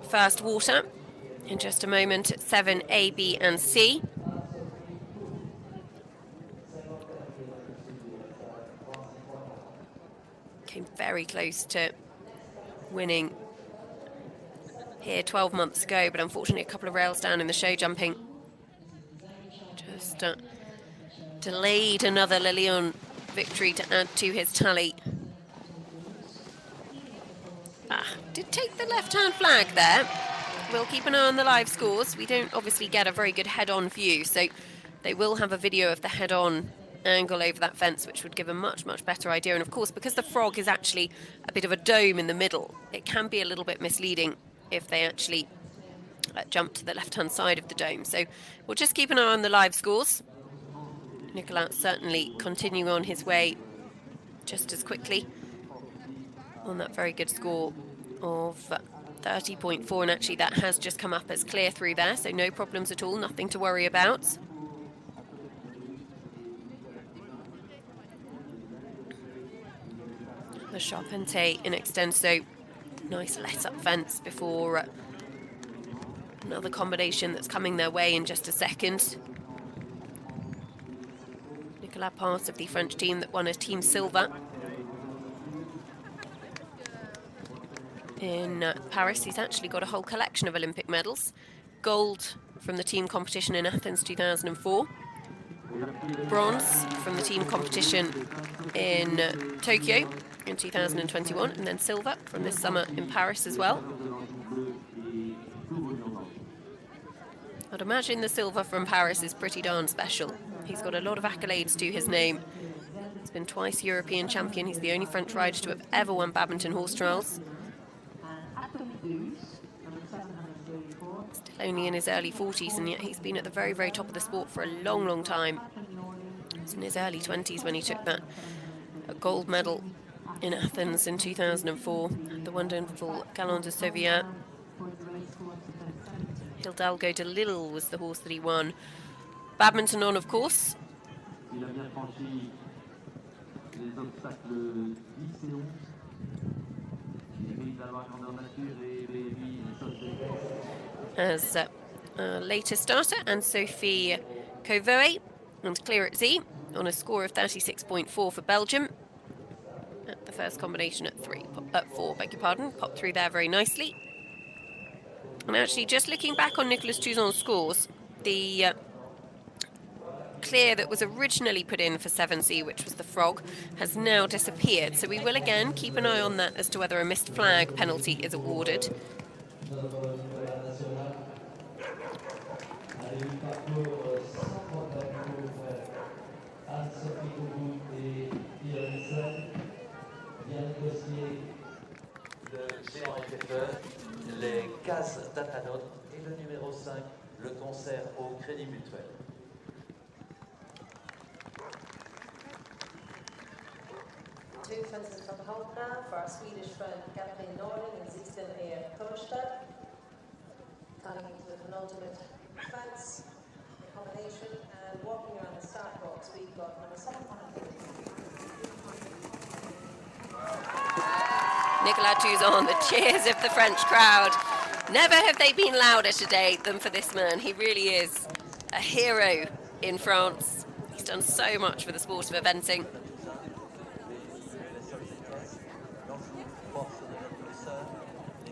first water in just a moment at 7 A, B and C. Came very close to winning here 12 months ago, but unfortunately a couple of rails down in the show jumping just delayed another Le Lion victory to add to his tally. Did take the left-hand flag there. We'll keep an eye on the live scores. We don't obviously get a very good head-on view, so they will have a video of the head-on angle over that fence, which would give a much, much better idea. And of course, because the frog is actually a bit of a dome in the middle, it can be a little bit misleading if they actually jump to the left-hand side of the dome. So we'll just keep an eye on the live scores. Nicolas certainly continuing on his way just as quickly on that very good score of 30.4, and actually that has just come up as clear through there, so no problems at all, nothing to worry about. the Charpentier in extenso. Nice let-up fence before another combination that's coming their way in just a second. Nicolas, part of the French team that won a team silver in Paris. He's actually got a whole collection of Olympic medals. Gold from the team competition in Athens 2004. Bronze from the team competition in Tokyo in 2021, and then silver from this summer in Paris as well. I'd imagine the silver from Paris is pretty darn special. He's got a lot of accolades to his name. He's been twice European champion. He's the only French rider to have ever won badminton horse trials. Still only in his early 40s, and yet he's been at the very, very top of the sport for a long, long time. He was in his early 20s when he took that gold medal in Athens in 2004. The wonderful Galon de Sauviat. Hidalgo de Lille was the horse that he won badminton on, of course. As later starter, and Sophie Covoet and Clear at Z on a score of 36.4 for Belgium. At the first combination at 4, beg your pardon, popped through there very nicely. And actually, just looking back on Nicolas Touzon's scores, the clear that was originally put in for 7C, which was the frog, has now disappeared. So we will again keep an eye on that as to whether a missed flag penalty is awarded. Le géant était fait, les cases d'Athanone et le numéro 5, le concert au Crédit Mutuel. Two fences from home now for our Swedish friend Kathleen Norling and Sixten A. Thorstad. Coming into the penultimate fence, the combination, and walking around the start box, we've got number 7. Nicolas Touzon, the cheers of the French crowd. Never have they been louder today than for this man. He really is a hero in France. He's done so much for the sport of eventing.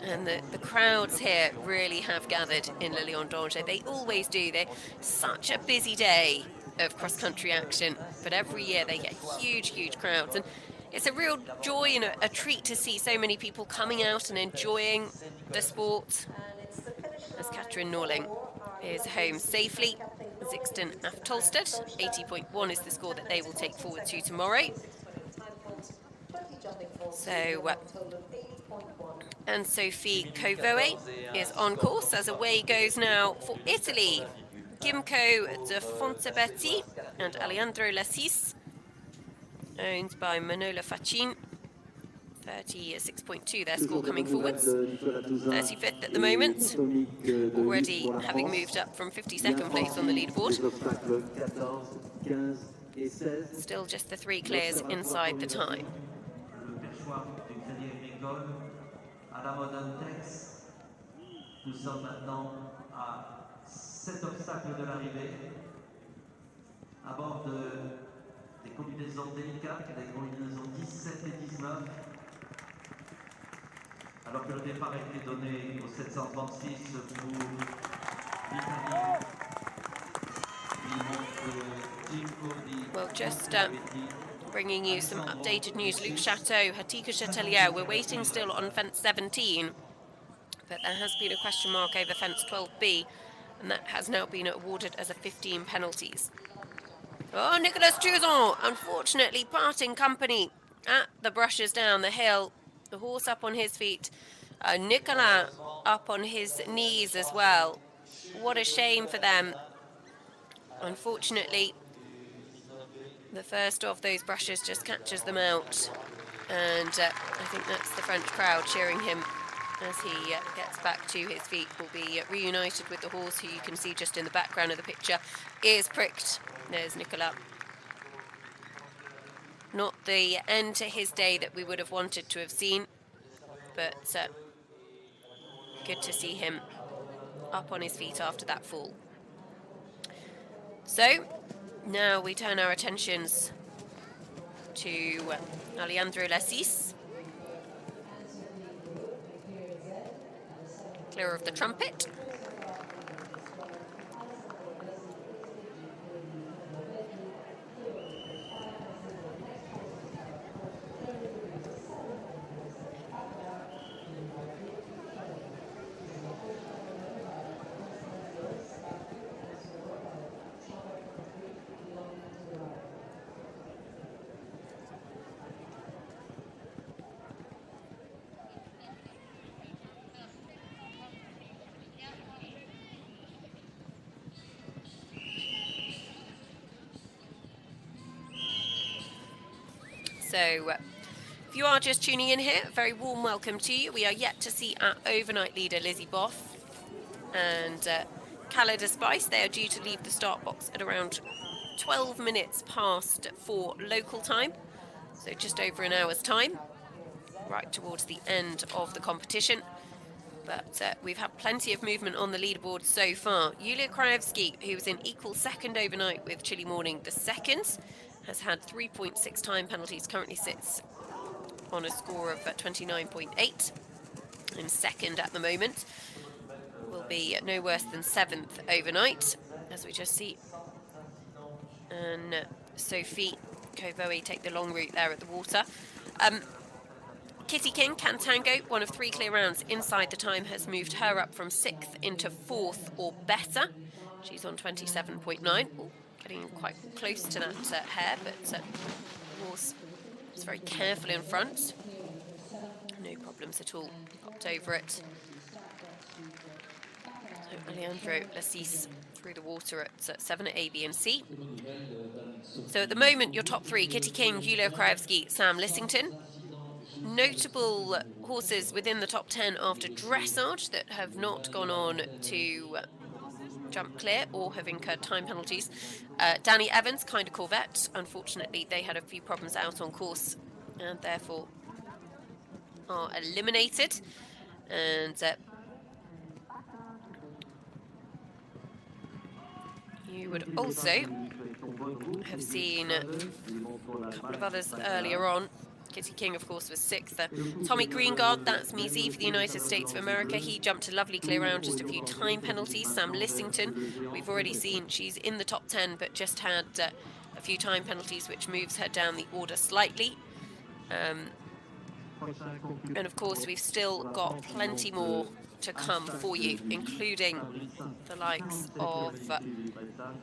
And the crowds here really have gathered in Le Lion d'Angers. They always do. They're such a busy day of cross-country action, but every year they get huge, huge crowds. And it's a real joy and a treat to see so many people coming out and enjoying the sport. As Katrin Norling is home safely. Sixten Aftolstad, 80.1 is the score that they will take forward to tomorrow. So, and Sophie Covoet is on course as away goes now for Italy. Gimco de Fontebetti and Alejandro Lassis, owned by Manola Facin. 36.2 their score coming forwards. 35th at the moment, already having moved up from 52nd place on the leaderboard. Still just the 3 clears inside the time. Nous sommes maintenant à 7 obstacles de l'arrivée, à bord des combinaisons délicates, des combinaisons 17 et 19, alors que le départ a été donné au 736 pour l'Italie. Well, just bringing you some updated news. Luc Chateau, Hatika Chatelier, we're waiting still on fence 17. But there has been a question mark over fence 12B, and that has now been awarded as a 15 penalties. Oh, Nicolas Touzon, unfortunately parting company at the brushes down the hill. The horse up on his feet, Nicolas up on his knees as well. What a shame for them. Unfortunately, the first of those brushes just catches them out, and I think that's the French crowd cheering him as he gets back to his feet. Will be reunited with the horse, who you can see just in the background of the picture, ears pricked. There's Nicolas. Not the end to his day that we would have wanted to have seen, but good to see him up on his feet after that fall. So now we turn our attentions to Alejandro Lassis, clear of the trumpet. So if you are just tuning in here, a very warm welcome to you. We are yet to see our overnight leader, Lizzie Boff, and Calada Spice. They are due to leave the start box at around 12 minutes past 4 local time, so just over an hour's time, right towards the end of the competition. But we've had plenty of movement on the leaderboard so far. Yulia Krajewski, who was in equal second overnight with Chile Morning the second, has had 3.6 time penalties, currently sits on a score of 29.8 in second at the moment. Will be no worse than 7th overnight, as we just see. And Sophie Kovoe take the long route there at the water. Kitty King, Cantango, one of 3 clear rounds inside the time, has moved her up from 6th into 4th or better. She's on 27.9. Getting quite close to that hair, but was very careful in front. No problems at all. Hopped over it. So Alejandro Lassis through the water at 7 at A, B and C. So at the moment, your top 3, Kitty King, Yulia Krajewski, Sam Lissington. Notable horses within the top 10 after dressage that have not gone on to jump clear or have incurred time penalties. Danny Evans, Kind of Corvette. Unfortunately, they had a few problems out on course and therefore are eliminated. And you would also have seen a couple of others earlier on. Kitty King, of course, was 6th. Tommy Greengard, that's Measy for the United States of America. He jumped a lovely clear round, just a few time penalties. Sam Lissington, we've already seen she's in the top 10, but just had a few time penalties, which moves her down the order slightly. And of course, we've still got plenty more to come for you, including the likes of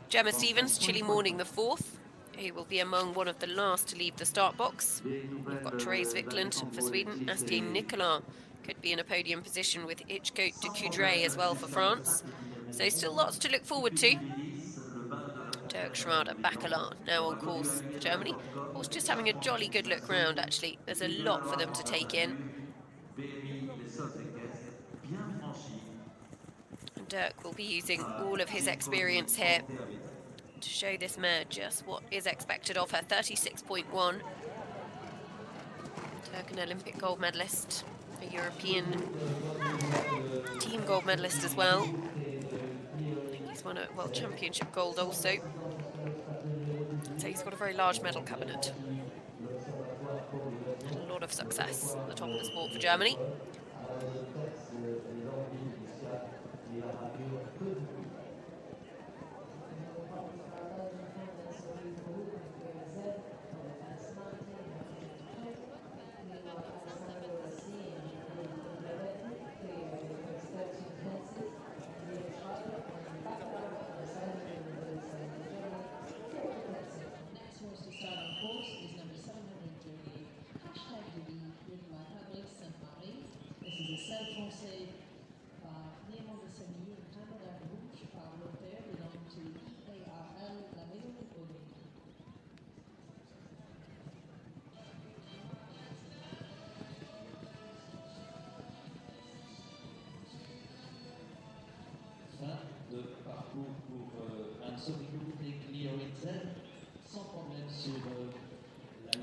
Gemma Stevens, Chile Morning the 4th, who will be among one of the last to leave the start box. You've got Therese Wickland for Sweden. Astier Nicolas could be in a podium position with Hitchcote de Coudray as well for France. So still lots to look forward to. Dirk Schrader Baccarat now on course for Germany. Horse just having a jolly good look round, actually. There's a lot for them to take in. And Dirk will be using all of his experience here to show this mare just what is expected of her. 36.1. Dirk, an Olympic gold medalist, a European team gold medalist as well. I think he's won a World Championship gold also. So he's got a very large medal cabinet. And a lot of success at the top of the sport for Germany.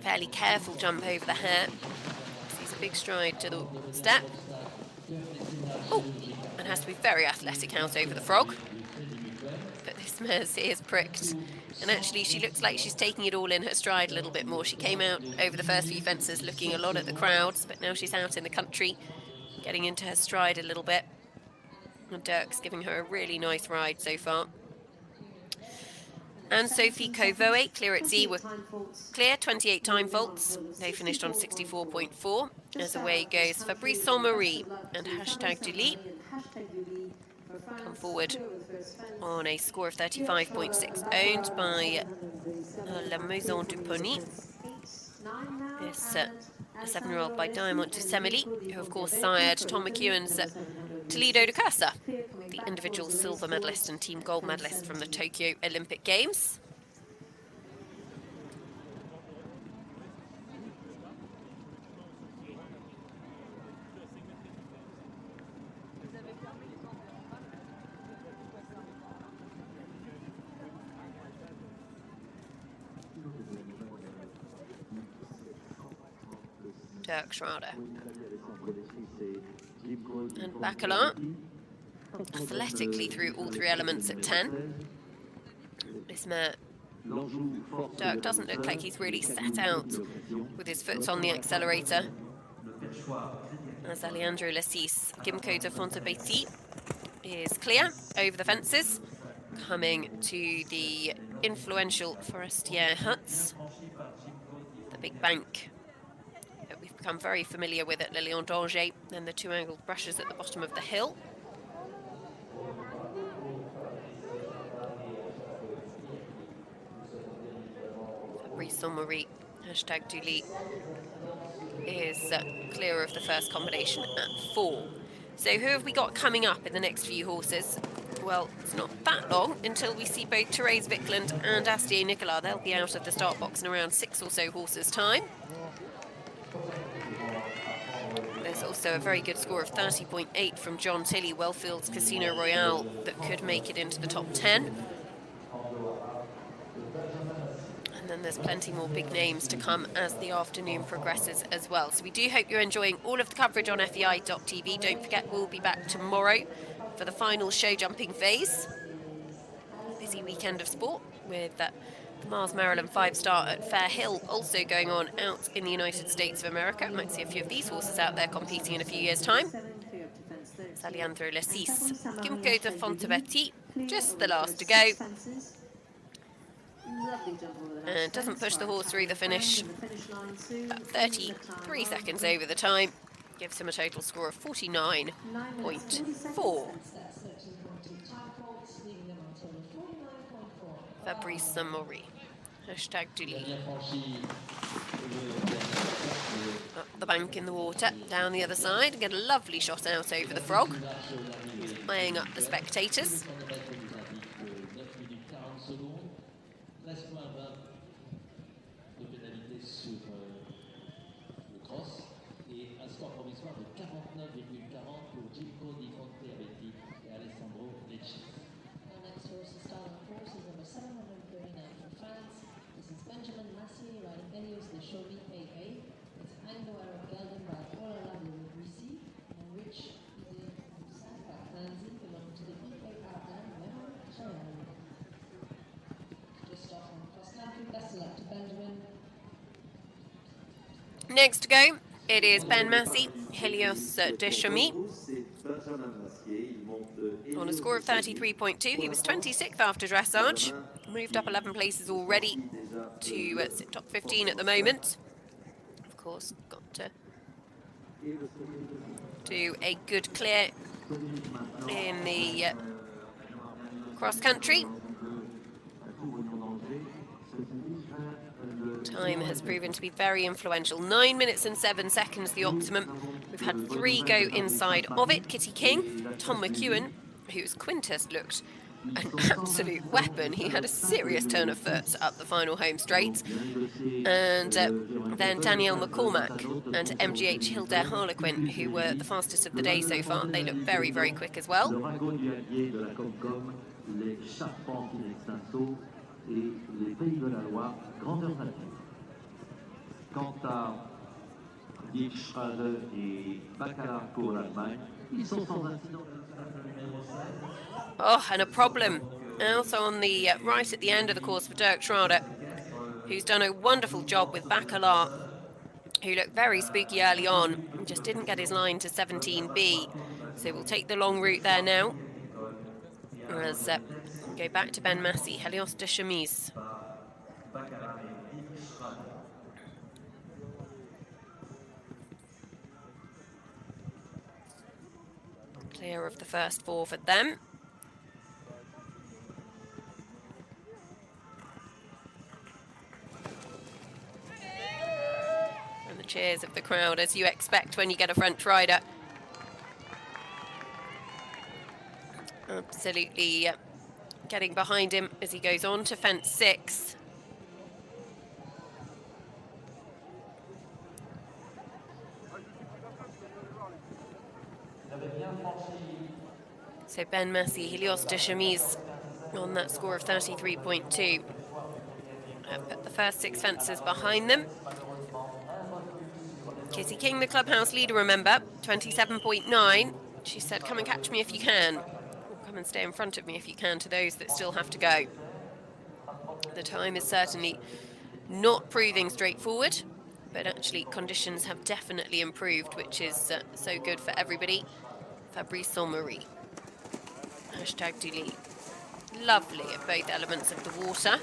Fairly careful jump over the hair. Sees a big stride to the step. Oh, and has to be very athletic out over the frog. But this mare's ears pricked. And actually, she looks like she's taking it all in her stride a little bit more. She came out over the first few fences looking a lot at the crowds, but now she's out in the country, getting into her stride a little bit. And Dirk's giving her a really nice ride so far. And Sophie Kovoe, clear at Z, were clear, 28 time faults. They finished on 64.4. As away goes Fabrice Saint-Marie and Hashtag Julie. Come forward on a score of 35.6, owned by La Maison du Pony. This a 7-year-old by Diamond to Semele, who of course sired Tom McEwen's Toledo de Casa, the individual silver medalist and team gold medalist from the Tokyo Olympic Games. Dirk Schrader. And Baccarat, athletically through all three elements at 10. This mare, Dirk, doesn't look like he's really set out with his foot on the accelerator. As Alejandro Lassis, Gimco de Fontebeti is clear over the fences, coming to the influential Forestier huts, the big bank that we've become very familiar with at Le Lion d'Angers, and the two angled brushes at the bottom of the hill. Fabrice Saint-Marie, Hashtag Julie, is clear of the first combination at 4. So who have we got coming up in the next few horses? Well, it's not that long until we see both Therese Vickland and Astier Nicolas. They'll be out of the start box in around 6 or so horses' time. There's also a very good score of 30.8 from John Tilley, Wellfield's Casino Royale, that could make it into the top 10. And then there's plenty more big names to come as the afternoon progresses as well. So we do hope you're enjoying all of the coverage on FEI.tv. Don't forget, we'll be back tomorrow for the final show jumping phase. Busy weekend of sport with the Mars Maryland 5-star at Fair Hill also going on out in the United States of America. Might see a few of these horses out there competing in a few years' time. Alejandro Lassis, Gimco de Fontebeti, just the last to go. And doesn't push the horse through the finish. About 33 seconds over the time. Gives him a total score of 49.4. Fabrice Saint-Marie. Hashtag Julie. Up the bank in the water, down the other side. Get a lovely shot out over the frog. He's eyeing up the spectators. Next to go, it is Ben Massey, Helios de Chamy. On a score of 33.2, he was 26th after dressage. Moved up 11 places already to sit top 15 at the moment. Of course, got to do a good clear in the cross country. Time has proven to be very influential. 9 minutes and 7 seconds, the optimum. We've had 3 go inside of it. Kitty King, Tom McEwen, whose Quintus looked an absolute weapon. He had a serious turn of foot up the final home straight. And then Danielle McCormack and MGH Hilda Harlequin, who were the fastest of the day so far. They look very, very quick as well. Quant à Dick Schrader et Baccarat pour l'Allemagne, ils sont sans incident. Oh, and a problem also on the right at the end of the course for Dirk Schrader, who's done a wonderful job with Baccarat, who looked very spooky early on and just didn't get his line to 17B. So we'll take the long route there now. As go back to Ben Massey, Helios de Chemise. Clear of the first four for them. And the cheers of the crowd, as you expect when you get a French rider. Absolutely getting behind him as he goes on to fence 6. So Ben Massey, Helios de Chemise on that score of 33.2. Put the first 6 fences behind them. Kissy King, the clubhouse leader, remember, 27.9. She said, come and catch me if you can. Or come and stay in front of me if you can, to those that still have to go. The time is certainly not proving straightforward, but actually conditions have definitely improved, which is so good for everybody. Fabrice Saint-Marie. Hashtag Duli. Lovely at both elements of the water.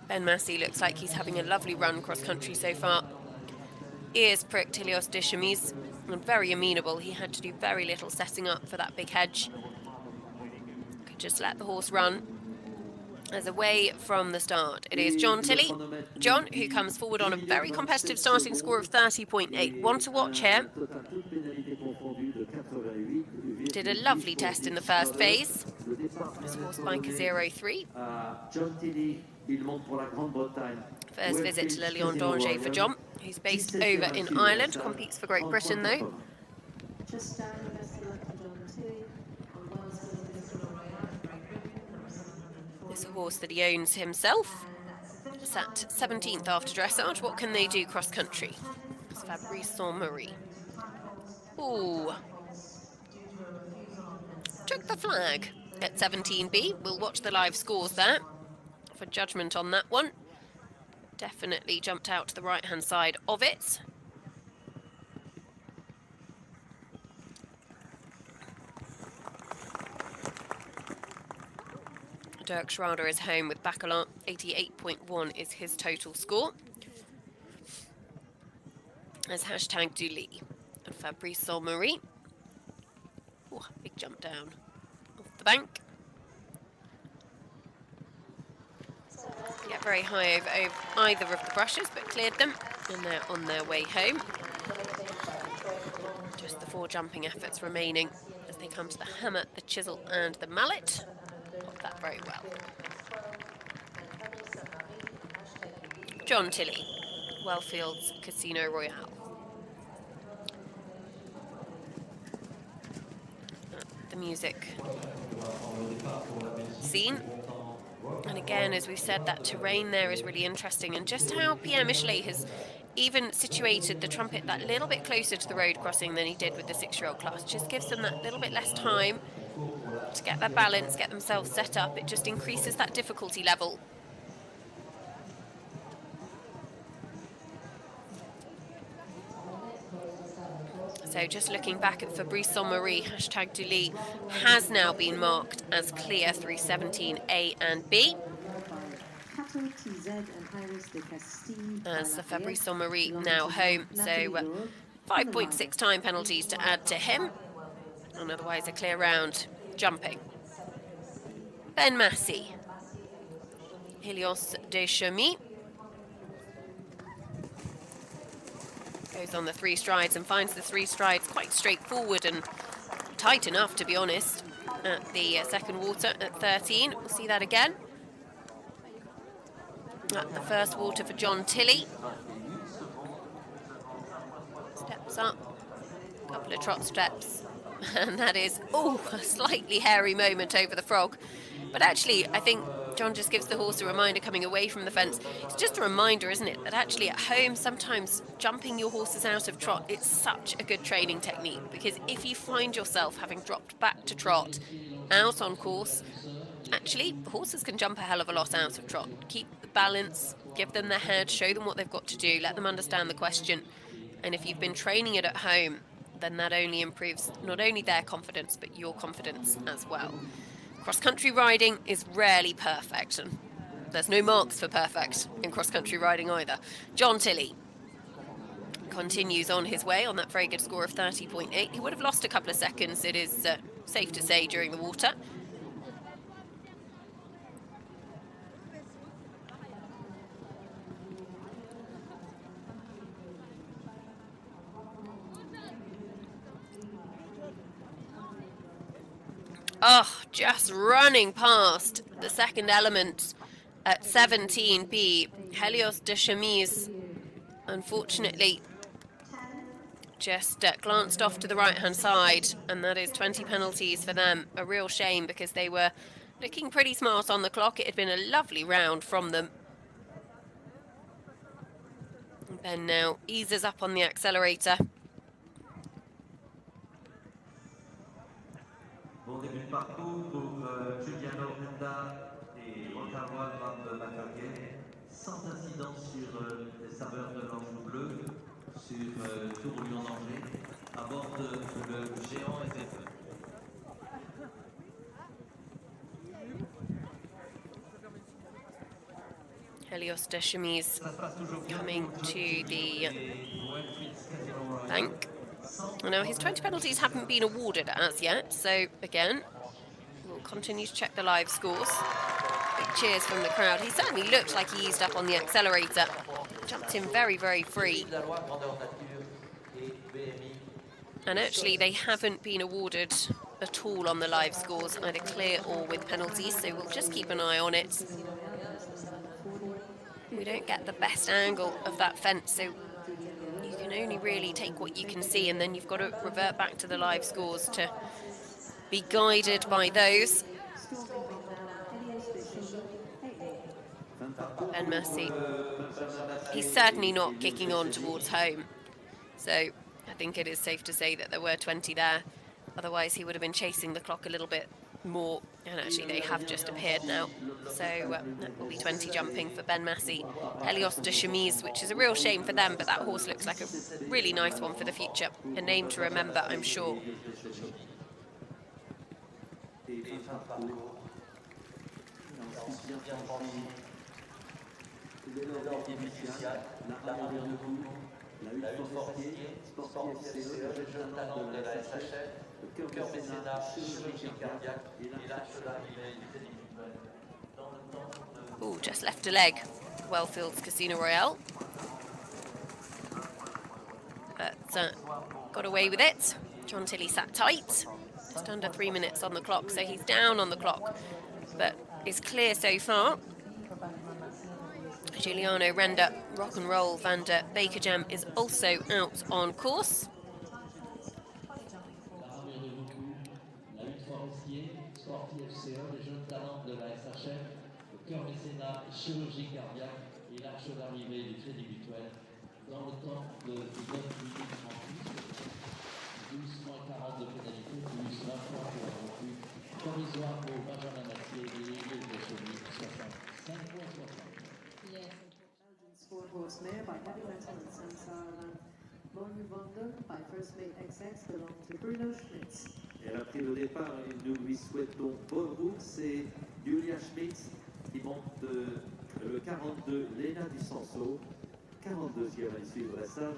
Ben Massey looks like he's having a lovely run cross-country so far. Ears pricked Helios de Chemise, and very amenable. He had to do very little setting up for that big hedge. Could just let the horse run. As away from the start, it is John Tilley. John, who comes forward on a very competitive starting score of 30.8. One to watch here. Did a lovely test in the first phase. This horse Biker 03. First visit to Le Lion d'Angers for John, who's based over in Ireland, competes for Great Britain though. This horse that he owns himself. Sat 17th after dressage. What can they do cross country? It's Fabrice Saint-Marie. Ooh. Took the flag at 17B. We'll watch the live scores there for judgment on that one. Definitely jumped out to the right-hand side of it. Dirk Schrader is home with Baccarat. 88.1 is his total score. As hashtag Duli and Fabrice Saint-Marie. Oh, big jump down off the bank. Get very high over either of the brushes, but cleared them, and they're on their way home. Just the 4 jumping efforts remaining as they come to the hammer, the chisel, and the mallet. Got that very well. John Tilley, Wellfield's Casino Royale. The music scene. And again, as we've said, that terrain there is really interesting, and just how Pierre Michelet has even situated the trumpet that little bit closer to the road crossing than he did with the 6-year-old class just gives them that little bit less time to get their balance, get themselves set up. It just increases that difficulty level. So just looking back at Fabrice Saint-Marie, hashtag Duli has now been marked as clear through 17A and B. As the Fabrice Saint-Marie now home, so 5.6 time penalties to add to him, and otherwise a clear round jumping. Ben Massey, Helios Deschamps goes on the 3 strides and finds the 3 strides quite straightforward and tight enough, to be honest, at the second water at 13. We'll see that again. At the first water for John Tilley. Steps up, a couple of trot steps, and that is, oh, a slightly hairy moment over the frog. But actually, I think John just gives the horse a reminder coming away from the fence. It's just a reminder, isn't it, that actually at home, sometimes jumping your horses out of trot, it's such a good training technique, because if you find yourself having dropped back to trot out on course, actually, horses can jump a hell of a lot out of trot. Keep the balance, give them their head, show them what they've got to do, let them understand the question. And if you've been training it at home, then that only improves not only their confidence, but your confidence as well. Cross-country riding is rarely perfect, and there's no marks for perfect in cross-country riding either. John Tilley continues on his way on that very good score of 30.8. He would have lost a couple of seconds, it is safe to say, during the water. Oh, just running past the second element at 17B. Helios Deschamps, unfortunately, just glanced off to the right-hand side, and that is 20 penalties for them. A real shame, because they were looking pretty smart on the clock. It had been a lovely round from them. Ben now eases up on the accelerator. Bon début de parcours pour Giuliano Renda et Rocarois Van Bacarguet, sans incident sur les saveurs de l'ange bleu, sur Tour Lyon-Angers, à bord de le géant FFE. Helios Deschamps coming to the bank. Now, his 20 penalties haven't been awarded as yet, so again, we'll continue to check the live scores. Big cheers from the crowd. He certainly looked like he eased up on the accelerator. Jumped in very, very free. And actually, they haven't been awarded at all on the live scores, either clear or with penalties, so we'll just keep an eye on it. We don't get the best angle of that fence, so you can only really take what you can see, and then you've got to revert back to the live scores to be guided by those. Ben Massey, he's certainly not kicking on towards home, so I think it is safe to say that there were 20 there. Otherwise, he would have been chasing the clock a little bit more, and actually they have just appeared now. So that will be 20 jumping for Ben Massey. Helios Deschamps, which is a real shame for them, but that horse looks like a really nice one for the future. A name to remember, I'm sure. La hutte forestier, sportif FCE, jeune talent de la SHF, le cœur mécénat, chirurgie cardiaque et l'arche d'arrivée du Crédit Mutuel. Dans le temps de... Oh, just left a leg. Wellfield's Casino Royale. But got away with it. John Tilley sat tight. Just under 3 minutes on the clock, so he's down on the clock, but is clear so far. Giuliano Renda, Rock and Roll Van der Bakerjam is also out on course. La hutte forestier, sportif FCE, les jeunes talents de la SHF, le cœur mécénat, chirurgie cardiaque et l'arche d'arrivée du Crédit Mutuel. Dans le temps de 9 minutes 38, 12,40 de pénalité, plus 20 points pour un refus provisoire pour Benjamin Massier et Helios Deschamps, 65 points 60. Sport horse mare by Heavy Metal and Sansar Monwunder by First Mate XX belong to Bruno Schmitz. Elle a pris le départ et nous lui souhaitons bonne route. C'est Julia Schmitz qui monte le 42, Léna Distanso, 42e à l'issue de la salle,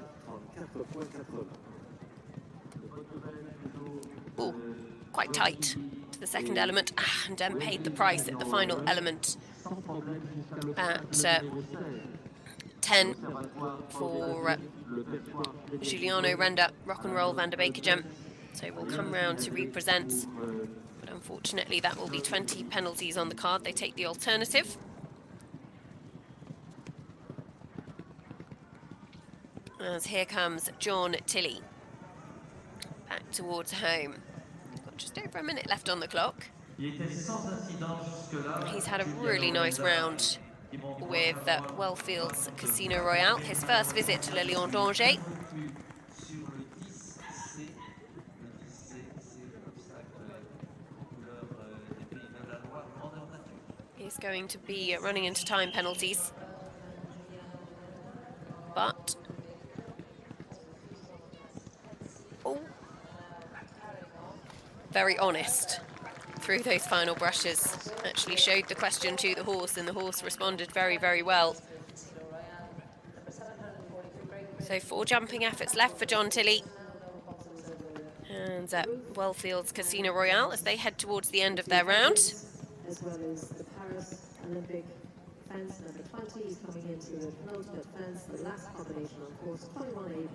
34,80. Oh, quite tight to the second element and paid the price at the final element at 10 for Giuliano Renda, Rock and Roll Van der Beekegem. So we'll come round to represent, but unfortunately that will be 20 penalties on the card. They take the alternative. As here comes John Tilley back towards home. Got just over a minute left on the clock. He's had a really nice round with Wellfield's Casino Royale, his first visit to Le Lion d'Angers. He's going to be running into time penalties, but very honest through those final brushes. Actually showed the question to the horse, and the horse responded very, very well. So 4 jumping efforts left for John Tilley. And Wellfield's Casino Royale as they head towards the end of their round. As well as the Paris Olympic fence number 20 is coming into the penultimate fence, the last combination on course 2180.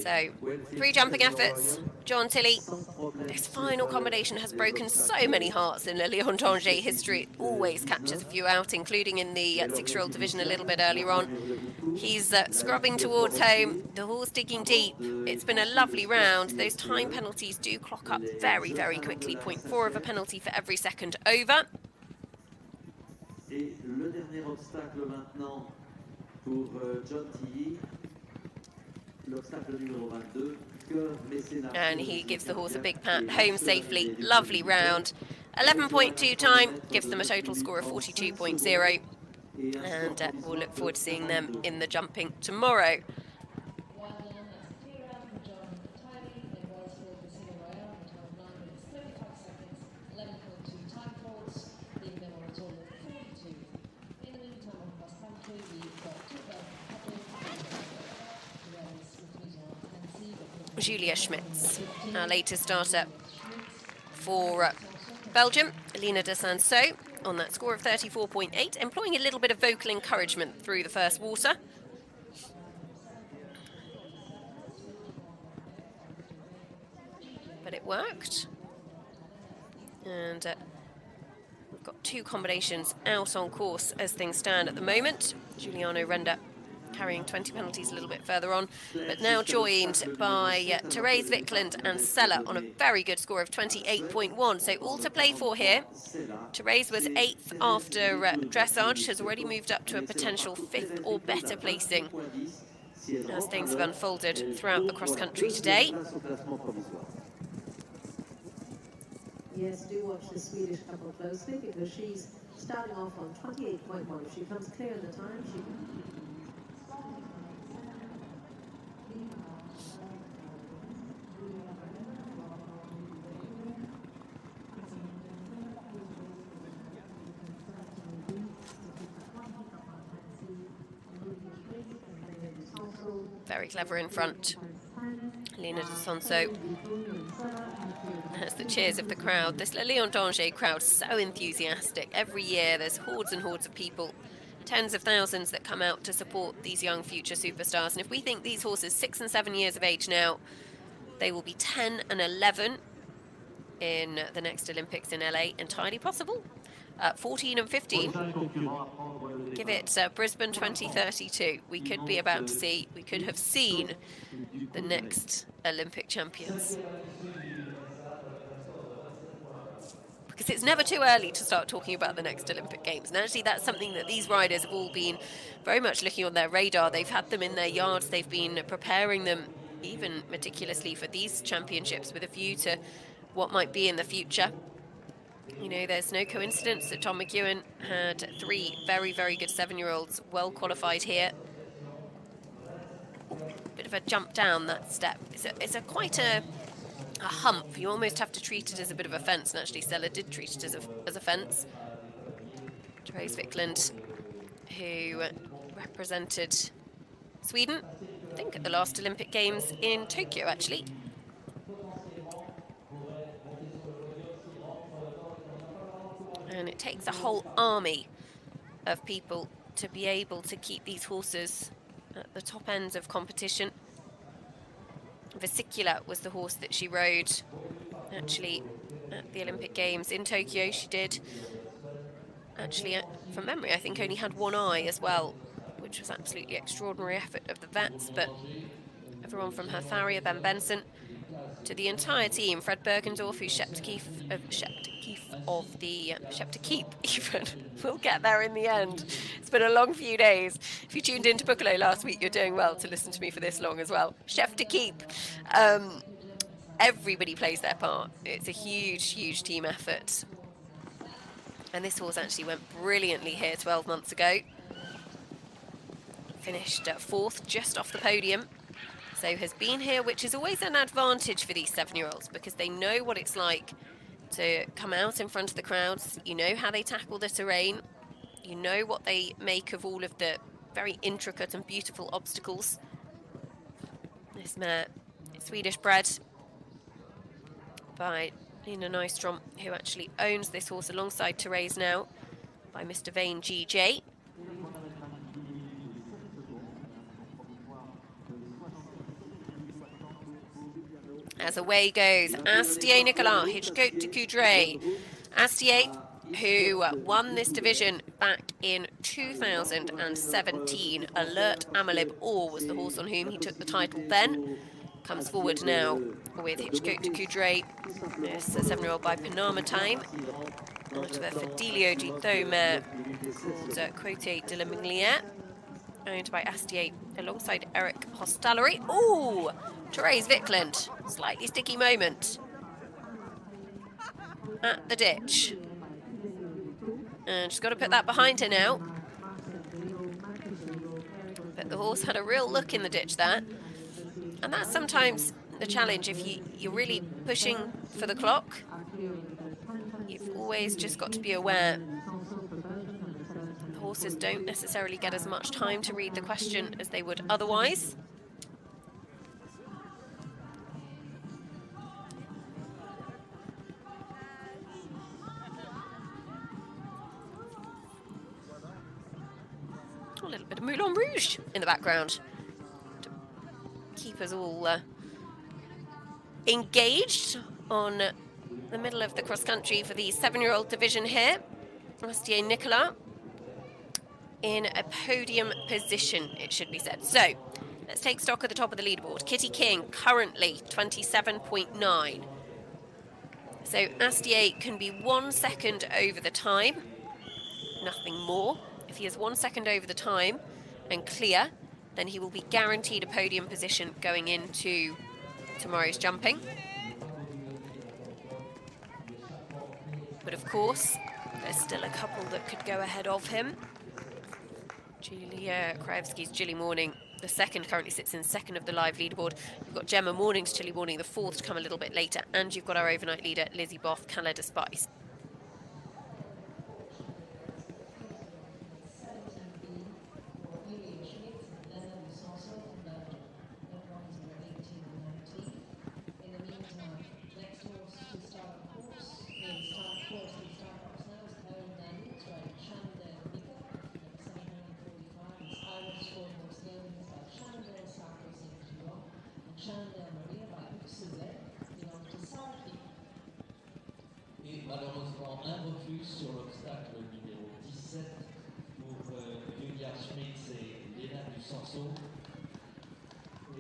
So 3 jumping efforts, John Tilley. This final combination has broken so many hearts in Le Lion d'Angers history. It always catches a few out, including in the 6-year-old division a little bit earlier on. He's scrubbing towards home, the horse digging deep. It's been a lovely round. Those time penalties do clock up very, very quickly. 0.4 of a penalty for every second over. Et le dernier obstacle maintenant pour John Tilley, l'obstacle numéro 22, Cœur Mécénat. And he gives the horse a big pat, home safely. Lovely round. 11.2 time, gives them a total score of 42.0. And we'll look forward to seeing them in the jumping tomorrow. Julia Schmitz, our latest starter for Belgium, Lina de Sanso, on that score of 34.8, employing a little bit of vocal encouragement through the first water. But it worked. And we've got 2 combinations out on course as things stand at the moment. Giuliano Renda carrying 20 penalties a little bit further on, but now joined by Therese Wickland and Sella on a very good score of 28.1. So all to play for here. Therese was 8th after dressage, has already moved up to a potential 5th or better placing as things have unfolded throughout the cross-country today. Yes, do watch the Swedish couple closely because she's starting off on 28.1. If she comes clear in the time, she very clever in front. Lina de Sanso has the cheers of the crowd. This Le Lion d'Angers crowd, so enthusiastic. Every year there's hordes and hordes of people, tens of thousands that come out to support these young future superstars. And if we think these horses 6 and 7 years of age now, they will be 10 and 11 in the next Olympics in LA, entirely possible. 14 and 15. Give it Brisbane 2032. We could be about to see, we could have seen the next Olympic champions. Because it's never too early to start talking about the next Olympic Games. And actually that's something that these riders have all been very much looking on their radar. They've had them in their yards. They've been preparing them even meticulously for these championships with a view to what might be in the future. You know, there's no coincidence that Tom McEwen had 3 very, very good 7-year-olds well qualified here. Bit of a jump down that step. It's quite a hump. You almost have to treat it as a bit of a fence, and actually Stella did treat it as a fence. Therese Wickland, who represented Sweden think, at the last Olympic Games in Tokyo, actually. And it takes a whole army of people to be able to keep these horses at the top ends of competition. Vesicula was the horse that she rode, actually, at the Olympic Games in Tokyo. She did, actually, from memory, I think only had one eye as well, which was absolutely extraordinary effort of the vets. But everyone from her farrier, Ben Benson, to the entire team, Fred Bergendorf, who's Sheptakeep even. We'll get there in the end. It's been a long few days. If you tuned into Buccolo last week, you're doing well to listen to me for this long as well. Sheptakeep. Everybody plays their part. It's a huge, huge team effort. And this horse actually went brilliantly here 12 months ago. Finished fourth, just off the podium. So has been here, which is always an advantage for these 7-year-olds because they know what it's like to come out in front of the crowds. You know how they tackle the terrain. You know what they make of all of the very intricate and beautiful obstacles. This mare, Swedish bred by Nina Nystrom, who actually owns this horse alongside Therese now, by Mr. Vane GJ. As away goes Astier Nicolas, Hitchcote de Coudray. Astier, who won this division back in 2017. Alert Amalib Or was the horse on whom he took the title then. Comes forward now with Hitchcote de Coudray. This 7-year-old by Panama Time. Out of a Fidelio du Thome called Quote de la Mingliere. Owned by Astier alongside Eric Hostallery. Ooh! Therese Vickland, slightly sticky moment at the ditch. And she's got to put that behind her now. But the horse had a real look in the ditch there. And that's sometimes the challenge if you're really pushing for the clock. You've always just got to be aware the horses don't necessarily get as much time to read the question as they would otherwise. A little bit of Moulin Rouge in the background to keep us all engaged on the middle of the cross country for the 7-year-old division here. Astier Nicolas in a podium position, it should be said. So let's take stock at the top of the leaderboard. Kitty King currently 27.9. So Astier can be 1 second over the time, nothing more. If he is 1 second over the time and clear, then he will be guaranteed a podium position going into tomorrow's jumping. But of course, there's still a couple that could go ahead of him. Julia Krajewski's Chilly Morning, the second, currently sits in second of the live leaderboard. You've got Gemma Morning's Chilly Morning, the fourth, to come a little bit later. And you've got our overnight leader, Lizzie Boff, Canada Spice. Malheureusement, un refus sur l'obstacle numéro 17 pour Julia Schmitz et Léna Dusanceau.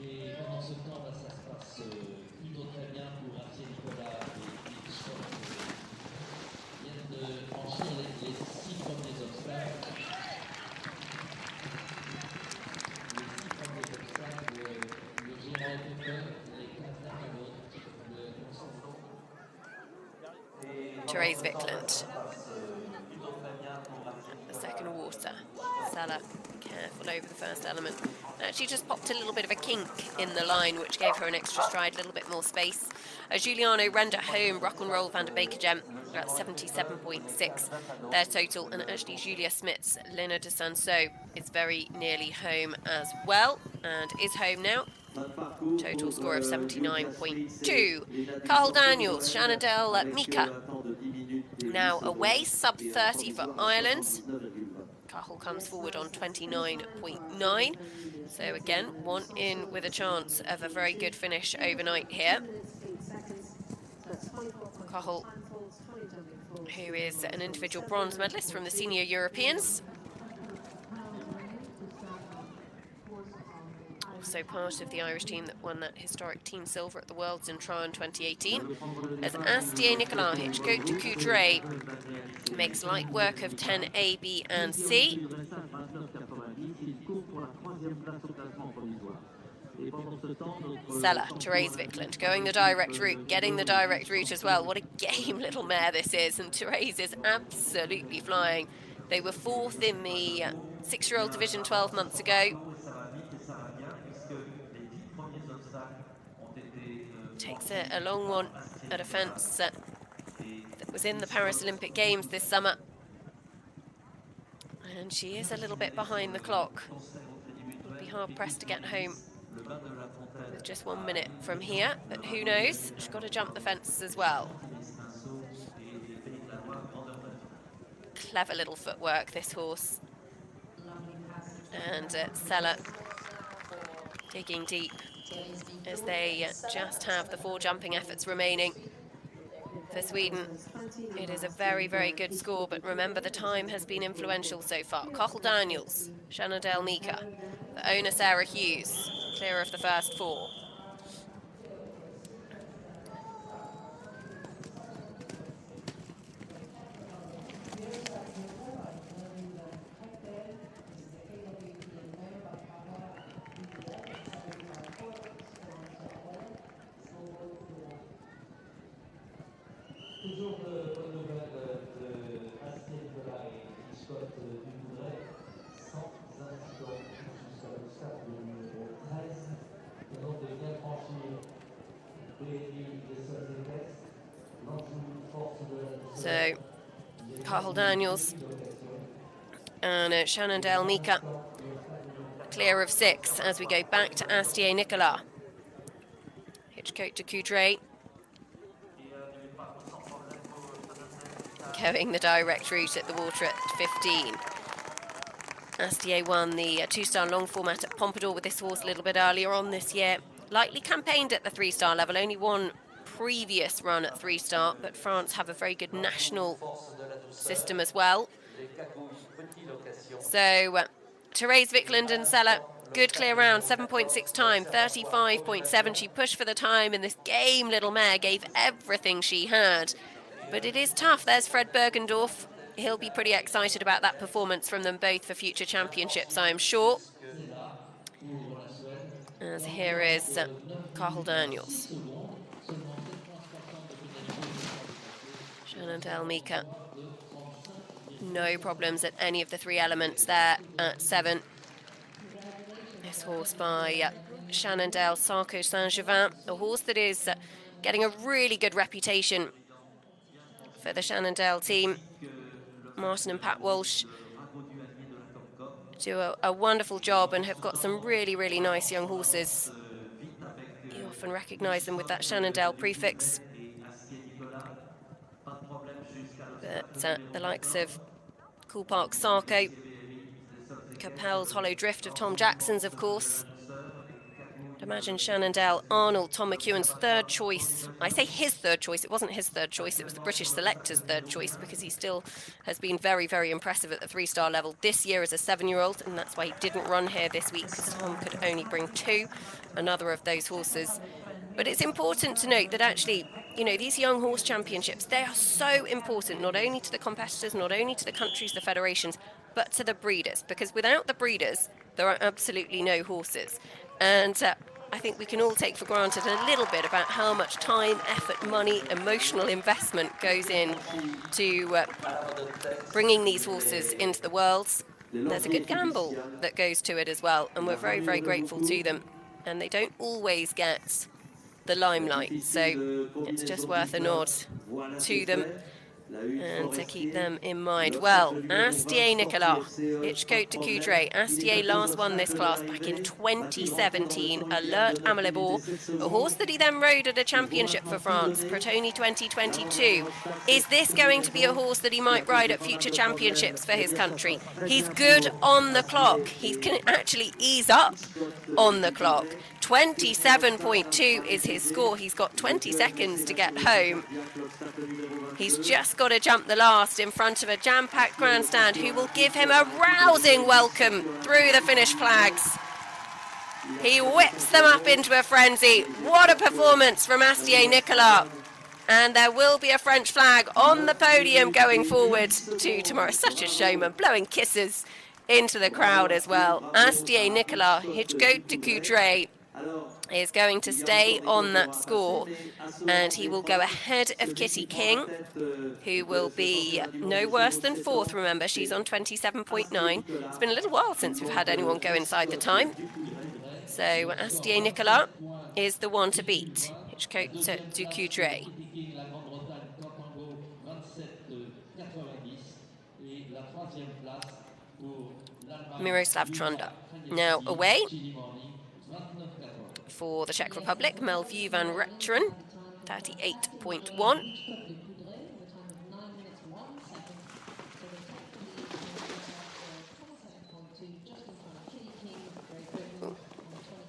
Et pendant ce temps, là, ça se passe plutôt très bien pour Astier Nicolas et Hitchcock. Ils viennent de franchir les 6 premiers obstacles. Les 6 premiers obstacles, le Giro Cooper, les 4 derniers autres, le Constantin. Therese Vickland. The second water. Salah careful over the first element. She just popped a little bit of a kink in the line, which gave her an extra stride, a little bit more space. Giuliano Render home, Rock and Roll Van der Baker Gem at 77.6 their total, and actually Julia Smits, Lena de Sanso is very nearly home as well, and is home now. Total score of 79.2. Carl Daniels, Shenandoah Mika, now away, sub 30 for Ireland. Cahill comes forward on 29.9. So again, one in with a chance of a very good finish overnight here. Cahill, who is an individual bronze medalist from the Senior Europeans. Also part of the Irish team that won that historic team silver at the Worlds in Troyes in 2018. As Astier Nicolas Hitchcote de Coudray makes light work of 10 A, B and C. Sella, Therese Vikland, going the direct route, getting the direct route as well. What a game little mare this is, and Therese is absolutely flying. They were 4th in the 6-year-old division 12 months ago. Takes a long one at a fence that was in the Paris Olympic Games this summer. And she is a little bit behind the clock. Would be hard pressed to get home with just 1 minute from here, but who knows? She's got to jump the fences as well. Clever little footwork, this horse. And Sella digging deep as they just have the 4 jumping efforts remaining. For Sweden, it is a very, very good score, but remember the time has been influential so far. Cahill Daniels, Shenandoah Mika, the owner Sarah Hughes, clear of the first 4. Toujours de bonnes nouvelles de Astier Nicolas et Hitchcote du Coudray, sans incident jusqu'à l'obstacle numéro 13. Et donc de bien franchir les seuls textes, l'enjeu force de la So, Cahill Daniels and Shenandoah Mika clear of 6 as we go back to Astier Nicolas. Hitchcote de Coudray going the direct route at the water at 15. Astier won the 2-star long format at Pompadour with this horse a little bit earlier on this year. Lightly campaigned at the 3-star level, only one previous run at 3-star, but France have a very good national system as well. So Therese Vikland and Sella, good clear round, 7.6 time, 35.7. She pushed for the time, and this game little mare gave everything she had. But it is tough. There's Fred Bergendorf. He'll be pretty excited about that performance from them both for future championships, I am sure. As here is Cahill Daniels. Shenandoah Mika. No problems at any of the 3 elements there at 7. This horse by Shenandoah Sarko Saint-Gervin, a horse that is getting a really good reputation for the Shenandoah team. Martin and Pat Walsh do a wonderful job and have got some really, really nice young horses. You often recognise them with that Shenandoah prefix. But the likes of Cool Park Sarko, Capel's Hollow Drift of Tom Jackson's, of course. I'd imagine Shenandoah Arnold, Tom McEwen's 3rd choice. I say his 3rd choice, it wasn't his 3rd choice, it was the British selector's 3rd choice, because he still has been very, very impressive at the 3-star level this year as a 7-year-old, and that's why he didn't run here this week, because Tom could only bring 2, another of those horses. But it's important to note that actually, you know, these young horse championships, they are so important, not only to the competitors, not only to the countries, the federations, but to the breeders, because without the breeders, there are absolutely no horses. And I think we can all take for granted a little bit about how much time, effort, money, emotional investment goes in to bringing these horses into the worlds. there's a good gamble that goes to it as well, and we're very, very grateful to them. And they don't always get the limelight, so it's just worth a nod to them and to keep them in mind. Well, Astier Nicolas, Hitchcote de Coudray. Astier last won this class back in 2017. Alert Amalibor, a horse that he then rode at a championship for France, Protoni 2022. Is this going to be a horse that he might ride at future championships for his country? He's good on the clock. He can actually ease up on the clock. 27.2 is his score. He's got 20 seconds to get home. He's just got to jump the last in front of a jam-packed grandstand who will give him a rousing welcome through the finish flags. He whips them up into a frenzy. What a performance from Astier Nicolas. And there will be a French flag on the podium going forward to tomorrow. Such a showman, blowing kisses into the crowd as well. Astier Nicolas, Hitchcote de Coudray, is going to stay on that score, and he will go ahead of Kitty King, who will be no worse than fourth. Remember, she's on 27.9. It's been a little while since we've had anyone go inside the time. So Astier Nicolas is the one to beat, Hitchcote de Coudray. Miroslav Trunda now away for the Czech Republic. Melview van Reteren, 38.1.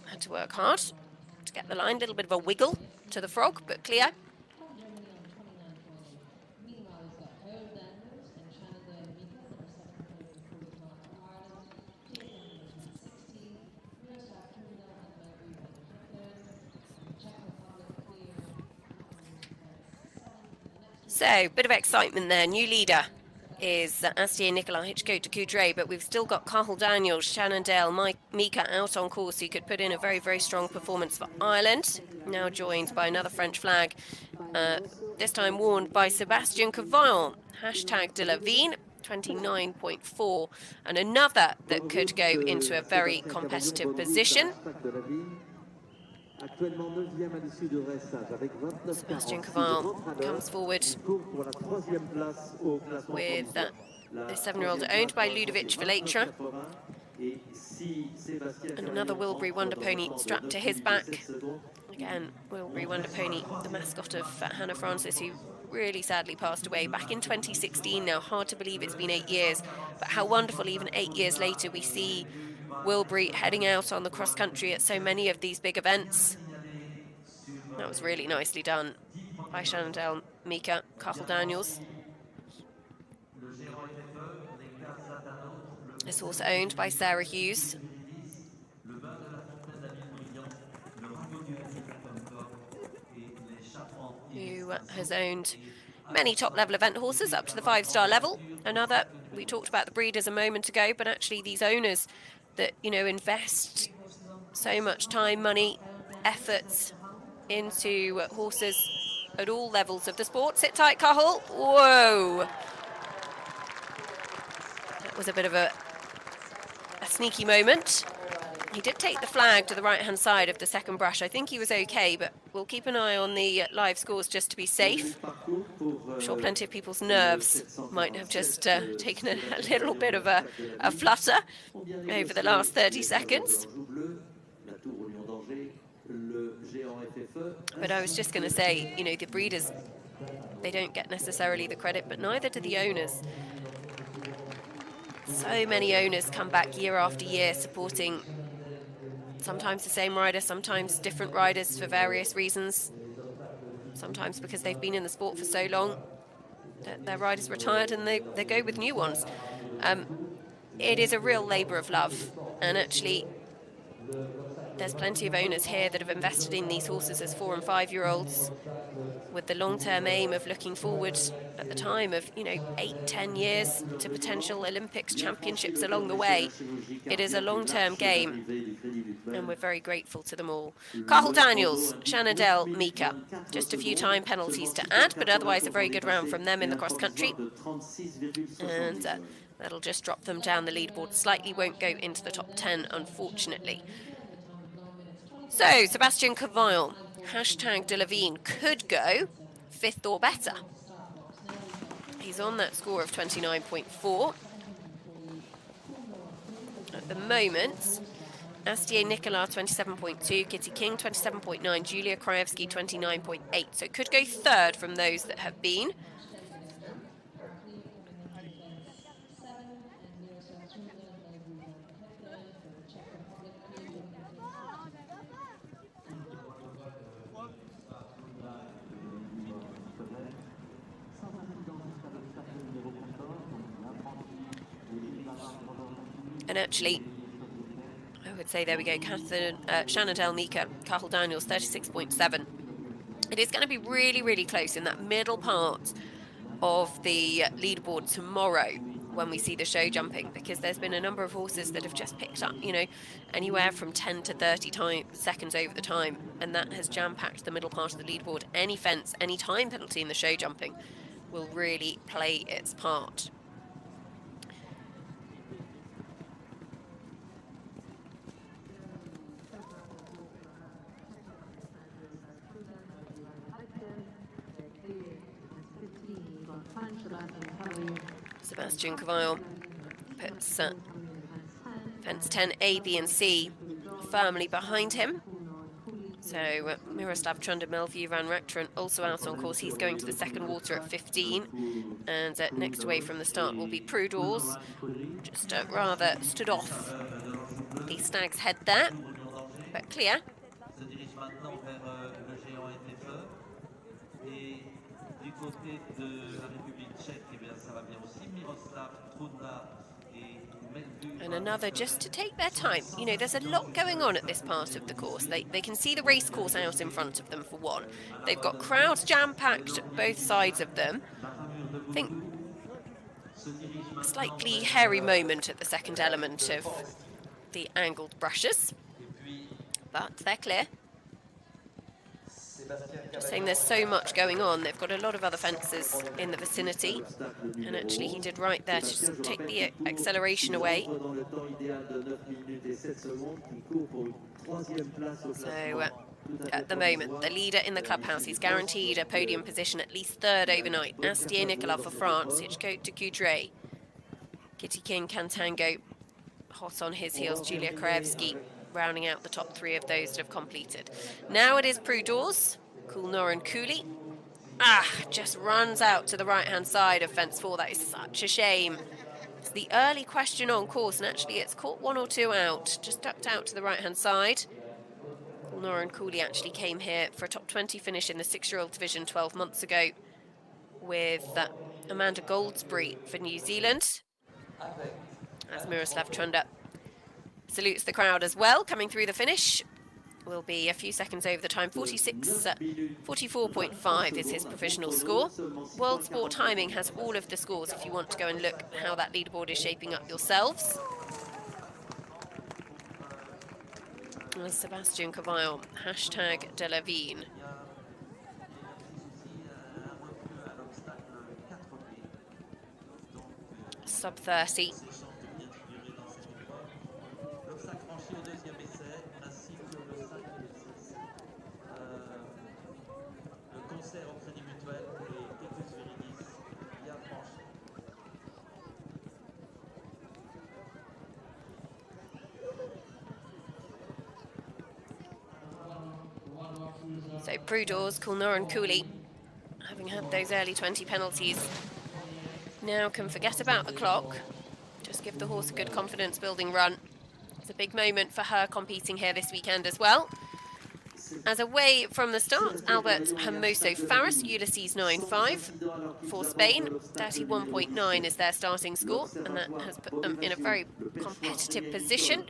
Had to work hard to get the line. A little bit of a wiggle to the frog, but clear. So, bit of excitement there. New leader is Astier Nicolas, Hitchcote de Coudray, but we've still got Cathal Daniels, Shannondale, Mika out on course, who could put in a very, very strong performance for Ireland. Now joined by another French flag, this time worn by Sébastien Cavaillon, hashtag de la Vigne, 29.4, and another that could go into a very competitive position. Sébastien Cavaillon comes forward with the 7-year-old owned by Ludovic Villatra. And another Wilbury Wonder Pony strapped to his back. Again, Wilbury Wonder Pony, the mascot of Hannah Francis, who really sadly passed away back in 2016 now. Hard to believe it's been 8 years, but how wonderful even 8 years later we see Wilbury heading out on the cross-country at so many of these big events. That was really nicely done by Shannondale, Mika, Cathal Daniels. This horse owned by Sarah Hughes, who has owned many top-level event horses up to the 5-star level. Another, we talked about the breeders a moment ago, but actually these owners that, you know, invest so much time, money, efforts into horses at all levels of the sport. Sit tight, Cathal. Whoa! That was a bit of a sneaky moment. He did take the flag to the right-hand side of the second brush. I think he was okay, but we'll keep an eye on the live scores just to be safe. I'm sure plenty of people's nerves might have just taken a little bit of a flutter over the last 30 seconds. But I was just going to say, you know, the breeders, they don't get necessarily the credit, but neither do the owners. So many owners come back year after year supporting sometimes the same rider, sometimes different riders for various reasons. Sometimes because they've been in the sport for so long that their riders retired and they go with new ones. It is a real labour of love, and actually there's plenty of owners here that have invested in these horses as 4- and 5-year-olds with the long-term aim of looking forward at the time of, you know, 8-10 years to potential Olympics, championships along the way. It is a long-term game, and we're very grateful to them all. Cathal Daniels, Shannondale, Mika. Just a few time penalties to add, but otherwise a very good round from them in the cross-country. And That'll just drop them down the leaderboard slightly, won't go into the top 10, unfortunately. So, Sebastian Cavile, hashtag de Levine, could go 5th or better. He's on that score of 29.4. At the moment, Astier Nicolas 27.2, Kitty King 27.9, Julia Krajewski 29.8. So it could go 3rd from those that have been. And actually, I would say, there we go, Shannon Delmika, Cathal Daniels, 36.7. It is going to be really, really close in that middle part of the leaderboard tomorrow when we see the show jumping, because there's been a number of horses that have just picked up, you know, anywhere from 10 to 30 seconds over the time, and that has jam-packed the middle part of the leaderboard. Any fence, any time penalty in the show jumping will really play its part. Sebastian Cavile puts fence 10, A, B and C firmly behind him. So Miroslav Chunder-Melville Van Rechteren also out on course. He's going to the second water at 15. And next away from the start will be Prud'Hors. Just rather stood off the Stag's Head there, but clear. And another just to take their time. You know, there's a lot going on at this part of the course. They can see the race course out in front of them, for one. They've got crowds jam-packed both sides of them. I think a slightly hairy moment at the second element of the angled brushes, but they're clear. Just saying, there's so much going on. They've got a lot of other fences in the vicinity, and actually he did right there to just take the acceleration away. So at the moment, the leader in the clubhouse, he's guaranteed a podium position, at least 3rd overnight. Astier Nicolas for France, Hitchcote de Coudray, Kitty King, Cantango, hot on his heels, Julia Krajewski, rounding out the top 3 of those that have completed. Now it is Prud'Hors, Coolnoran Cooley. Just runs out to the right-hand side of fence 4. That is such a shame. It's the early question on course, and actually it's caught 1 or 2 out. Just ducked out to the right-hand side. Coolnoran Cooley actually came here for a top 20 finish in the 6-year-old division 12 months ago with Amanda Goldsbury for New Zealand. As Miroslav Chunder salutes the crowd as well, coming through the finish. Will be a few seconds over the time. 44.5 is his provisional score. World Sport Timing has all of the scores if you want to go and look how that leaderboard is shaping up yourselves. And Sebastian Cavile, hashtag de Levine. Sub 30. So Prud'Hors, Coolnoran Cooley, having had those early 20 penalties, now can forget about the clock. Just give the horse a good confidence-building run. It's a big moment for her competing here this weekend as well. As away from the start, Albert Hermoso Faris, Ulysses 9.5 for Spain. 31.9 is their starting score, and that has put them in a very competitive position.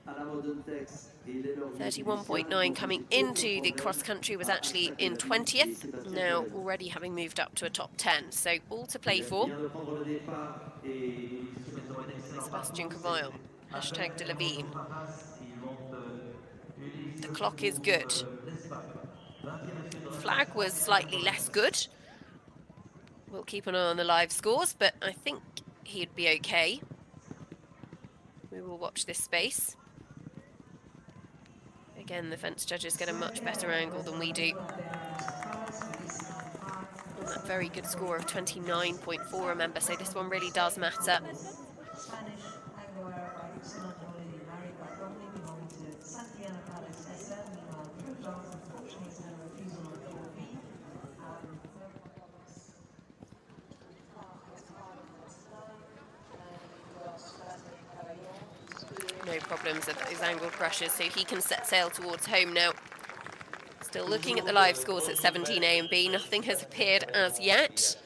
31.9 coming into the cross-country was actually in 20th, now already having moved up to a top 10. So all to play for. Sebastian Cavile, hashtag de Levine. The clock is good. Flag was slightly less good. We'll keep an eye on the live scores, but I think he'd be okay. We will watch this space. Again, the fence judges get a much better angle than we do. And that very good score of 29.4, remember, so this one really does matter. No problems at those angled brushes, so he can set sail towards home now. Still looking at the live scores at 17A and B. Nothing has appeared as yet.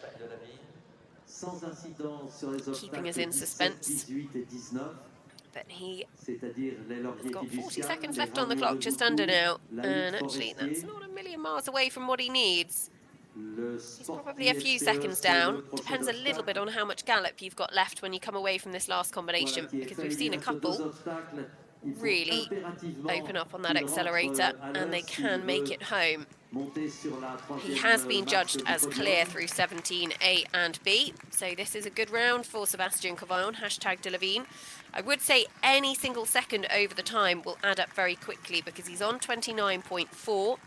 Keeping us in suspense. But he has got 40 seconds left on the clock, just under now. And actually, that's not a million miles away from what he needs. He's probably a few seconds down. Depends a little bit on how much gallop you've got left when you come away from this last combination, because we've seen a couple really open up on that accelerator and they can make it home. He has been judged as clear through 17A and B, so this is a good round for Sébastien Cavaillon, #Delavigne. I would say any single second over the time will add up very quickly because he's on 29.4.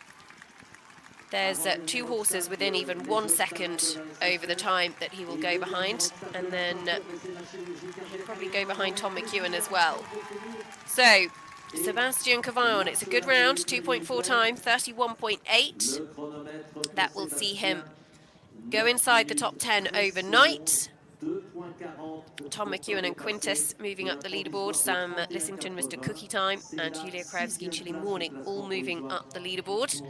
There's 2 horses within even 1 second over the time that he will go behind, and then he'll probably go behind Tom McEwen as well. So, Sébastien Cavaillon, it's a good round, 2.4 time, 31.8. That will see him go inside the top 10 overnight. Tom McEwen and Quintus moving up the leaderboard. Sam Lissington, Mr. Cookie Time, and Julia Krajewski, Chilly Morning, all moving up the leaderboard.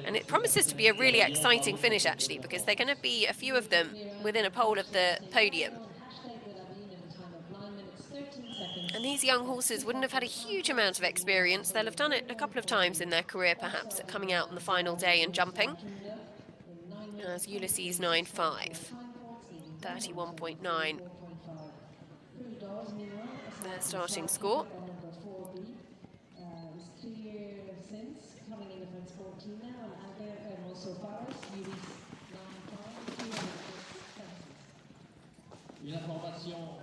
And it promises to be a really exciting finish, actually, because they're going to be a few of them within a pole of the podium. And these young horses wouldn't have had a huge amount of experience. They'll have done it a couple of times in their career, perhaps, at coming out on the final day and jumping. As Ulysses 9.5, 31.9. Their starting score. Une information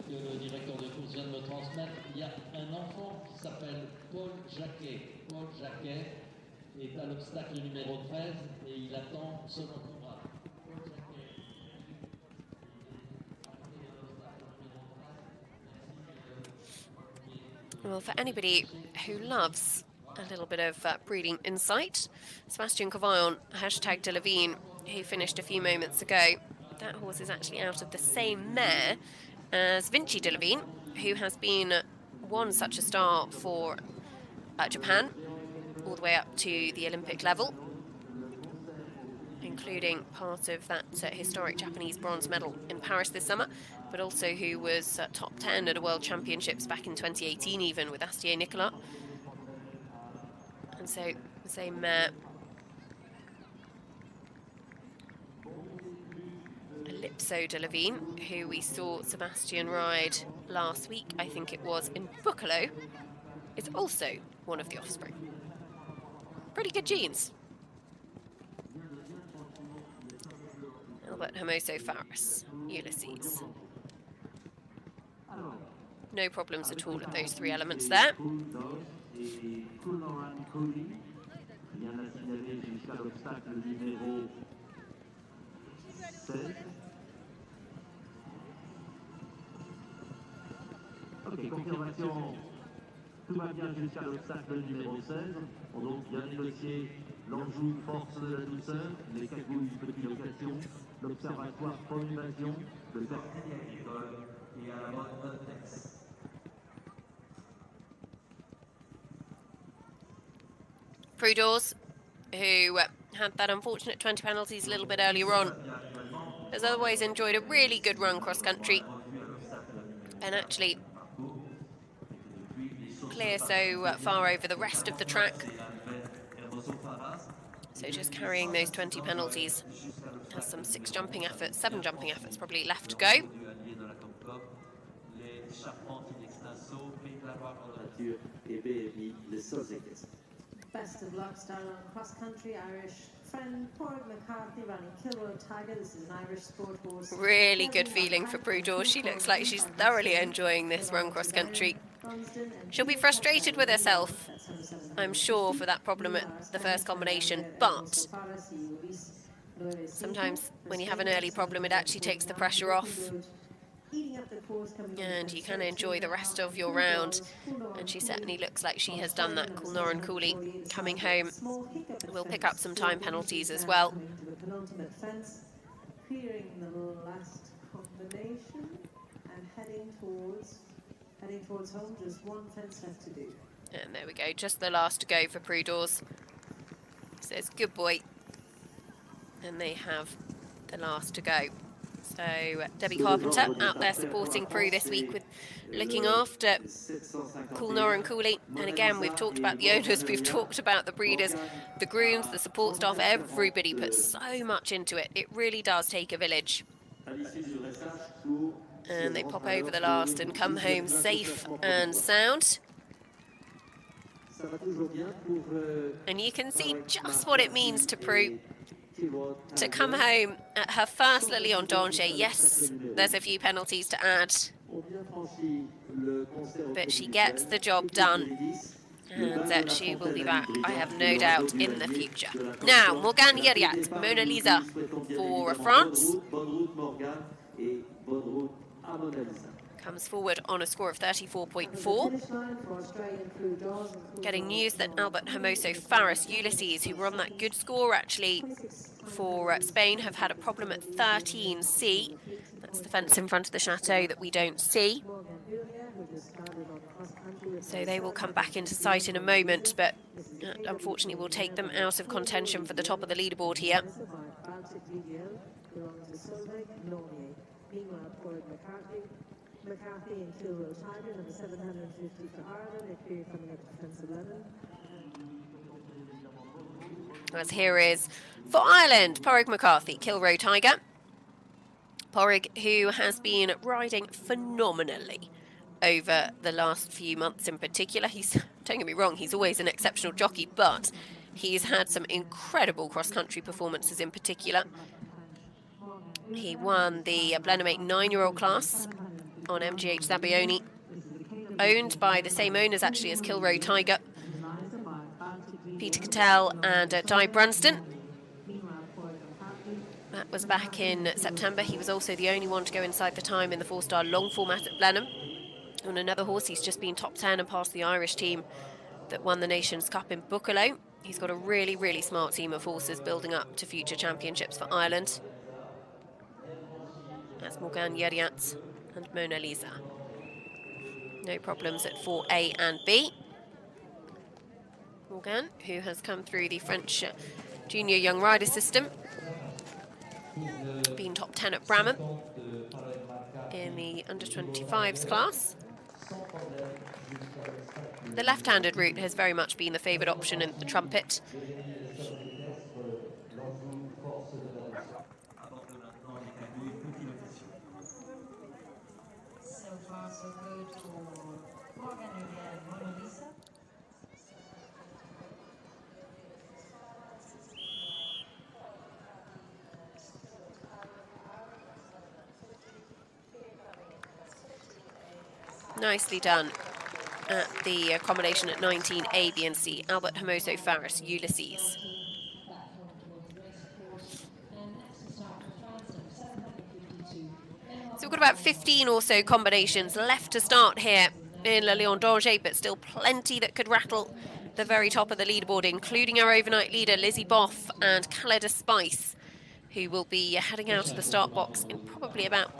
que le directeur de course vient de me transmettre, il y a un enfant qui s'appelle Paul Jacquet. Paul Jacquet est à l'obstacle numéro 13 et il attend son entourage. Well, for anybody who loves a little bit of breeding insight, Sébastien Cavaillon, #Delavigne, who finished a few moments ago, that horse is actually out of the same mare as Vinci Delavigne, who has been one such a star for Japan, all the way up to the Olympic level, including part of that historic Japanese bronze medal in Paris this summer, but also who was top 10 at a World Championships back in 2018 even with Astier Nicolas. And so the same Ellipso Delavigne, who we saw Sebastian ride last week, I think it was in Buccolo, is also one of the offspring. Pretty good genes. Albert Hermoso Faris, Ulysses. No problems at all at those 3 elements there. Ok, confirmation. Tout va bien jusqu'à l'obstacle numéro 16. On donc bien négocié l'enjou, force de la douceur, les cagouilles, petite location, l'observatoire, prolongation, le père crédit agricole et à la mode Tex. Prudhomme, who had that unfortunate 20 penalties a little bit earlier on, has otherwise enjoyed a really good run cross-country, and actually clear so far over the rest of the track. So just carrying those 20 penalties. Has some 7 jumping efforts probably left to go. Best of luck, Star on cross country, Irish friend Porg McCarthy running Kilroy Tiger. This is an Irish sport horse. Really good feeling for Prue Dawes. She looks like she's thoroughly enjoying this run cross country. She'll be frustrated with herself, I'm sure, for that problem at the first combination, but sometimes when you have an early problem, it actually takes the pressure off and you can enjoy the rest of your round. And she certainly looks like she has done that. Coolnoran Cooley coming home will pick up some time penalties as well. Clearing the last combination and heading towards home. Just one fence left to do. And there we go, just the last to go for Prue Dawes. Says good boy. And they have the last to go. So Debbie Carpenter out there supporting Prue this week with looking after Coolnoran Cooley. And again, we've talked about the owners, we've talked about the breeders, the grooms, the support staff, everybody puts so much into it. It really does take a village. And they pop over the last and come home safe and sound. And you can see just what it means to Prue to come home at her first Le Lion d'Angers. Yes, there's a few penalties to add, but she gets the job done, and she will be back, I have no doubt, in the future. Now, Morgane Yeriat, Mona Lisa for France. Comes forward on a score of 34.4. Getting news that Albert Hermoso, Faris, Ulysses, who were on that good score actually for Spain, have had a problem at 13C. That's the fence in front of the chateau that we don't see. So they will come back into sight in a moment, but unfortunately will take them out of contention for the top of the leaderboard here. McCarthy and Kilroy Tiger, number 750 for Ireland. They clear coming up to fence 11. As here is for Ireland, Porrig McCarthy, Kilroy Tiger. Porrig, who has been riding phenomenally over the last few months in particular. Don't get me wrong, he's always an exceptional jockey, but he's had some incredible cross-country performances in particular. He won the Blenheim 9-year-old class on MGH Zabioni, owned by the same owners actually as Kilroy Tiger, Peter Cattell and Di Brunston. That was back in September. He was also the only one to go inside the time in the 4-star long format at Blenheim. On another horse, he's just been top 10 and passed the Irish team that won the Nations Cup in Buccolo. He's got a really, really smart team of horses building up to future championships for Ireland. That's Morgane Yeriat and Mona Lisa. No problems at 4A and B. Morgane, who has come through the French junior young rider system, been top 10 at Bramham in the under-25s class. The left-handed route has very much been the favoured option in the trumpet. So good for Morgane and Mona Lisa. Nicely done at the combination at 19, A, B and C. Albert Hermoso, Faris, Ulysses. So we've got about 15 or so combinations left to start here in Le Lion d'Angers, but still plenty that could rattle the very top of the leaderboard, including our overnight leader, Lizzie Boff and Calada Spice, who will be heading out of the start box in probably about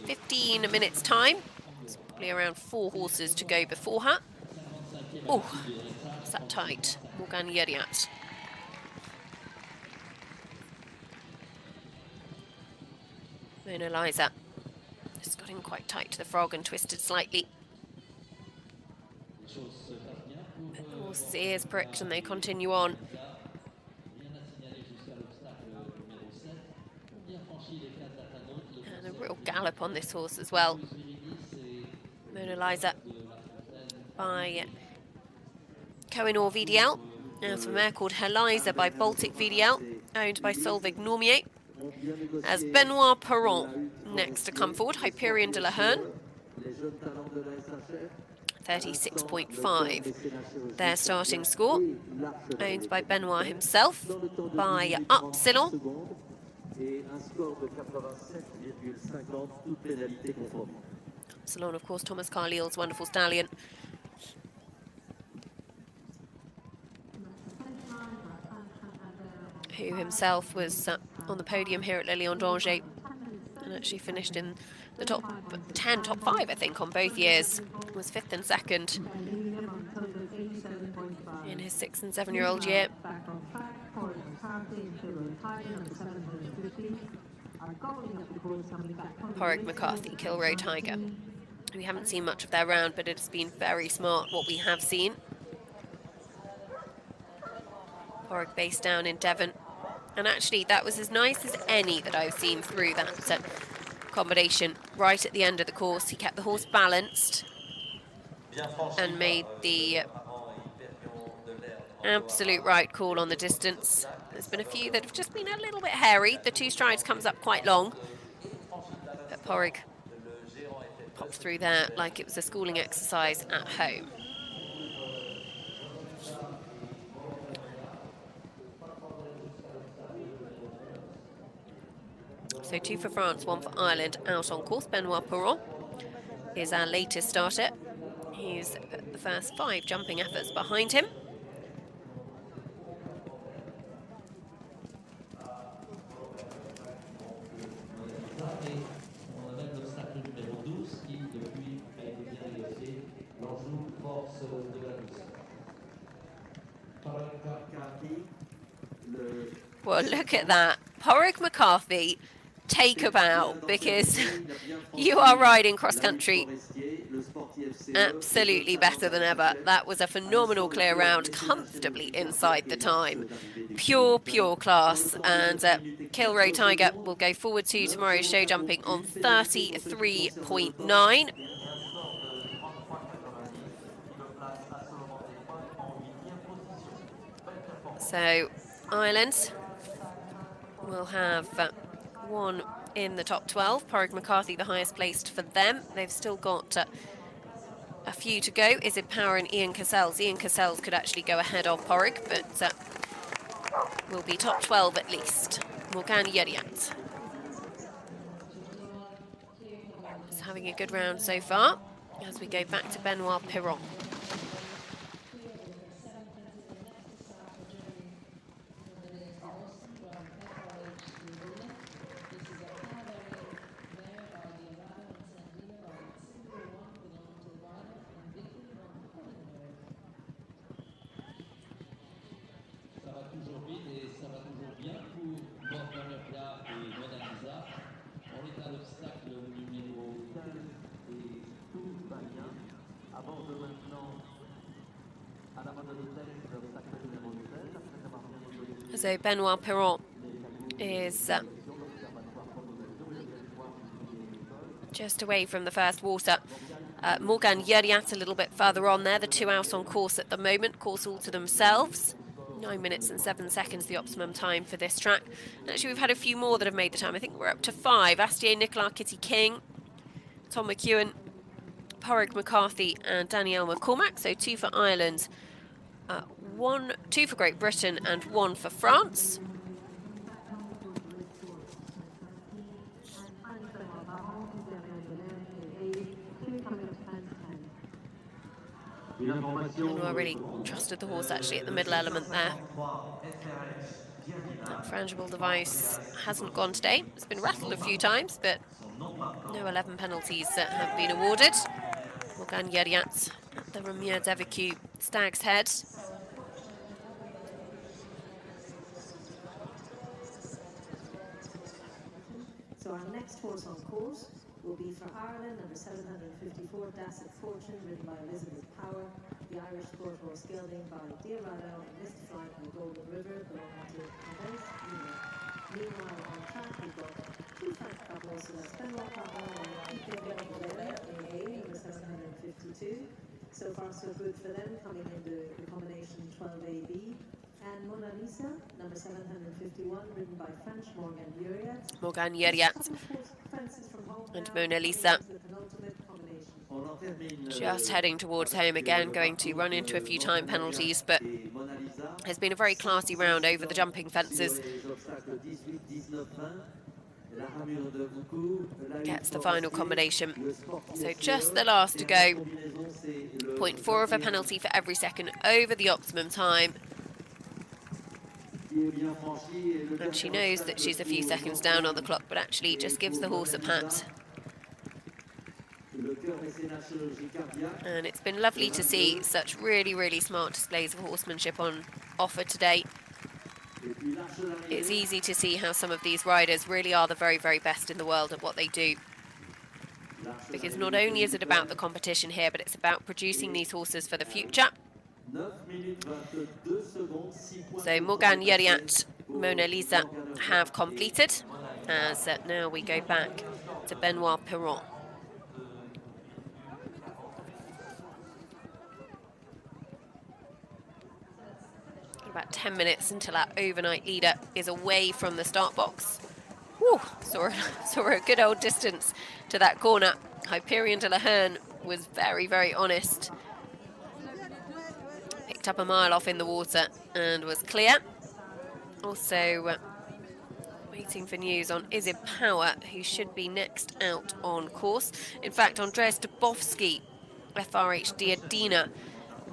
15 minutes' time. It's probably around 4 horses to go before her. Oh, is that tight? Morgane Yeriat. Mona Lisa just got in quite tight to the frog and twisted slightly. The horse's ears pricked and they continue on. And a real gallop on this horse as well. Mona Lisa by Kohinoor VDL. Now, a mare called Her Liza by Baltic VDL. owned by Solveig Normier, as Benoit Perron next to come forward, Hyperion de la Herne, 36.5. Their starting score, owned by Benoit himself, by Upsilon. Upsilon, of course, Thomas Carlyle's wonderful stallion. Who himself was on the podium here at Le Lion d'Angers and actually finished in the top 10, top 5, I think, on both years. Was 5th and 2nd in his 6- and 7-year-old year. Porrick McCarthy, Kilroe Tiger. We haven't seen much of their round, but it's been very smart what we have seen. Porrick based down in Devon. And actually, that was as nice as any that I've seen through that combination. Right at the end of the course, he kept the horse balanced and made the absolute right call on the distance. There's been a few that have just been a little bit hairy. The 2 strides comes up quite long. But Porrick popped through there like it was a schooling exercise at home. So 2 for France, 1 for Ireland out on course. Benoit Perron is our latest starter. He's put the first 5 jumping efforts behind him. Well, look at that. Porrick McCarthy, take a bow, because you are riding cross-country absolutely better than ever. That was a phenomenal clear round, comfortably inside the time. Pure class. And Kilroe Tiger will go forward to tomorrow's show jumping on 33.9. So Ireland will have 1 in the top 12. Porrick McCarthy, the highest placed for them. They've still got a few to go. Is it Power and Ian Cassels? Ian Cassels could actually go ahead of Porrick, but will be top 12 at least. Morgan Yeriat is having a good round so far as we go back to Benoit Perron. So Benoit Perron is just away from the first water. Morgan Yeriat a little bit further on there. The 2 out on course at the moment, course all to themselves. 9 minutes and 7 seconds, the optimum time for this track. And actually, we've had a few more that have made the time. I think we're up to 5. Astier, Nicolas, Kitty King, Tom McEwen, Porrick McCarthy and Danielle McCormack. So 2 for Ireland, 2 for Great Britain and 1 for France. Benoit really trusted the horse actually at the middle element there. That frangible device hasn't gone today. It's been rattled a few times, but no 11 penalties have been awarded. Morgan Yeriat at the Ramier d'Avecu Stag's Head. So our next horse on course will be for Ireland, number 754, Dasset Fortune, ridden by Elizabeth Power. The Irish sport horse gelding by Diarado and Mr. Flight and Golden River, belonging to Andres Lima. Meanwhile, on track, we've got 2 French couples, so that's Benoit Perron and Hyperion de la Herne, number 752. So far, so good for them, coming into the combination 12AB. And Mona Lisa, number 751, ridden by French Morgan Uriat. Morgan Yeriat and Mona Lisa just heading towards home again, going to run into a few time penalties, but has been a very classy round over the jumping fences. Gets the final combination. So just the last to go. 0.4 of a penalty for every second over the optimum time. And she knows that she's a few seconds down on the clock, but actually just gives the horse a pat. And it's been lovely to see such really, really smart displays of horsemanship on offer today. It's easy to see how some of these riders really are the very, very best in the world at what they do. Because not only is it about the competition here, but it's about producing these horses for the future. So Morgan Yeriat, Mona Lisa have completed, as now we go back to Benoit Perron. About 10 minutes until our overnight leader is away from the start box. Woo, saw a good old distance to that corner. Hyperion de la Herne was very, very honest. Picked up a mile off in the water and was clear. Also waiting for news on Izib Power, who should be next out on course. In fact, Andreas Dubovsky, FRH Diadina,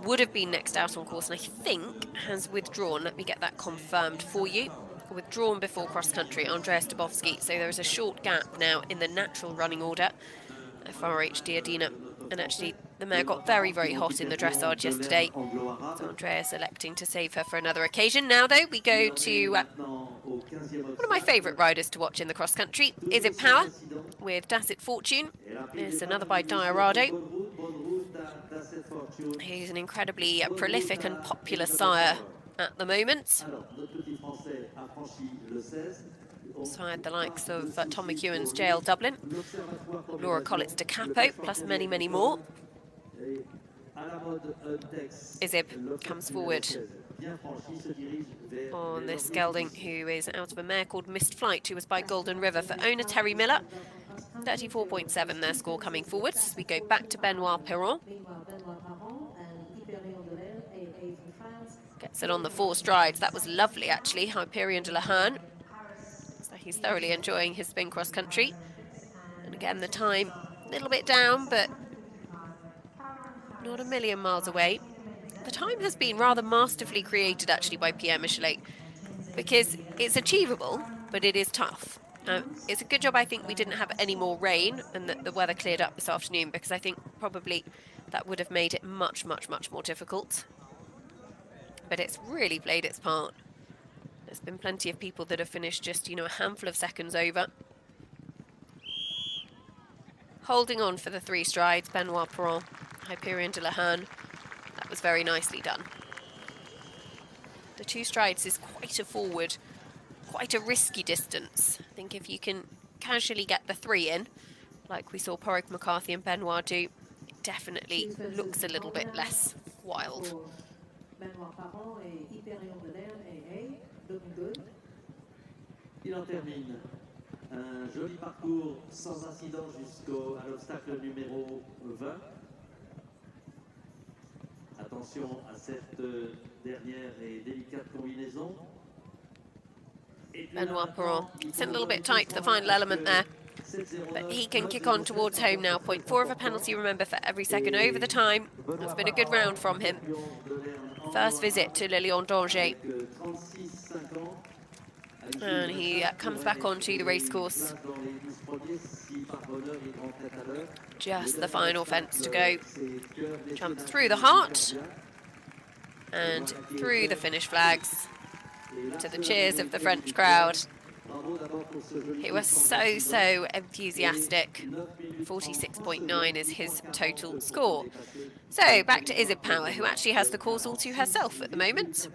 would have been next out on course and I think has withdrawn. Let me get that confirmed for you. Withdrawn before cross-country, Andreas Dubovsky. So there is a short gap now in the natural running order. FRH Diadina. And actually, the mare got very, very hot in the dressage yesterday. So Andreas electing to save her for another occasion. Now, though, we go to one of my favourite riders to watch in the cross-country, Izib Power, with Dasset Fortune. There's another by Diarado. He's an incredibly prolific and popular sire at the moment. Sired the likes of Tom McEwen's JL Dublin, Laura Collett's De Capo, plus many, many more. Izib comes forward on this gelding, who is out of a mare called Mist Flight, who was by Golden River for owner Terry Miller. 34.7 their score coming forwards. We go back to Benoit Perron. Gets it on the 4 strides. That was lovely, actually. Hyperion de la Herne. So he's thoroughly enjoying his spin cross country. And again, the time a little bit down, but not a million miles away. The time has been rather masterfully created, actually, by Pierre Michelet, because it's achievable, but it is tough. It's a good job, I think, we didn't have any more rain and that the weather cleared up this afternoon, because I think probably that would have made it much, much, much more difficult. But it's really played its part. There's been plenty of people that have finished just, a handful of seconds over. Holding on for the 3 strides, Benoit Perron, Hyperion de la Herne. That was very nicely done. The 2 strides is quite a forward, quite a risky distance. I think if you can casually get the 3 in, like we saw Porrick McCarthy and Benoit do, it definitely looks a little bit less wild. Il en termine. Un joli parcours sans incident jusqu'à l'obstacle numéro 20. Attention à cette dernière et délicate combinaison. Benoit Perron. It's a little bit tight to the final element there, but he can kick on towards home now. 0.4 of a penalty, remember, for every second over the time. It's been a good round from him. First visit to Le Lion d'Angers. And he comes back onto the racecourse. Just the final fence to go. Jumps through the heart and through the finish flags to the cheers of the French crowd. He was so enthusiastic. 46.9 is his total score. So back to Izib Power, who actually has the course all to herself at the moment.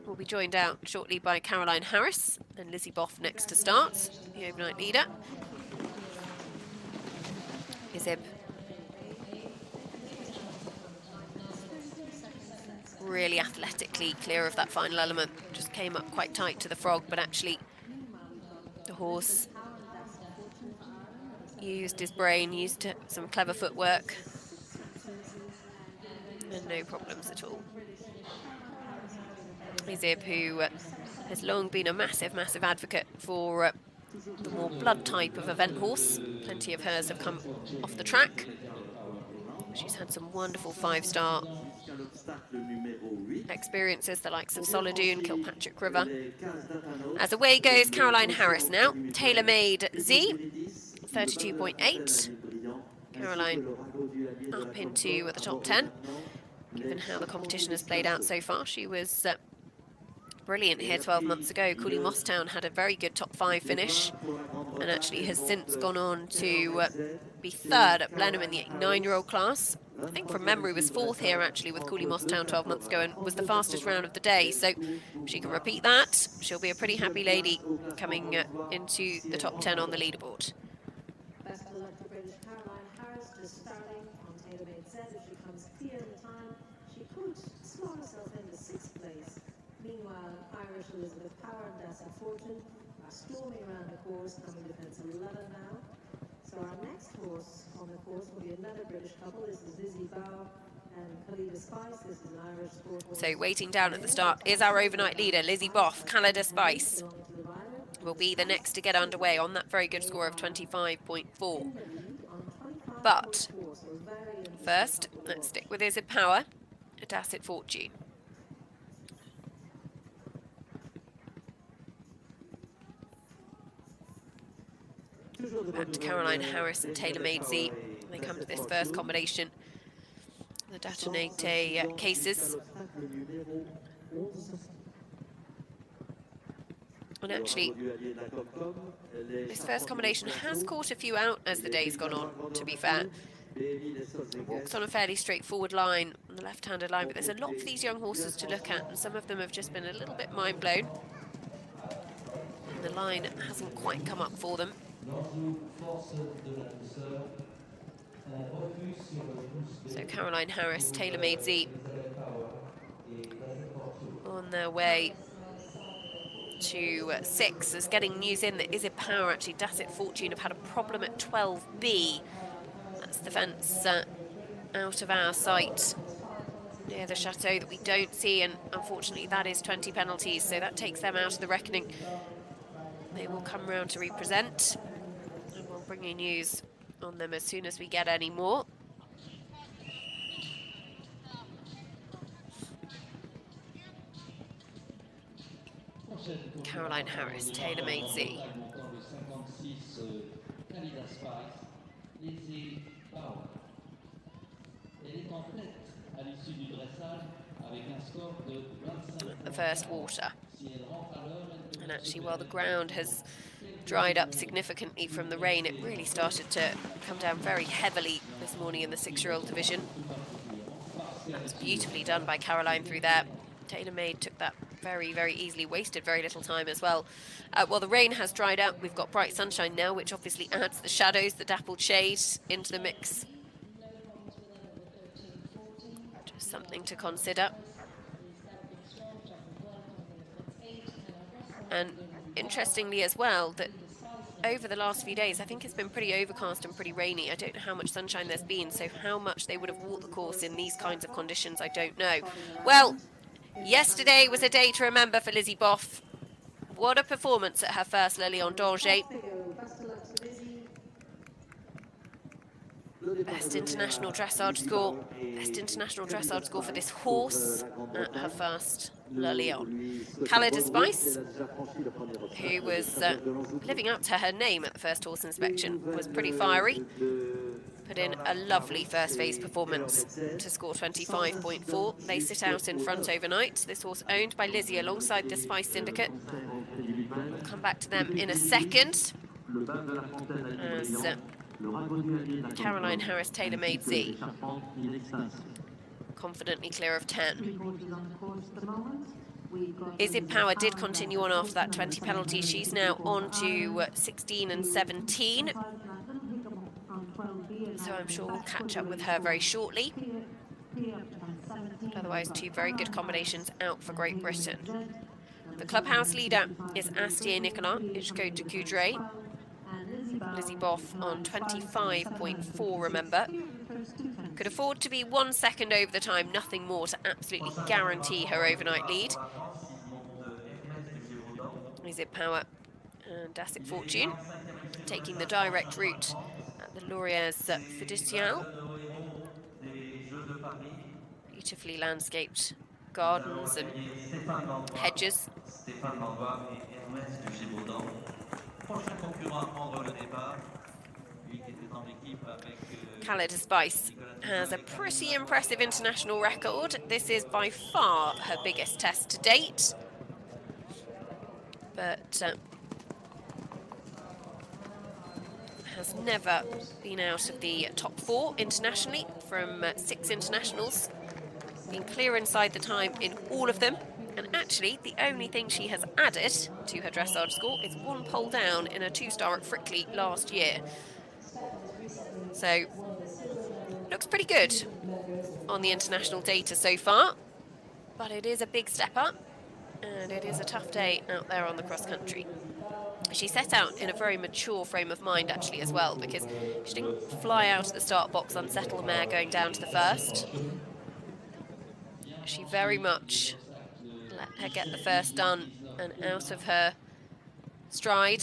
Will be joined out shortly by Caroline Harris and Lizzie Boff next to start, the overnight leader. Izib really athletically clear of that final element. Just came up quite tight to the frog, but actually the horse used his brain, used some clever footwork, and no problems at all. Zib, who has long been a massive advocate for the more blood type of event horse. Plenty of hers have come off the track. She's had some wonderful 5-star experiences, the likes of Solidoon, Kilpatrick River. As away goes Caroline Harris now. Tailor-Made Z, 32.8. Caroline up into the top 10. Given how the competition has played out so far, she was brilliant here 12 months ago. Cooley Mosstown had a very good top 5 finish and actually has since gone on to be third at Blenheim in the 9-year-old class. I think from memory was 4th here actually with Cooley Mosstown 12 months ago and was the fastest round of the day. So if she can repeat that, she'll be a pretty happy lady coming into the top 10 on the leaderboard. Best of luck to British Caroline Harris, just starting on Tailor-Made Z. If she comes clear in time, she could slot herself into 6th place. Meanwhile, Irish Elizabeth Power and Dasa Fortune are storming around the course, coming to fence 11 now. So our next horse on the course will be another British couple. This is Lizzie Bow and Khalida Spice. This is an Irish sport horse. So waiting down at the start is our overnight leader, Lizzie Boff. Khalida Spice will be the next to get underway on that very good score of 25.4. But first, let's stick with Is It Power, a Dasset Fortune. Back to Caroline Harris and Tailor-Made Z. They come to this first combination, the Datonate cases. And actually, this first combination has caught a few out as the day's gone on, to be fair. Walks on a fairly straightforward line, on the left-handed line, but there's a lot for these young horses to look at, and some of them have just been a little bit mind-blown. And the line hasn't quite come up for them. So Caroline Harris, Tailor-Made Z on their way to 6 as getting news in that Is It Power, actually Dasset Fortune have had a problem at 12B. That's the fence out of our sight near the chateau that we don't see, and unfortunately that is 20 penalties, so that takes them out of the reckoning. They will come round to represent, and we'll bring you news on them as soon as we get any more. Caroline Harris, Tailor-Made Z. The first water. And actually, while the ground has dried up significantly from the rain, it really started to come down very heavily this morning in the 6-year-old division. That was beautifully done by Caroline through there. Tailor-Made took that very, very easily, wasted very little time as well. While the rain has dried out, we've got bright sunshine now, which obviously adds the shadows, the dappled shade into the mix. Just something to consider. And interestingly as well, that over the last few days, I think it's been pretty overcast and pretty rainy. I don't know how much sunshine there's been, so how much they would have walked the course in these kinds of conditions, I don't know. Well, yesterday was a day to remember for Lizzie Boff. What a performance at her first Le Lion d'Angers. Best international dressage score. Best international dressage score for this horse at her first Le Lion. Khalida Spice, who was living up to her name at the first horse inspection, was pretty fiery. Put in a lovely first phase performance to score 25.4. They sit out in front overnight. This horse owned by Lizzie alongside the Spice Syndicate. We'll come back to them in a second. As Caroline Harris, Tailor-Made Z, confidently clear of 10. Is It Power did continue on after that 20 penalty. She's now on to 16 and 17. So I'm sure we'll catch up with her very shortly. Otherwise, two very good combinations out for Great Britain. The clubhouse leader is Astier Nicolas, Ichko de Coudray. Lizzie Boff on 25.4, remember. Could afford to be 1 second over the time, nothing more, to absolutely guarantee her overnight lead. Easy Power and Dassic Fortune taking the direct route at the Lauriers Fiducial. Beautifully landscaped gardens and hedges. Khaled Spice has a pretty impressive international record. This is by far her biggest test to date. But has never been out of the top 4 internationally from 6 internationals. Been clear inside the time in all of them. And actually, the only thing she has added to her dressage score is 1 pole down in a 2-star at Frickley last year. So, looks pretty good on the international data so far. But it is a big step up. And it is a tough day out there on the cross-country. She set out in a very mature frame of mind, actually, as well, because she didn't fly out of the start box, unsettle the mare going down to the first. She very much let her get the first done and out of her stride,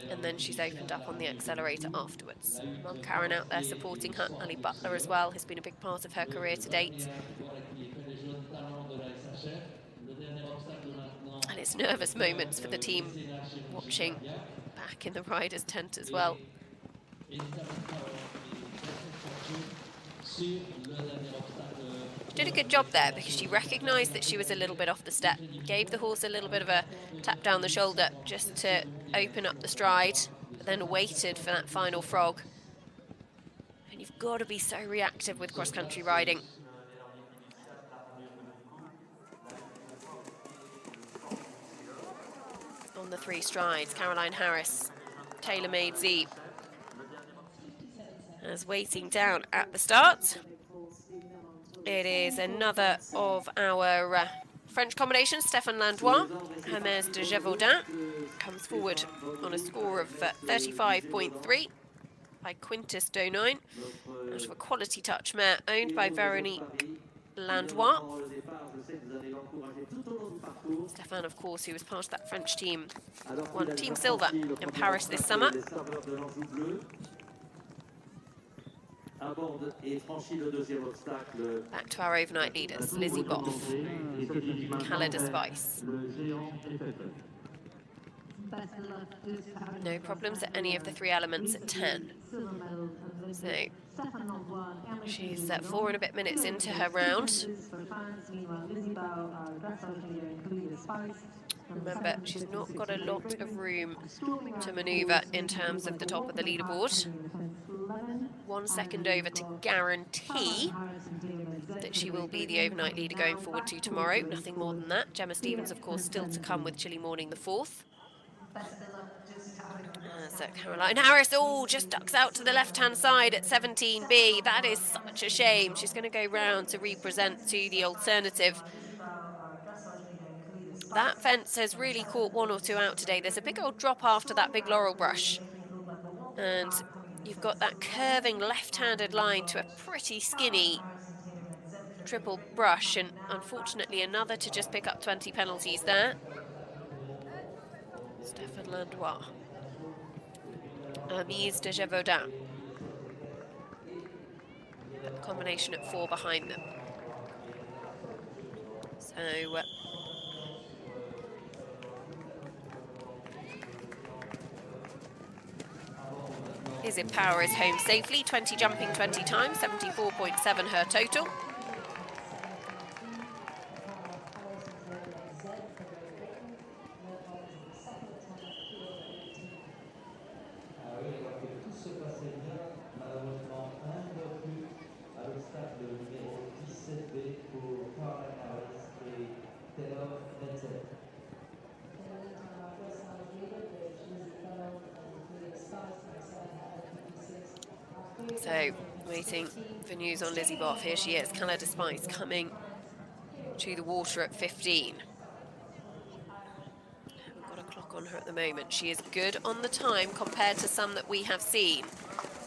and then she's opened up on the accelerator afterwards. Mum Karen out there supporting her. Ali Butler as well has been a big part of her career to date. And it's nervous moments for the team watching back in the rider's tent as well. Did a good job there because she recognised that she was a little bit off the step, gave the horse a little bit of a tap down the shoulder just to open up the stride, but then waited for that final frog. And you've got to be so reactive with cross-country riding. On the 3 strides, Caroline Harris, Tailor-Made Z, as waiting down at the start. It is another of our French combinations. Stéphane Landois, Hermès de Gévaudan, comes forward on a score of 35.3 by Quintus Donoin, out of a Quality Touch mare owned by Veronique Landois. Stéphane, of course, who was part of that French team, won Team Silver in Paris this summer. Back to our overnight leaders, Lizzie Boff, Khaled Spice. No problems at any of the 3 elements at 10. So she's 4 and a bit minutes into her round. Remember, she's not got a lot of room to manoeuvre in terms of the top of the leaderboard. 1 second over to guarantee that she will be the overnight leader going forward to tomorrow. Nothing more than that. Gemma Stevens, of course, still to come with Chile Morning the 4th. So Caroline Harris, just ducks out to the left-hand side at 17B. That is such a shame. She's going to go round to represent to the alternative. That fence has really caught 1 or 2 out today. There's a big old drop after that big laurel brush. And you've got that curving left-handed line to a pretty skinny triple brush. And unfortunately, another to just pick up 20 penalties there. Stéphane Landois. Hermès de Gévaudan. Combination at 4 behind them. So Is It Power is home safely, 20 jumping 20 times, 74.7 her total. So Waiting for news on Lizzie Boff. Here she is, Calais Spice coming to the water at 15. Haven't got a clock on her at the moment. She is good on the time compared to some that we have seen.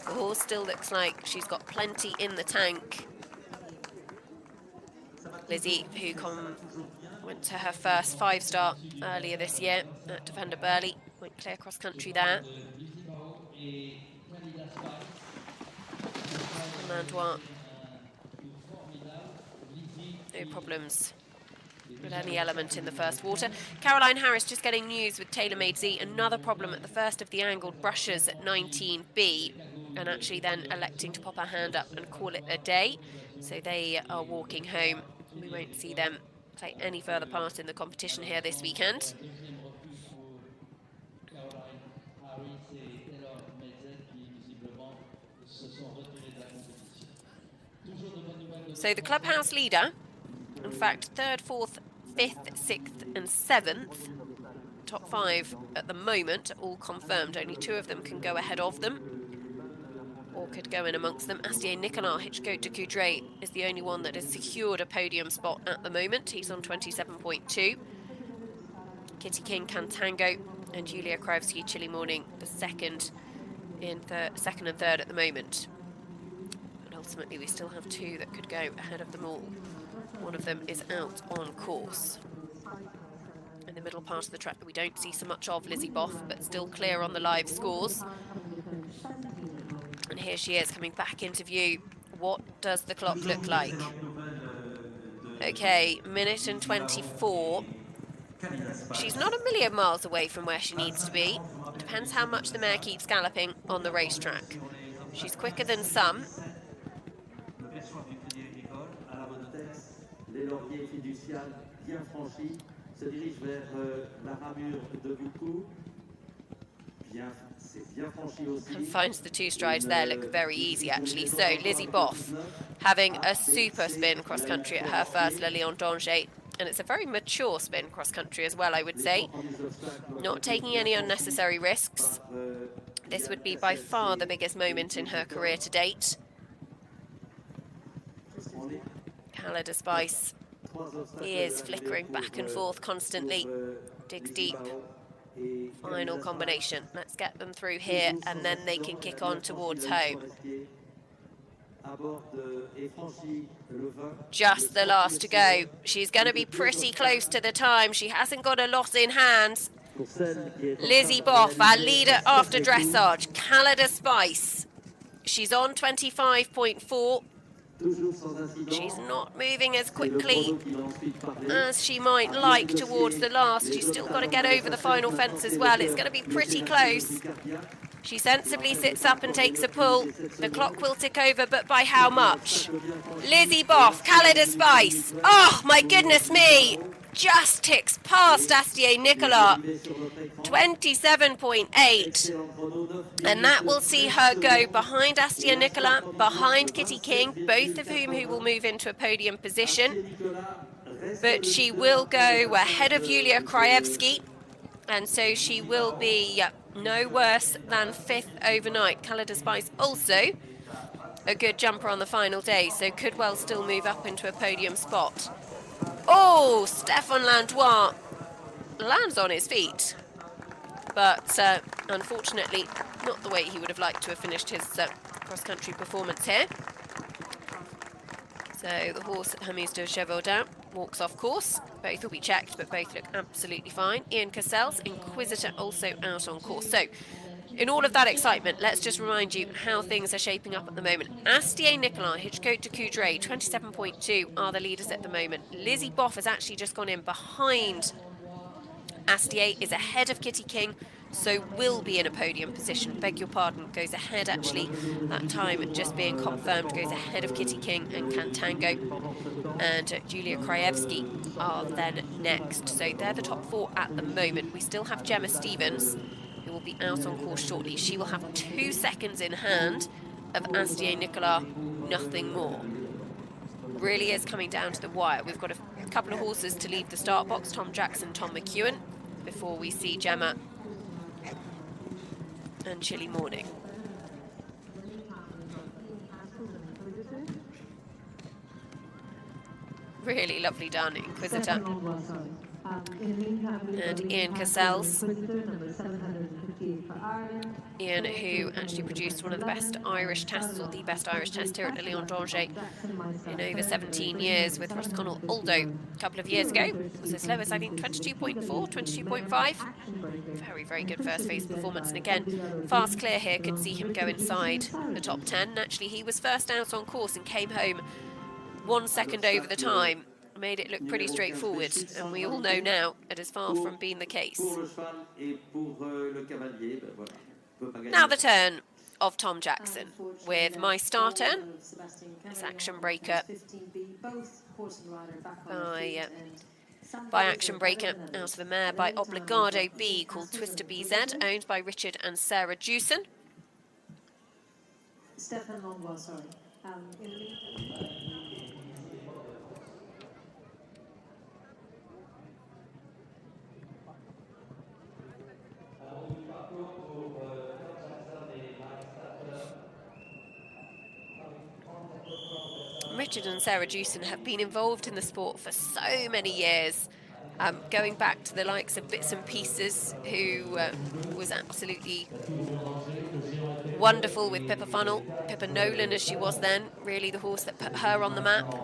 The horse still looks like she's got plenty in the tank. Lizzie, who went to her first 5-star earlier this year at Defender Burley, went clear cross country there. Landois, no problems with any element in the first water. Caroline Harris just getting news with TaylorMade Z. Another problem at the first of the angled brushes at 19B, and actually then electing to pop her hand up and call it a day. So they are walking home. We won't see them take any further part in the competition here this weekend. So the clubhouse leader, in fact, 3rd, 4th, 5th, 6th and 7th, top 5 at the moment, all confirmed. Only 2 of them can go ahead of them, or could go in amongst them. Astier Nicolas, Hitchcote de Coudray, is the only one that has secured a podium spot at the moment. He's on 27.2. Kitty King, Cantango, and Julia Krajewski, Chilly Morning, the second and third at the moment. Ultimately, we still have 2 that could go ahead of them all. One of them is out on course. In the middle part of the track that we don't see so much of, Lizzie Boff, but still clear on the live scores. And here she is coming back into view. What does the clock look like? Okay, minute and 24. She's not a million miles away from where she needs to be. Depends how much the mare keeps galloping on the racetrack. She's quicker than some. Les lauriers fiduciales bien franchis se dirigent vers la ramure de Boucou. C'est bien franchi aussi. And finds the 2 strides there look very easy actually. So Lizzie Boff having a super spin cross country at her first Le Lion d'Angers, and it's a very mature spin cross country as well, I would say. Not taking any unnecessary risks. This would be by far the biggest moment in her career to date. Calais Spice, he is flickering back and forth constantly, digs deep. Final combination. Let's get them through here and then they can kick on towards home. Just the last to go. She's going to be pretty close to the time. She hasn't got a lot in hand. Lizzie Boff, our leader after dressage. Calais Spice. She's on 25.4. She's not moving as quickly as she might like towards the last. She's still got to get over the final fence as well. It's going to be pretty close. She sensibly sits up and takes a pull. The clock will tick over, but by how much? Lizzie Boff, Calais Spice. Oh, my goodness me. Just ticks past Astier Nicolas. 27.8. And that will see her go behind Astier Nicolas, behind Kitty King, both of whom will move into a podium position. But she will go ahead of Julia Krajewski. And so she will be no worse than 5th overnight. Calais Spice also a good jumper on the final day, so could well still move up into a podium spot. Oh, Stéphane Landois lands on his feet, but unfortunately not the way he would have liked to have finished his cross-country performance here. So the horse Hermes de Gévaudan walks off course. Both will be checked, but both look absolutely fine. Ian Cassell's Inquisitor also out on course. So in all of that excitement, let's just remind you how things are shaping up at the moment. Astier Nicolas, Hitchcote de Coudray, 27.2 are the leaders at the moment. Lizzie Boff has actually just gone in behind Astier, is ahead of Kitty King, so will be in a podium position. Beg your pardon, goes ahead actually. That time just being confirmed, goes ahead of Kitty King and Cantango. And Julia Krajewski are then next. So they're the top 4 at the moment. We still have Gemma Stevens, who will be out on course shortly. She will have 2 seconds in hand of Astier Nicolas, nothing more. Really is coming down to the wire. We've got a couple of horses to leave the start box, Tom Jackson, Tom McEwen, before we see Gemma and Chilly Morning. Really lovely done, Inquisitor. Stefan Langlois, sorry. In the meantime, we've And got Ian Lee Cassels. Inquisitor, number 758 for Ireland. Ian, who actually produced one of the best Irish tests, or the best Irish test here at Le Lion d'Angers in over 17 years with Roscommon Aldo a couple of years ago. Was as low as, I think, 22.4, 22.5. Very, very good first phase performance. And again, fast clear here could see him go inside the top 10. Naturally, he was first out on course and came home 1 second over the time. Made it look pretty straightforward, and we all know now it is far from being the case. Now the turn of Tom Jackson with My Star Turn. This Action Breaker by Action Breaker out of the mare by Obligado B called Twister BZ, owned by Richard and Sarah Jewson. Stefan Langlois, sorry. Richard and Sarah Jewson have been involved in the sport for so many years, going back to the likes of Bits and Pieces, who was absolutely wonderful with Pippa Funnel. Pippa Nolan, as she was then, really the horse that put her on the map.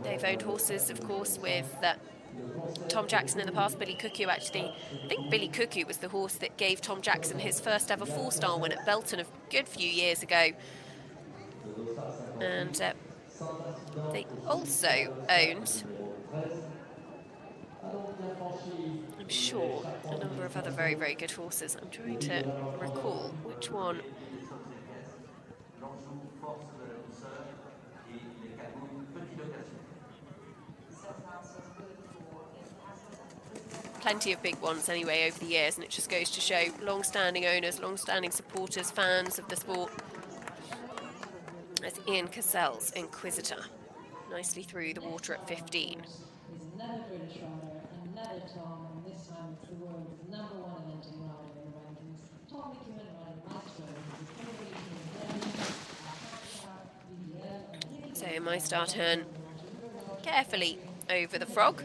They've owned horses, of course, with Tom Jackson in the past. Billy Cuckoo, actually. I think Billy Cuckoo was the horse that gave Tom Jackson his first ever 4-star win at Belton a good few years ago. And they also owned, I'm sure, a number of other very, very good horses. I'm trying to recall which one. Plenty of big ones anyway over the years, and it just goes to show long-standing owners, long-standing supporters, fans of the sport. As Ian Cassels, Inquisitor, nicely through the water at 15. Another British rider, another Tom, and this time it's the world's #1 eventing rider in the rankings. Tom McEwen riding Maestro. So My Star Turn carefully over the frog.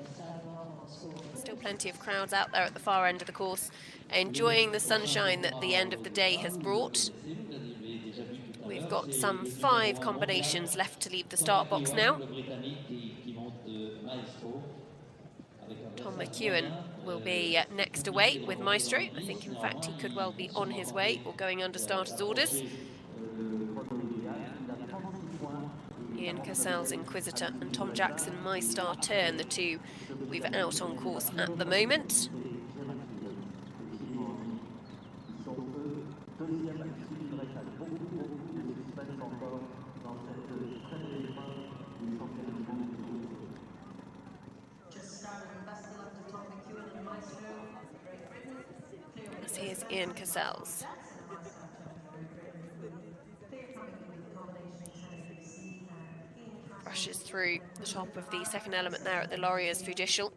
Still plenty of crowds out there at the far end of the course, enjoying the sunshine that the end of the day has brought. We've got some 5 combinations left to leave the start box now. Tom McEwen will be next away with Maestro. I think, in fact, he could well be on his way or going under starter's orders. Ian Cassels, Inquisitor, and Tom Jackson, My Star Turn, the two we've out on course at the moment. This here's Ian Cassels. Rushes through the top of the second element there at the Lauriers Judicial.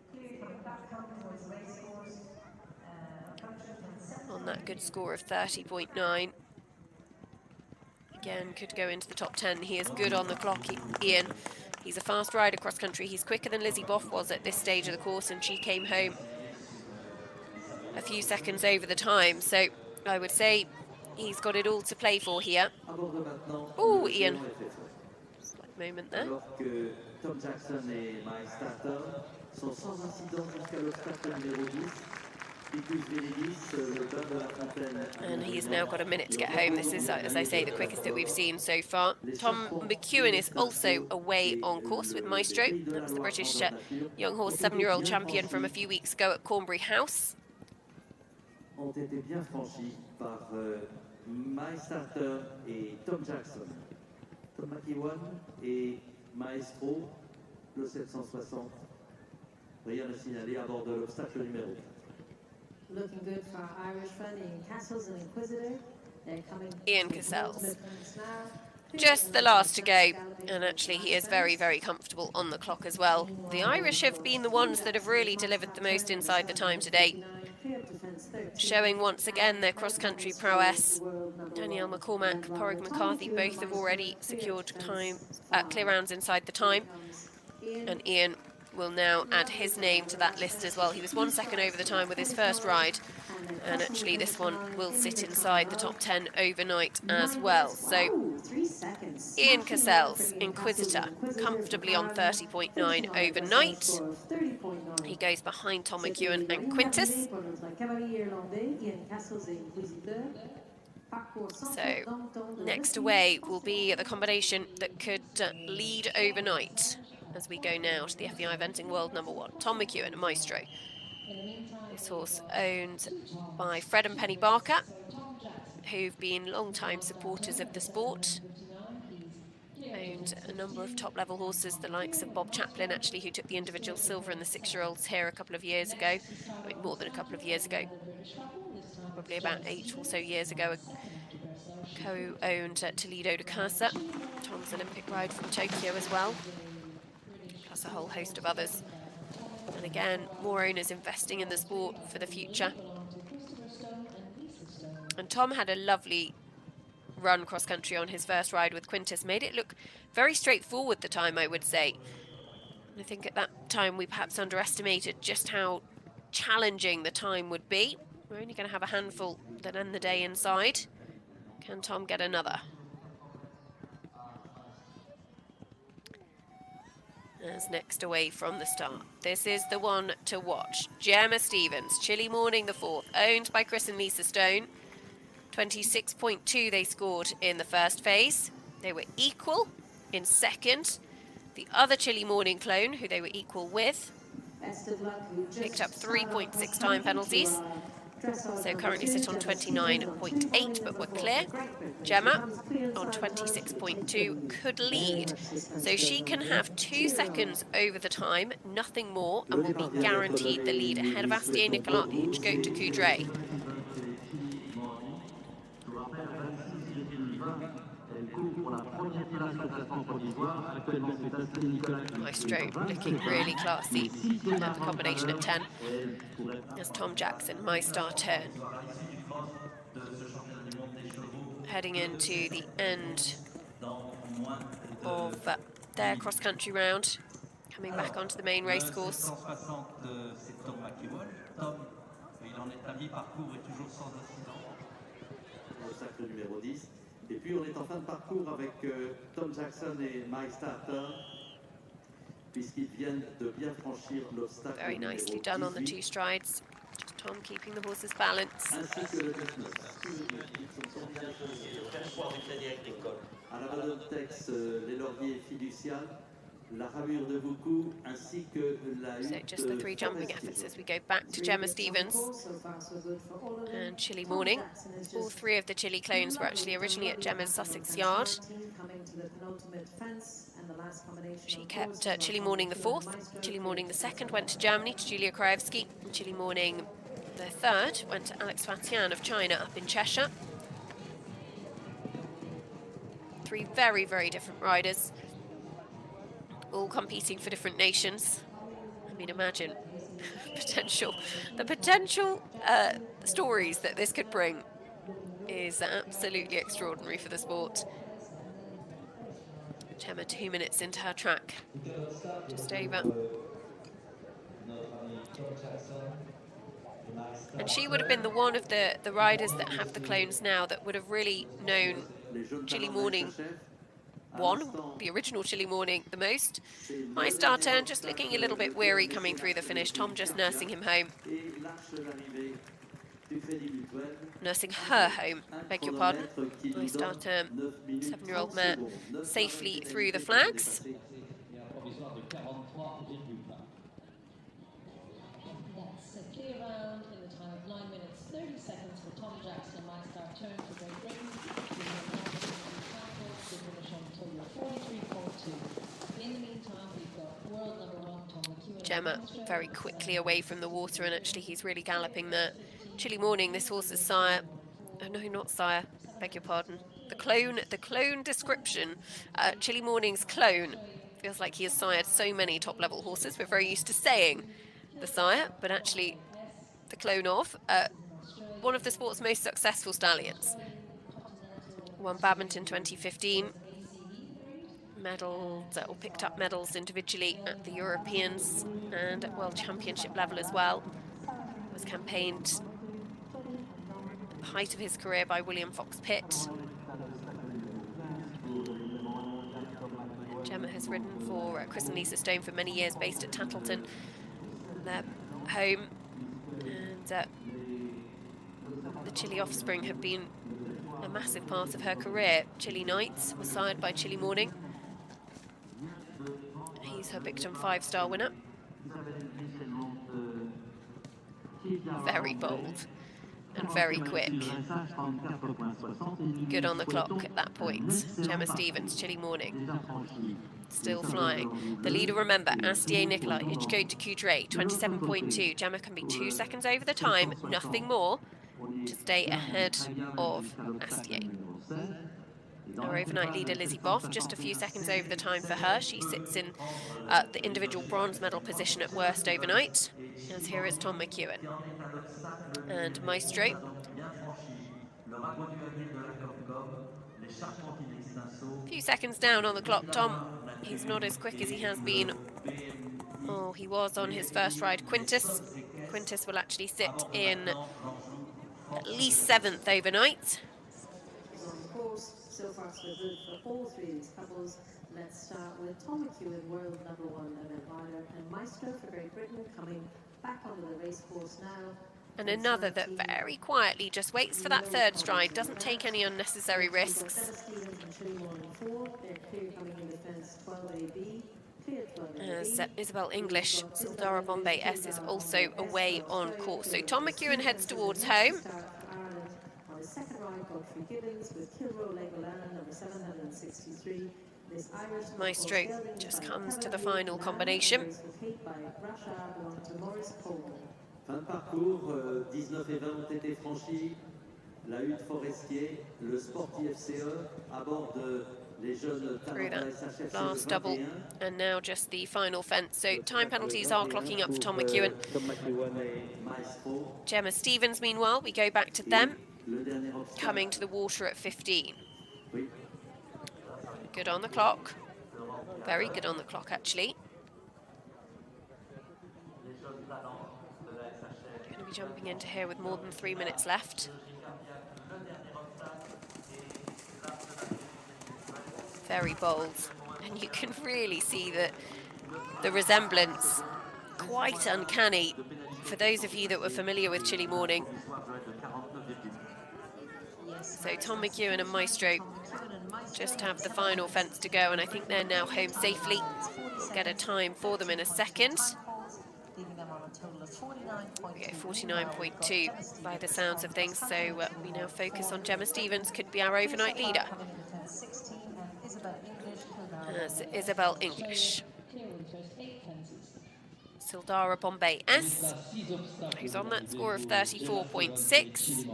On that good score of 30.9. Again, could go into the top 10. He is good on the clock, Ian. He's a fast rider cross country. He's quicker than Lizzie Boff was at this stage of the course, and she came home a few seconds over the time. So I would say he's got it all to play for here. Oh, Ian. Moment there. Alors que Tom Jackson et My Star Turn sont sans incident jusqu'à l'obstacle numéro 10. And he's now got a minute to get home. This is, as I say, the quickest that we've seen so far. Tom McEwen is also away on course with Maestro. That was the British young horse 7-year-old champion from a few weeks ago at Cornbury House. Ont été bien franchis par My Star Turn et Tom Jackson. Tom McEwen et Maestro, le 760. Rien à signaler à bord de l'obstacle numéro 4. Looking good for our Irish friend Ian Cassels and Inquisitor. They're coming. Ian Cassels. Just the last to go, and actually he is very, very comfortable on the clock as well. The Irish have been the ones that have really delivered the most inside the time today, showing once again their cross-country prowess. Danielle McCormack, Porrig McCarthy both have already secured time, clear rounds inside the time, and Ian will now add his name to that list as well. He was 1 second over the time with his first ride, and actually this one will sit inside the top 10 overnight as well. So Ian Cassell's Inquisitor comfortably on 30.9 overnight. He goes behind Tom McEwen and Quintus. So next away will be the combination that could lead overnight as we go now to the FEI Eventing World #1, Tom McEwen and Maestro. This horse owned by Fred and Penny Barker, who've been long-time supporters of the sport. Owned a number of top-level horses, the likes of Bob Chaplin, actually, who took the individual silver in the 6-year-olds here a couple of years ago. I mean, more than a couple of years ago. Probably about 8 or so years ago. Co-owned Toledo de Casa, Tom's Olympic ride from Tokyo as well, plus a whole host of others. And again, more owners investing in the sport for the future. And Tom had a lovely run cross-country on his first ride with Quintus, made it look very straightforward the time, I would say. And I think at that time we perhaps underestimated just how challenging the time would be. We're only going to have a handful that end the day inside. Can Tom get another? As next away from the start. This is the one to watch. Gemma Stevens, Chilly Morning the 4th, owned by Chris and Lisa Stone. 26.2 they scored in the first phase. They were equal in second. The other Chilly Morning clone, who they were equal with, picked up 3.6 time penalties. So currently sit on 29.8, but were clear. Gemma on 26.2 could lead. So she can have 2 seconds over the time, nothing more, and will be guaranteed the lead ahead of Astier Nicolas Hitchcote de Coudray. Maestro looking really classy at the combination at 10 as Tom Jackson, My Star Turn. Heading into the end of their cross-country round, coming back onto the main race course. Et puis on est en fin de parcours avec Tom Jackson et My Star Turn, puisqu'ils viennent de bien franchir l'obstacle. Very nicely done on the 2 strides. Just Tom keeping the horse's balance. Ainsi que le 19. À la Valontex, les lauriers fiduciales, la ramure de Boucou, ainsi que la So just the 3 jumping efforts as we go back to Gemma Stevens and Chilly Morning. All 3 of the Chilly clones were actually originally at Gemma's Sussex yard. She kept Chilly Morning the 4th, Chilly Morning the 2nd went to Germany to Julia Krajewski, and Chilly Morning the 3rd went to Alex Fatian of China up in Cheshire. 3 very, very different riders, all competing for different nations. I mean, imagine the potential stories that this could bring is absolutely extraordinary for the sport. Gemma 2 minutes into her track, just over. And she would have been the one of the riders that have the clones now that would have really known Chilly Morning 1, the original Chilly Morning, the most. My Star Turn just looking a little bit weary coming through the finish. Tom just nursing him home. Nursing her home, beg your pardon. My Star Turn, 7-year-old mare, safely through the flags. That's a clear round in the time of 9 minutes 30 seconds for Tom Jackson, My Star Turn for Great Britain. In the meantime, we've got world #1 Tom McEwen. Gemma very quickly away from the water, and actually he's really galloping there. Chilly Morning, this horse's sire. Oh, no, not sire, beg your pardon. The clone description. Chilly Morning's clone. Feels like he has sired so many top-level horses. We're very used to saying the sire, but actually the clone of one of the sport's most successful stallions. Won Badminton 2015. medals or picked up medals individually at the Europeans and at World Championship level as well. Was campaigned at the height of his career by William Fox Pitt. Gemma has ridden for Chris and Lisa Stone for many years, based at Tattleton, their home, and the Chile offspring have been a massive part of her career. Chile Knights was sired by Chile Morning. He's her Bicton 5-star winner. Very bold and very quick. Good on the clock at that point. Gemma Stevens, Chile Morning, still flying. The leader, remember, Astier Nicola, Ichko de Coudray, 27.2. Gemma can be 2 seconds over the time, nothing more, to stay ahead of Astier. Our overnight leader, Lizzie Boff, just a few seconds over the time for her. She sits in the individual bronze medal position at worst overnight, as here is Tom McEwen. And Maestro. A few seconds down on the clock, Tom. He's not as quick as he has been. Oh, he was on his first ride, Quintus. Quintus will actually sit in at least 7th overnight. So far, so good for all three of these couples. Let's start with Tom McEwen, world #1 event rider, and Maestro for Great Britain, coming back onto the race course now. And another that very quietly just waits for that third stride, doesn't take any unnecessary risks. As Isabel English, Sildara Bombay S is also away on course. So Tom McEwen heads towards home. Maestro just comes to the final combination. Fin de parcours, 19 et 20 ont été franchis. La hutte Forestier, le Sportif FCE, à bord de les jeunes through that last double, and now just the final fence. So time penalties are clocking up for Tom McEwen. Gemma Stevens, meanwhile, we go back to them, coming to the water at 15. Good on the clock. Very good on the clock, actually. Going to be jumping into here with more than 3 minutes left. Very bold, and you can really see that the resemblance, quite uncanny for those of you that were familiar with Chile Morning. So Tom McEwen and Maestro just have the final fence to go, and I think they're now home safely. We'll get a time for them in a second. We go 49.2 by the sounds of things, so we now focus on Gemma Stevens, could be our overnight leader. As Isabel English. Sildara Bombay S, who's on that score of 34.6.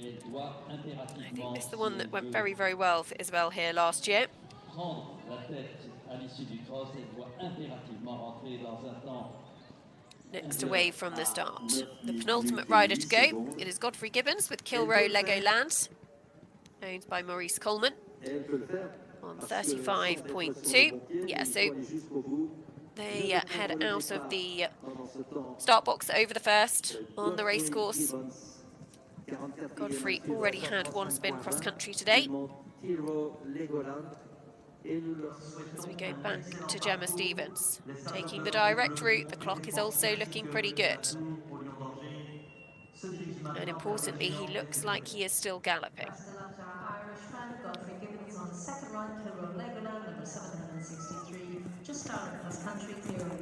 I think this is the one that went very, very well for Isabel here last year. Next away from the start. The penultimate rider to go, it is Godfrey Gibbons with Kilroe Legoland, owned by Maurice Coleman, on 35.2. Yeah, so they head out of the start box over the first on the race course. Godfrey already had one spin cross-country today. As we go back to Gemma Stevens, taking the direct route, the clock is also looking pretty good. And importantly, he looks like he is still galloping.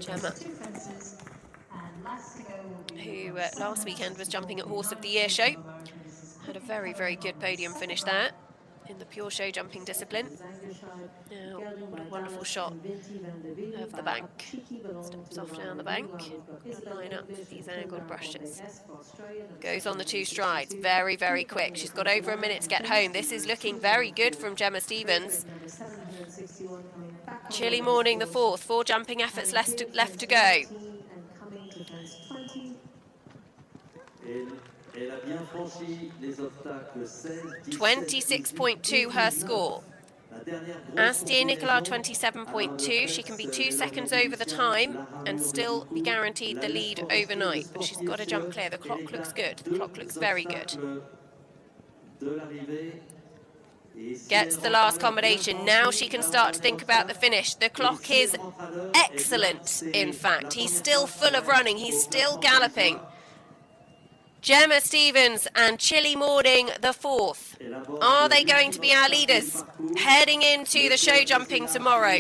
Gemma, who last weekend was jumping at Horse of the Year show, had a very, very good podium finish there in the pure show jumping discipline. Now, what a wonderful shot of the bank. Steps off down the bank, line up these angled brushes. Goes on the 2 strides, very, very quick. She's got over a minute to get home. This is looking very good from Gemma Stevens. Chile Morning, the 4th, 4 jumping efforts left to go. 26.2 her score. Astia Nicolas 27.2. She can be 2 seconds over the time and still be guaranteed the lead overnight. But she's got to jump clear. The clock looks good. The clock looks very good. Gets the last combination. Now she can start to think about the finish. The clock is excellent, in fact. He's still full of running. He's still galloping. Gemma Stevens and Chilly Morning, the fourth. Are they going to be our leaders heading into the show jumping tomorrow?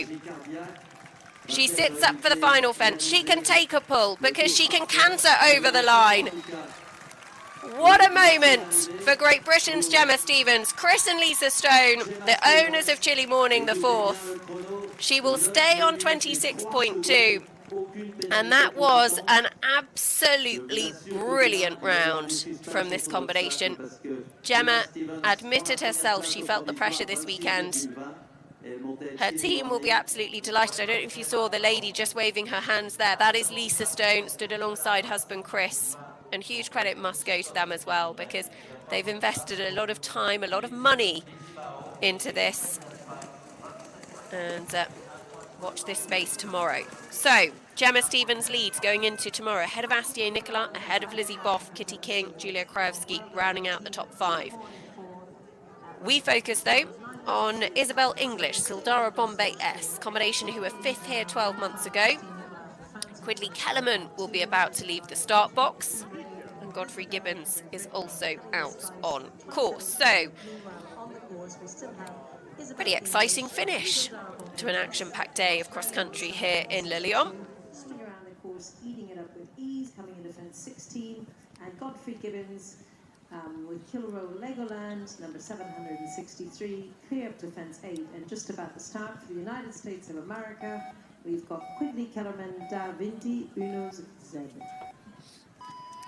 She sits up for the final fence. She can take a pull because she can canter over the line. What a moment for Great Britain's Gemma Stevens. Chris and Lisa Stone, the owners of Chilly Morning, the fourth. She will stay on 26.2. And that was an absolutely brilliant round from this combination. Gemma admitted herself she felt the pressure this weekend. Her team will be absolutely delighted. I don't know if you saw the lady just waving her hands there. That is Lisa Stone, stood alongside husband Chris. And huge credit must go to them as well, because they've invested a lot of time, a lot of money into this. And watch this space tomorrow. So, Gemma Stevens leads going into tomorrow, ahead of Astia Nicolas, ahead of Lizzie Boff, Kitty King, Julia Krajewski, rounding out the top 5. We focus, though, on Isabel English, Sildara Bombay S, combination who were 5th here 12 months ago. Quidley Kellerman will be about to leave the start box, and Godfrey Gibbons is also out on course. So, pretty exciting finish to an action-packed day of cross-country here in Le Lyon. Swimming around the course, eating it up with ease, coming into fence 16, and Godfrey Gibbons with Kilroe Legoland, number 763, clear up to fence 8, and just about to start for the United States of America, we've got Quidley Kellerman, Da Vinci, Uno's Z.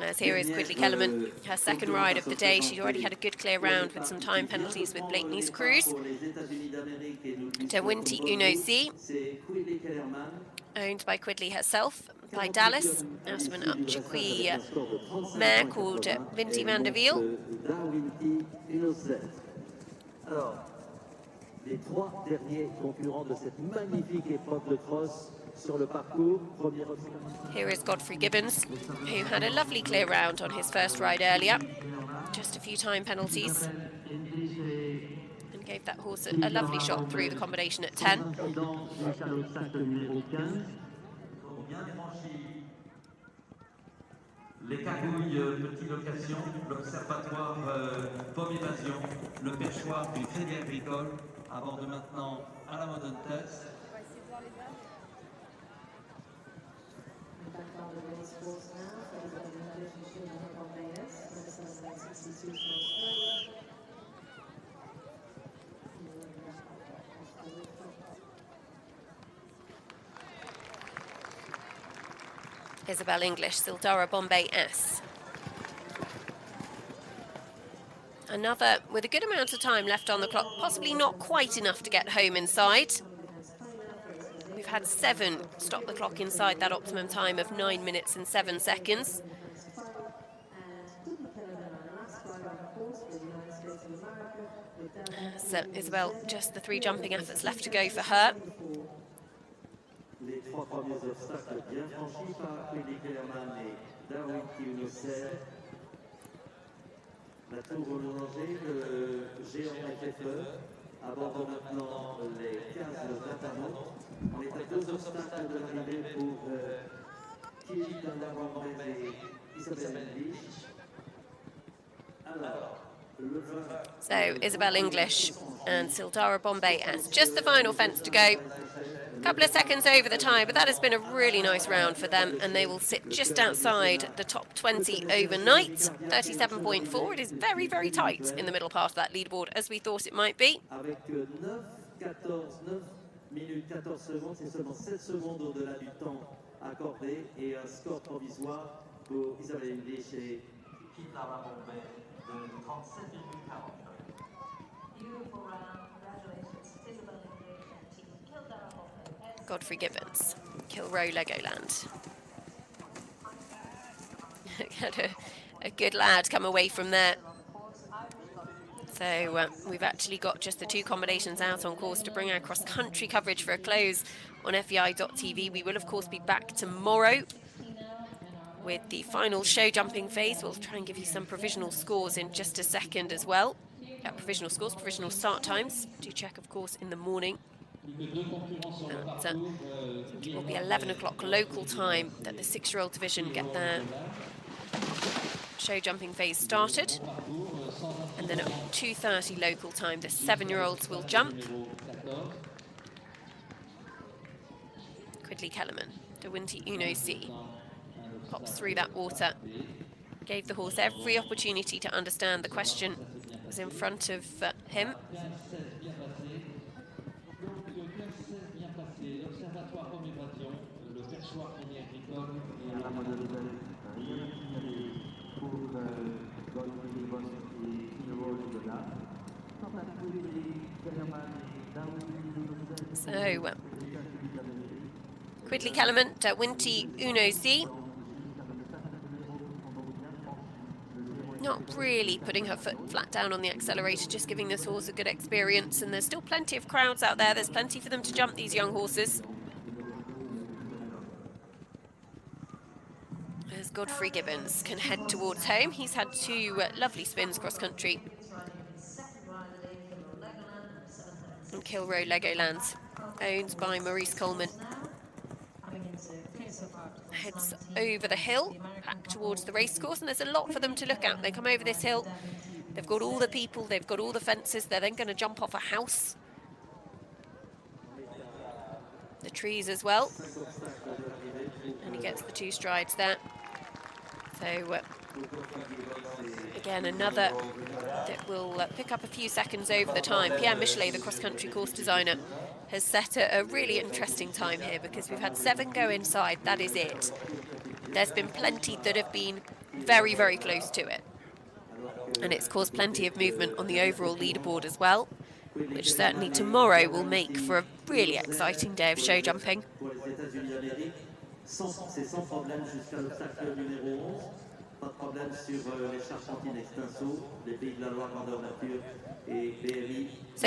As here is Quidley Kellerman, her second ride of the day. She already had a good clear round with some time penalties with Blakeney's cruise. Da Vinci Uno Z, owned by Quidley herself, by Dallas, out of an Upchukwi mare called Vinti van der Wiel. Les 3 derniers concurrents de cette magnifique épreuve de cross sur le parcours. Here is Godfrey Gibbons, who had a lovely clear round on his first ride earlier. Just a few time penalties. And gave that horse a lovely shot through the combination at 10. Les cagouilles Petit Location, l'Observatoire Pomme Évasion, le perchoir du Crédit Agricole, aborde maintenant à la Modern Test. Isabel English, Sildara Bombay S. Another with a good amount of time left on the clock, possibly not quite enough to get home inside. We've had 7 stop the clock inside that optimum time of 9 minutes and 7 seconds. So Isabel, just the 3 jumping efforts left to go for her. Les 3 premiers obstacles bien franchis par Quidley Kellerman et Darwin Kiunosel. La tour au danger, le géant FFE aborde maintenant les 15 internautes. On est à 2 obstacles de l'arrivée pour Kitty Bombay et Isabelle English. Alors, le 20. So Isabel English and Sildara Bombay S. Just the final fence to go. A couple of seconds over the time, but that has been a really nice round for them, and they will sit just outside the top 20 overnight. 37.4. It is very, very tight in the middle part of that leaderboard, as we thought it might be. Avec 9 minutes 14 secondes, c'est seulement 7 secondes au-delà du temps accordé et un score provisoire pour Isabelle English et Sildara Bombay de 37,40. Beautiful round. Congratulations, Isabel English and Team Sildara Bombay. Godfrey Gibbons, Kilroe Legoland. Had a good lad come away from there. So we've actually got just the two combinations out on course to bring our cross-country coverage for a close on FEI.tv. We will, of course, be back tomorrow with the final show jumping phase. We'll try and give you some provisional scores in just a second as well. Provisional scores, provisional start times. Do check, of course, in the morning. I think it will be 11 o'clock local time that the 6-year-old division get their show jumping phase started. And then at 2:30 local time, the 7-year-olds will jump. Quidley Kellerman, De Winty Uno C, pops through that water. Gave the horse every opportunity to understand the question that was in front of him. So, Quidley Kellerman, De Winty Uno C. Not really putting her foot flat down on the accelerator, just giving this horse a good experience. And there's still plenty of crowds out there. There's plenty for them to jump, these young horses. As Godfrey Gibbons can head towards home. He's had two lovely spins cross-country. And Kilroe Legoland, owned by Maurice Coleman. Heads over the hill, back towards the racecourse, and there's a lot for them to look at. They come over this hill, they've got all the people, they've got all the fences, they're then going to jump off a house. The trees as well. And he gets the 2 strides there. So, again, another that will pick up a few seconds over the time. Pierre Michelet, the cross-country course designer, has set a really interesting time here because we've had 7 go inside, that is it. There's been plenty that have been very, very close to it. And it's caused plenty of movement on the overall leaderboard as well, which certainly tomorrow will make for a really exciting day of show jumping. So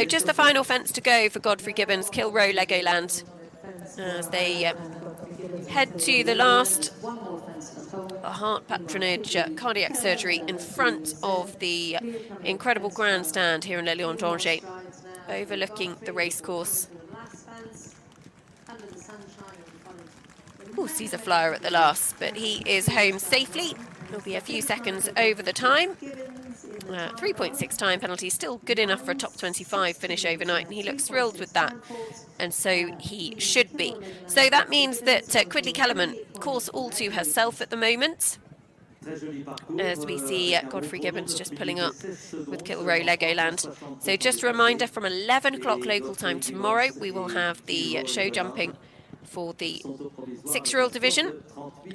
just the final fence to go for Godfrey Gibbons, Kilroe Legoland, as they head to the last heart patronage cardiac surgery in front of the incredible grandstand here in Le Lion d'Angers, overlooking the racecourse. Oh, sees a flyer at the last, but he is home safely. It'll be a few seconds over the time. 3.6 time penalty, still good enough for a top 25 finish overnight, and he looks thrilled with that, and so he should be. So that means that Quidley Kellerman, course all to herself at the moment, as we see Godfrey Gibbons just pulling up with Kilroe Legoland. So just a reminder, from 11 o'clock local time tomorrow, we will have the show jumping for the 6-year-old division,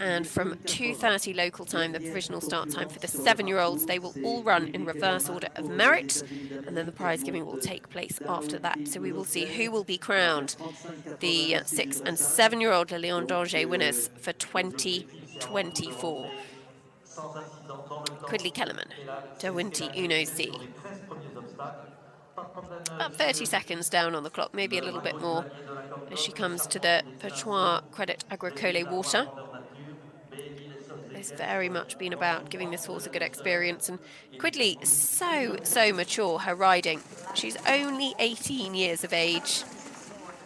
and from 2:30 local time, the provisional start time for the 7-year-olds. They will all run in reverse order of merit, and then the prize giving will take place after that. So we will see who will be crowned the 6 and 7-year-old Le Lion d'Angers winners for 2024. Quidley Kellerman, De Winty Uno C. About 30 seconds down on the clock, maybe a little bit more, as she comes to the Perchoir Credit Agricole water. It's very much been about giving this horse a good experience, and Quidley, so mature, her riding. She's only 18 years of age,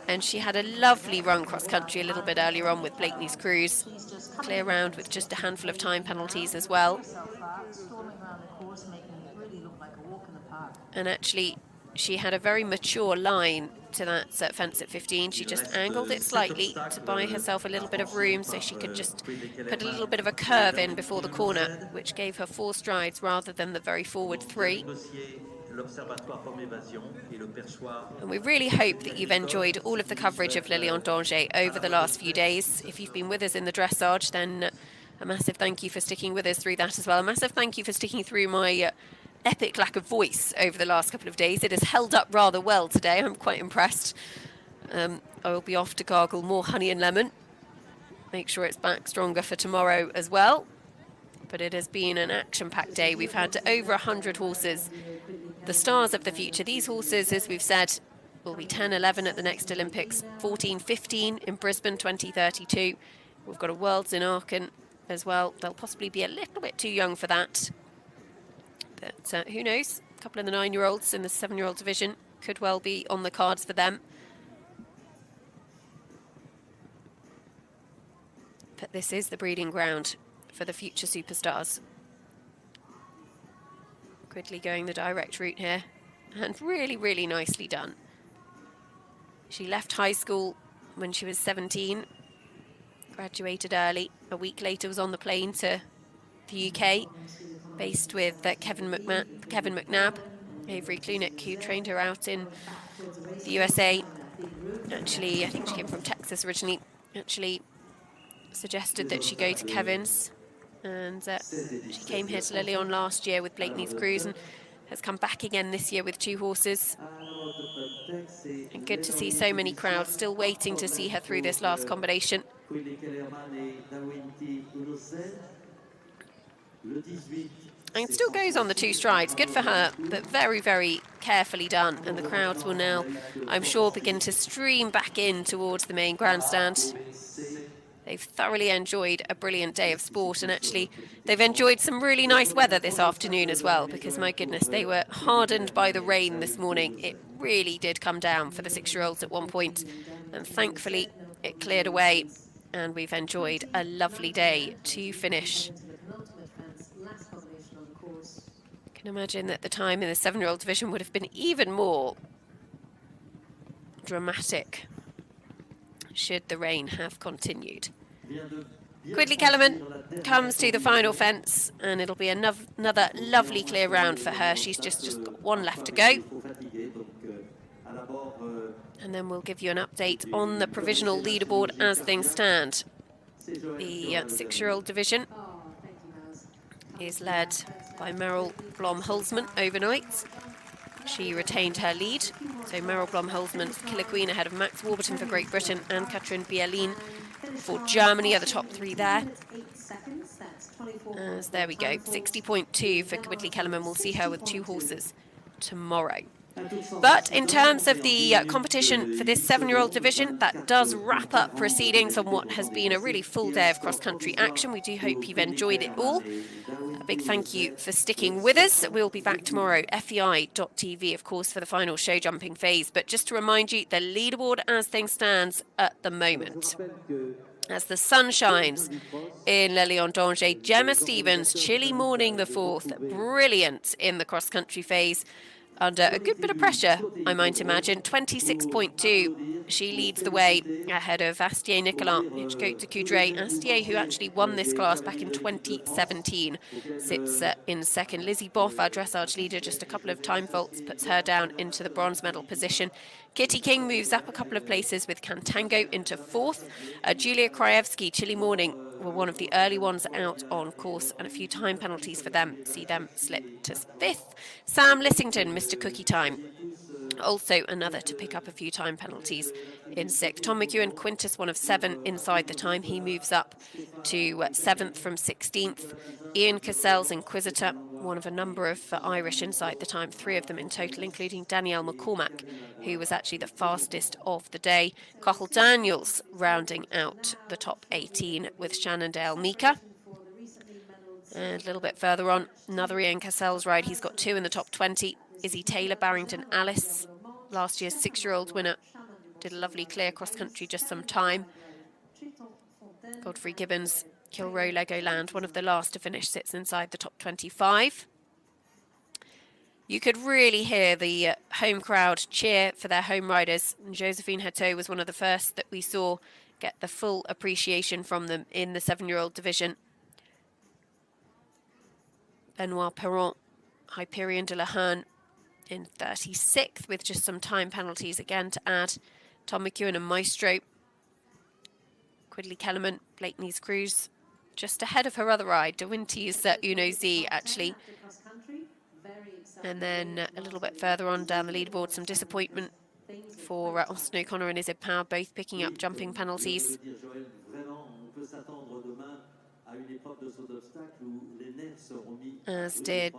and she had a lovely run cross-country a little bit earlier on with Blakeney's Cruise. Clear round with just a handful of time penalties as well. And actually, she had a very mature line to that fence at 15. She just angled it slightly to buy herself a little bit of room so she could just put a little bit of a curve in before the corner, which gave her 4 strides rather than the very forward 3. And we really hope that you've enjoyed all of the coverage of Le Lion d'Angers over the last few days. If you've been with us in the dressage, then a massive thank you for sticking with us through that as well. A massive thank you for sticking through my epic lack of voice over the last couple of days. It has held up rather well today. I'm quite impressed. I will be off to gargle more honey and lemon. Make sure it's back stronger for tomorrow as well. but it has been an action-packed day. We've had over 100 horses, the stars of the future. These horses, as we've said, will be 10, 11 at the next Olympics, 14, 15 in Brisbane 2032. We've got a Worlds in Aachen as well. They'll possibly be a little bit too young for that. But who knows? A couple of the 9-year-olds in the 7-year-old division could well be on the cards for them. But this is the breeding ground for the future superstars. Quickly going the direct route here. And really, really nicely done. She left high school when she was 17. Graduated early. A week later was on the plane to the UK. Based with Kevin McNabb, Avery Clunick, who trained her out in the USA. Actually, I think she came from Texas originally. Actually suggested that she go to Kevin's. And she came here to Le Lion last year with Blakeney's Cruise and has come back again this year with 2 horses. And good to see so many crowds still waiting to see her through this last combination. And it still goes on the 2 strides. Good for her, but very, very carefully done. And the crowds will now, I'm sure, begin to stream back in towards the main grandstand. They've thoroughly enjoyed a brilliant day of sport, and actually they've enjoyed some really nice weather this afternoon as well, because my goodness, they were hardened by the rain this morning. It really did come down for the 6-year-olds at one point, and thankfully it cleared away, and we've enjoyed a lovely day to finish. I can imagine that the time in the 7-year-old division would have been even more dramatic should the rain have continued. Quigley Kellerman comes to the final fence, and it'll be another lovely clear round for her. She's just got 1 left to go. And then we'll give you an update on the provisional leaderboard as things stand. The 6-year-old division is led by Meryl Blom-Hulsman overnight. She retained her lead. So Meryl Blom-Hulsman, Killer Queen ahead of Max Warburton for Great Britain and Katrin Bierlin for Germany are the top 3 there. As there we go, 60.2 for Quigley Kellerman. We'll see her with 2 horses tomorrow. But in terms of the competition for this 7-year-old division, that does wrap up proceedings on what has been a really full day of cross-country action. We do hope you've enjoyed it all. A big thank you for sticking with us. We'll be back tomorrow, FEI.tv, of course, for the final show jumping phase. But just to remind you, the leaderboard as things stands at the moment. As the sun shines in Le Lion d'Angers, Gemma Stevens, chilly morning the 4th, brilliant in the cross-country phase. Under a good bit of pressure, I might imagine. 26.2. She leads the way ahead of Astier Nicolas, Hitchcote de Coudray. Astier, who actually won this class back in 2017, sits in second. Lizzie Boff, our dressage leader, just a couple of time faults, puts her down into the bronze medal position. Kitty King moves up a couple of places with Cantango into 4th. Julia Krajewski, chilly morning, were one of the early ones out on course, and a few time penalties for them see them slip to 5th. Sam Lissington, Mr. Cookie Time, also another to pick up a few time penalties in 6th. Tom McEwen, Quintus, one of 7 inside the time. He moves up to 7th from 16th. Ian Cassell's Inquisitor, one of a number of Irish inside the time, 3 of them in total, including Danielle McCormack, who was actually the fastest of the day. Cochel Daniels rounding out the top 18 with Shannondale Mika. And a little bit further on, another Ian Cassell's ride. He's got 2 in the top 20. Izzy Taylor, Barrington Alice, last year's 6-year-old winner, did a lovely clear cross-country just some time. Godfrey Gibbons, Kilroe Legoland, one of the last to finish, sits inside the top 25. You could really hear the home crowd cheer for their home riders. And Josephine Heteau was one of the first that we saw get the full appreciation from them in the 7-year-old division. Benoit Perron, Hyperion de la Herne in 36th with just some time penalties again to add. Tom McEwen and Maestro. Quigley Kellerman, Blakeney's Cruise, just ahead of her other ride, De Winty's Uno Z actually. And then a little bit further on down the leaderboard, some disappointment for Austin O'Connor and Izzy Power, both picking up jumping penalties. as did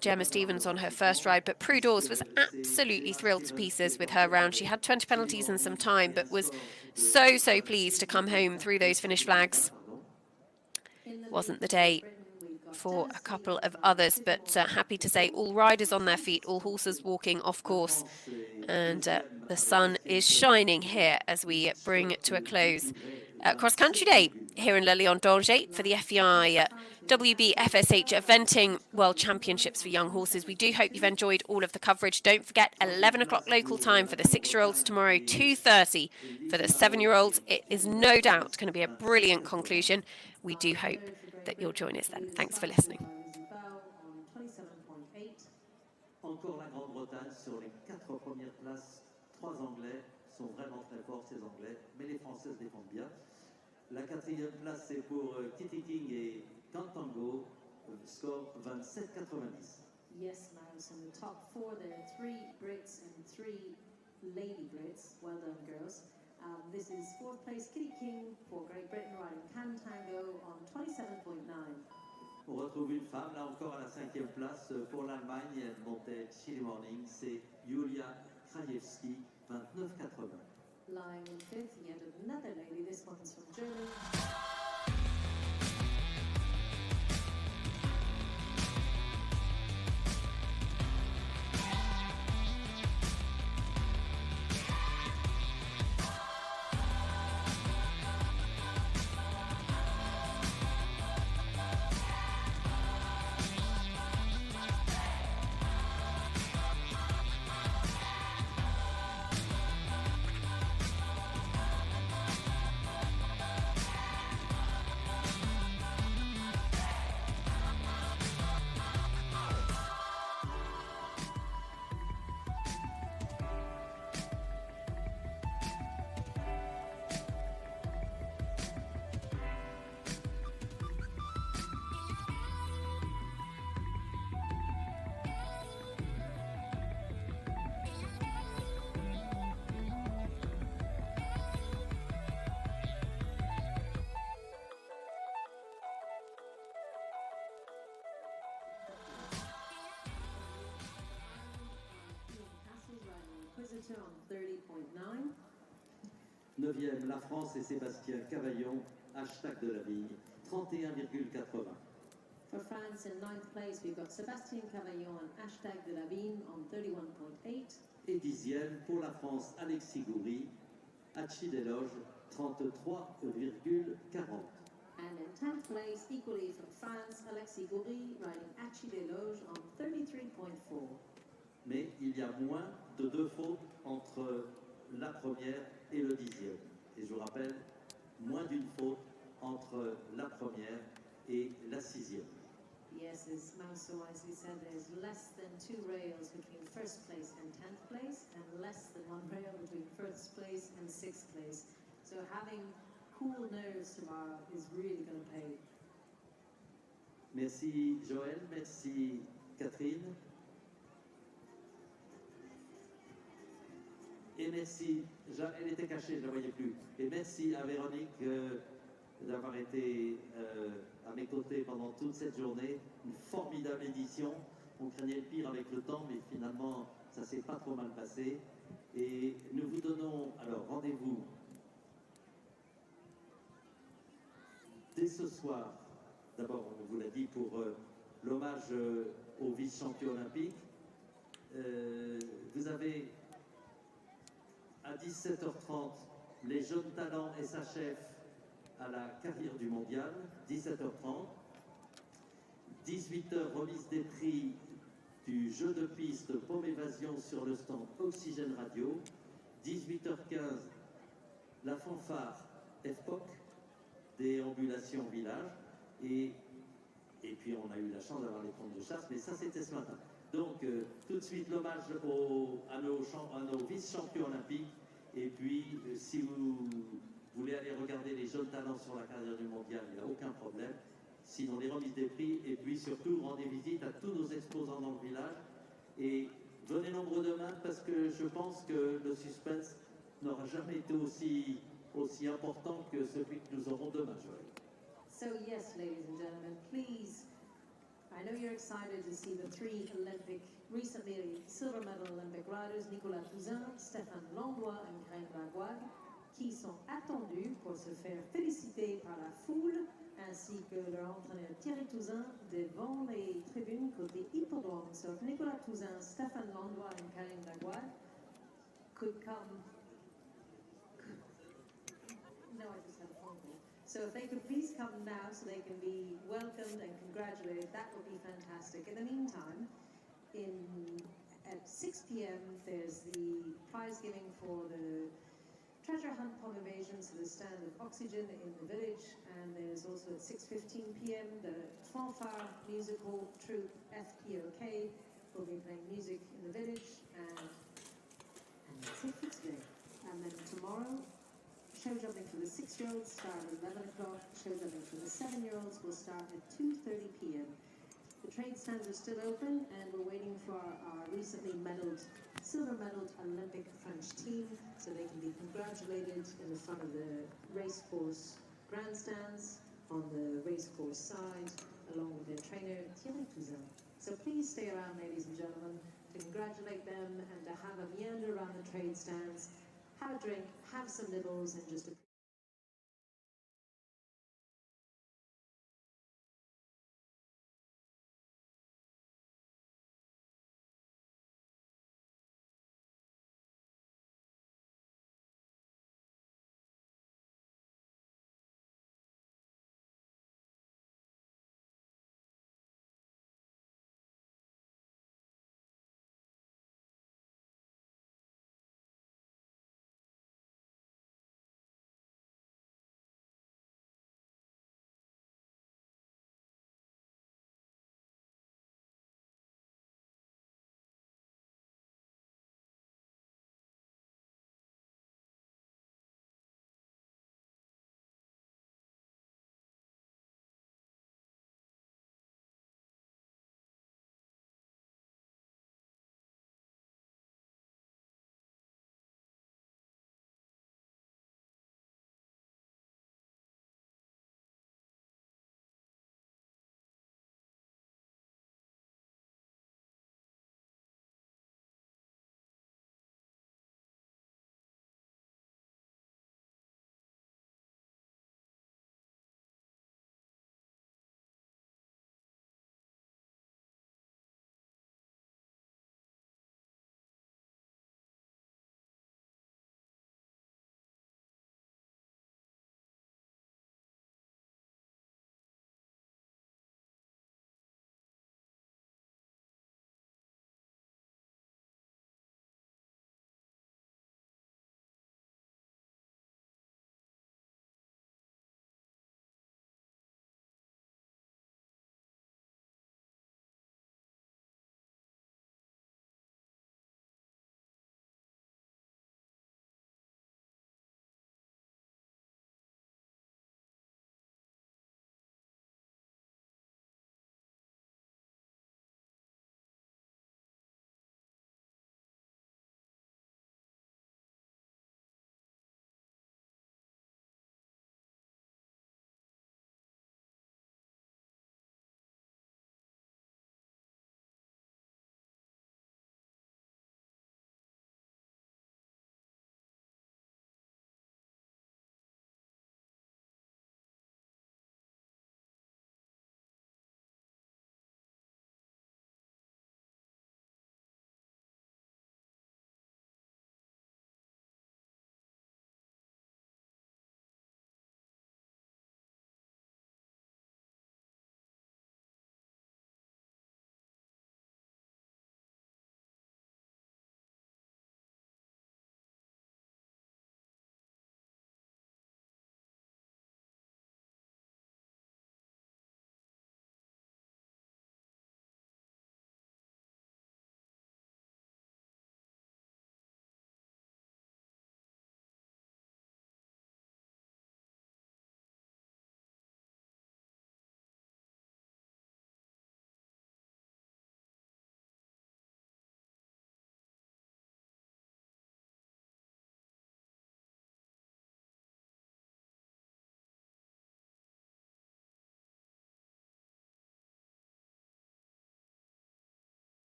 Gemma Stevens on her first ride, but Prud'Hors was absolutely thrilled to pieces with her round. She had 20 penalties and some time, but was so pleased to come home through those finish flags. Wasn't the day for a couple of others, but happy to say all riders on their feet, all horses walking off course, and the sun is shining here as we bring it to a close. Cross Country Day here in Le Lion-d'Angers for the FEI WBFSH Eventing World Championships for Young Horses. We do hope you've enjoyed all of the coverage. Don't forget 11 o'clock local time for the 6-year-olds tomorrow, 2:30 for the 7-year-olds. It is no doubt going to be a brilliant conclusion. We do hope that you'll join us then. Thanks for listening. Encore la Grande-Bretagne sur les 4 premières places. 3 Anglais sont vraiment très forts, ces Anglais, mais les Françaises défendent bien. La 4e place, c'est pour Kitty King et Cantango, score 27,90. Yes, Miles, in the top 4 there are 3 Brits and 3 Lady Brits. Well done, girls. This is 4th place Kitty King for Great Britain riding Cantango on 27.9. On retrouve une femme, là encore à la 5e place pour l'Allemagne. Elle montait Chile Morning, c'est Julia Krajewski, 29,80. Lying in 5th, yet another lady, this one's from Germany. On 30.9. 9e, la France et Sébastien Cavaillon, hashtag de la vigne, 31,80. For France, in 9th place, we've got Sébastien Cavaillon and hashtag de la vigne on 31.8. Et 10e, pour la France, Alexis Goury, Hachi des Loges, 33,40. And in 10th place, equally from France, Alexis Goury riding Hachi des Loges on 33.4. Mais il y a moins de 2 fautes entre la première et le 10e. Et je vous rappelle, moins d'une faute entre la première et la 6e. Yes, as Mouse so wisely said, there's less than 2 rails between 1st place and 10th place, and less than 1 rail between 1st place and 6th place. So having cool nerves tomorrow is really going to pay. Merci Joël, merci Catherine. Et merci, elle était cachée, je ne la voyais plus. Et merci à Véronique d'avoir été à mes côtés pendant toute cette journée. Une formidable édition. On craignait le pire avec le temps, mais finalement, ça ne s'est pas trop mal passé. Et nous vous donnons alors rendez-vous dès ce soir. D'abord, on vous l'a dit, pour l'hommage aux vice-champions olympiques. Vous avez à 17h30 les jeunes talents SHF à la carrière du mondial, 17h30. 18h, remise des prix du jeu de piste Pomme Évasion sur le stand Oxygène Radio. 18h15, la fanfare FPOC, déambulation village. Et puis on a eu la chance d'avoir les comptes de chasse, mais ça c'était ce matin. Donc tout de suite l'hommage à nos vice-champions olympiques. Et puis si vous voulez aller regarder les jeunes talents sur la carrière du mondial, il n'y a aucun problème. Sinon les remises des prix. Et puis surtout rendez visite à tous nos exposants dans le village. Et venez nombreux demain parce que je pense que le suspense n'aura jamais été aussi important que celui que nous aurons demain, Joël. So yes, ladies and gentlemen, please, I know you're excited to see the three recently silver medal Olympic riders, Nicolas Touzin, Stéphane Langlois and Graine Lagoag, qui sont attendus pour se faire féliciter par la foule, ainsi que leur entraîneur Thierry Touzin devant les tribunes côté hippodrome. So if Nicolas Touzin, Stéphane Langlois and Graine Lagoag could come. No, I just had a phone call. So if they could please come now so they can be welcomed and congratulated, that would be fantastic. In the meantime, at 6 p.m. there's the prize giving for the treasure hunt pom evasion, so the stand of oxygen in the village, and there's also at 6:15 p.m. the fanfare musical troupe FPOK will be playing music in the village, and that's it for today. And then tomorrow, show jumping for the 6-year-olds start at 11 o'clock. Show jumping for the 7-year-olds will start at 2:30 p.m. The trade stands are still open, and we're waiting for our recently silver medaled Olympic French team, so they can be congratulated in the front of the racecourse grandstands on the racecourse side, along with their trainer Thierry Touzin. So please stay around, ladies and gentlemen, to congratulate them and to have a meander around the trade stands, have a drink, have some nibbles, and just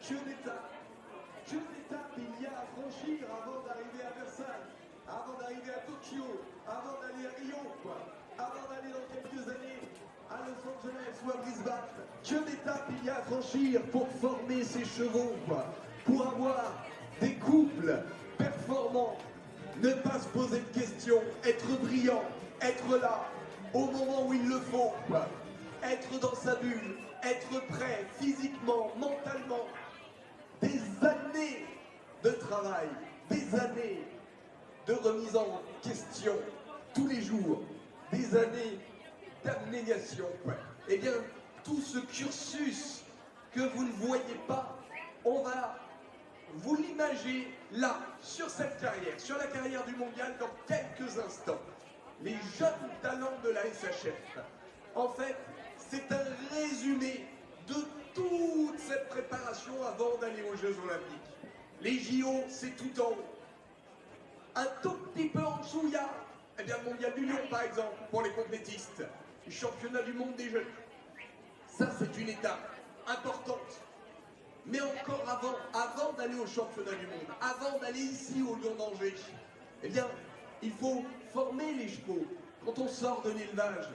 que d'étapes il y a à franchir avant d'arriver à Versailles, avant d'arriver à Tokyo, avant d'aller à Rio, avant d'aller dans quelques années à Los Angeles ou à Brisbane. Que d'étapes il y a à franchir pour former ces chevaux, pour avoir des couples performants, ne pas se poser de questions, être brillant, être là au moment où il le faut, être dans sa bulle, être prêt physiquement, mentalement. Des années de travail, des années de remise en question tous les jours, des années d'abnégation. Eh bien, tout ce cursus que vous ne voyez pas, on va vous l'imager là, sur cette carrière, sur la carrière du mondial dans quelques instants. Les jeunes talents de la SHF. En fait, c'est un résumé de toute cette préparation avant d'aller aux Jeux Olympiques. Les JO, c'est tout en haut. Un tout petit peu en dessous, il y a le mondial du Lyon, par exemple, pour les complétistes. Le championnat du monde des jeunes. Ça, c'est une étape importante. Mais encore avant d'aller au championnat du monde, avant d'aller ici au Lion d'Angers, eh bien, il faut former les chevaux. Quand on sort de l'élevage,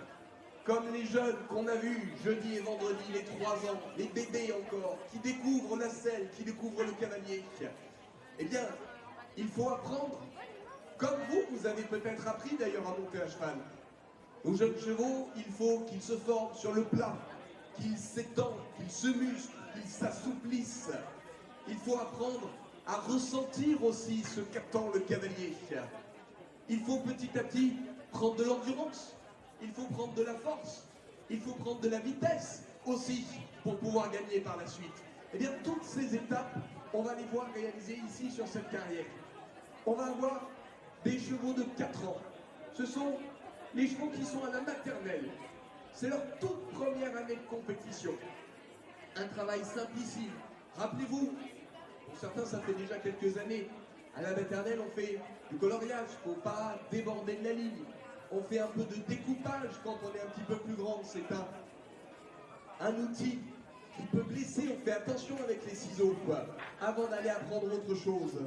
comme les jeunes qu'on a vus jeudi et vendredi, les 3 ans, les bébés encore, qui découvrent la selle, qui découvrent le cavalier, eh bien, il faut apprendre, comme vous avez peut-être appris d'ailleurs à monter à cheval. Aux jeunes chevaux, il faut qu'ils se forment sur le plat, qu'ils s'étendent, qu'ils se musclent, qu'ils s'assouplissent. Il faut apprendre à ressentir aussi ce qu'attend le cavalier. Il faut petit à petit prendre de l'endurance, il faut prendre de la force, il faut prendre de la vitesse aussi pour pouvoir gagner par la suite. Eh bien, toutes ces étapes, on va les voir réalisées ici sur cette carrière. On va avoir des chevaux de 4 ans. Ce sont les chevaux qui sont à la maternelle. C'est leur toute première année de compétition. Un travail simplissime. Rappelez-vous, pour certains ça fait déjà quelques années, à la maternelle on fait du coloriage, il ne faut pas déborder de la ligne. On fait un peu de découpage quand on est un petit peu plus grand. C'est un outil qui peut blesser, on fait attention avec les ciseaux, avant d'aller apprendre autre chose.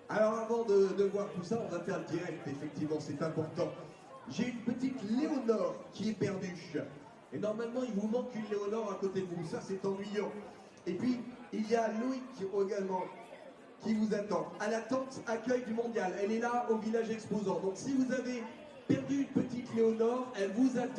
Alors avant de voir tout ça, on va faire le direct, effectivement, c'est important. J'ai une petite Léonore qui est perdue. Et normalement, il vous manque une Léonore à côté de vous, ça c'est ennuyant. Et puis, il y a Loïc également, qui vous attend, à la tente accueil du mondial. Elle est là au village exposant. Donc si vous avez perdu une petite Léonore, elle vous attend.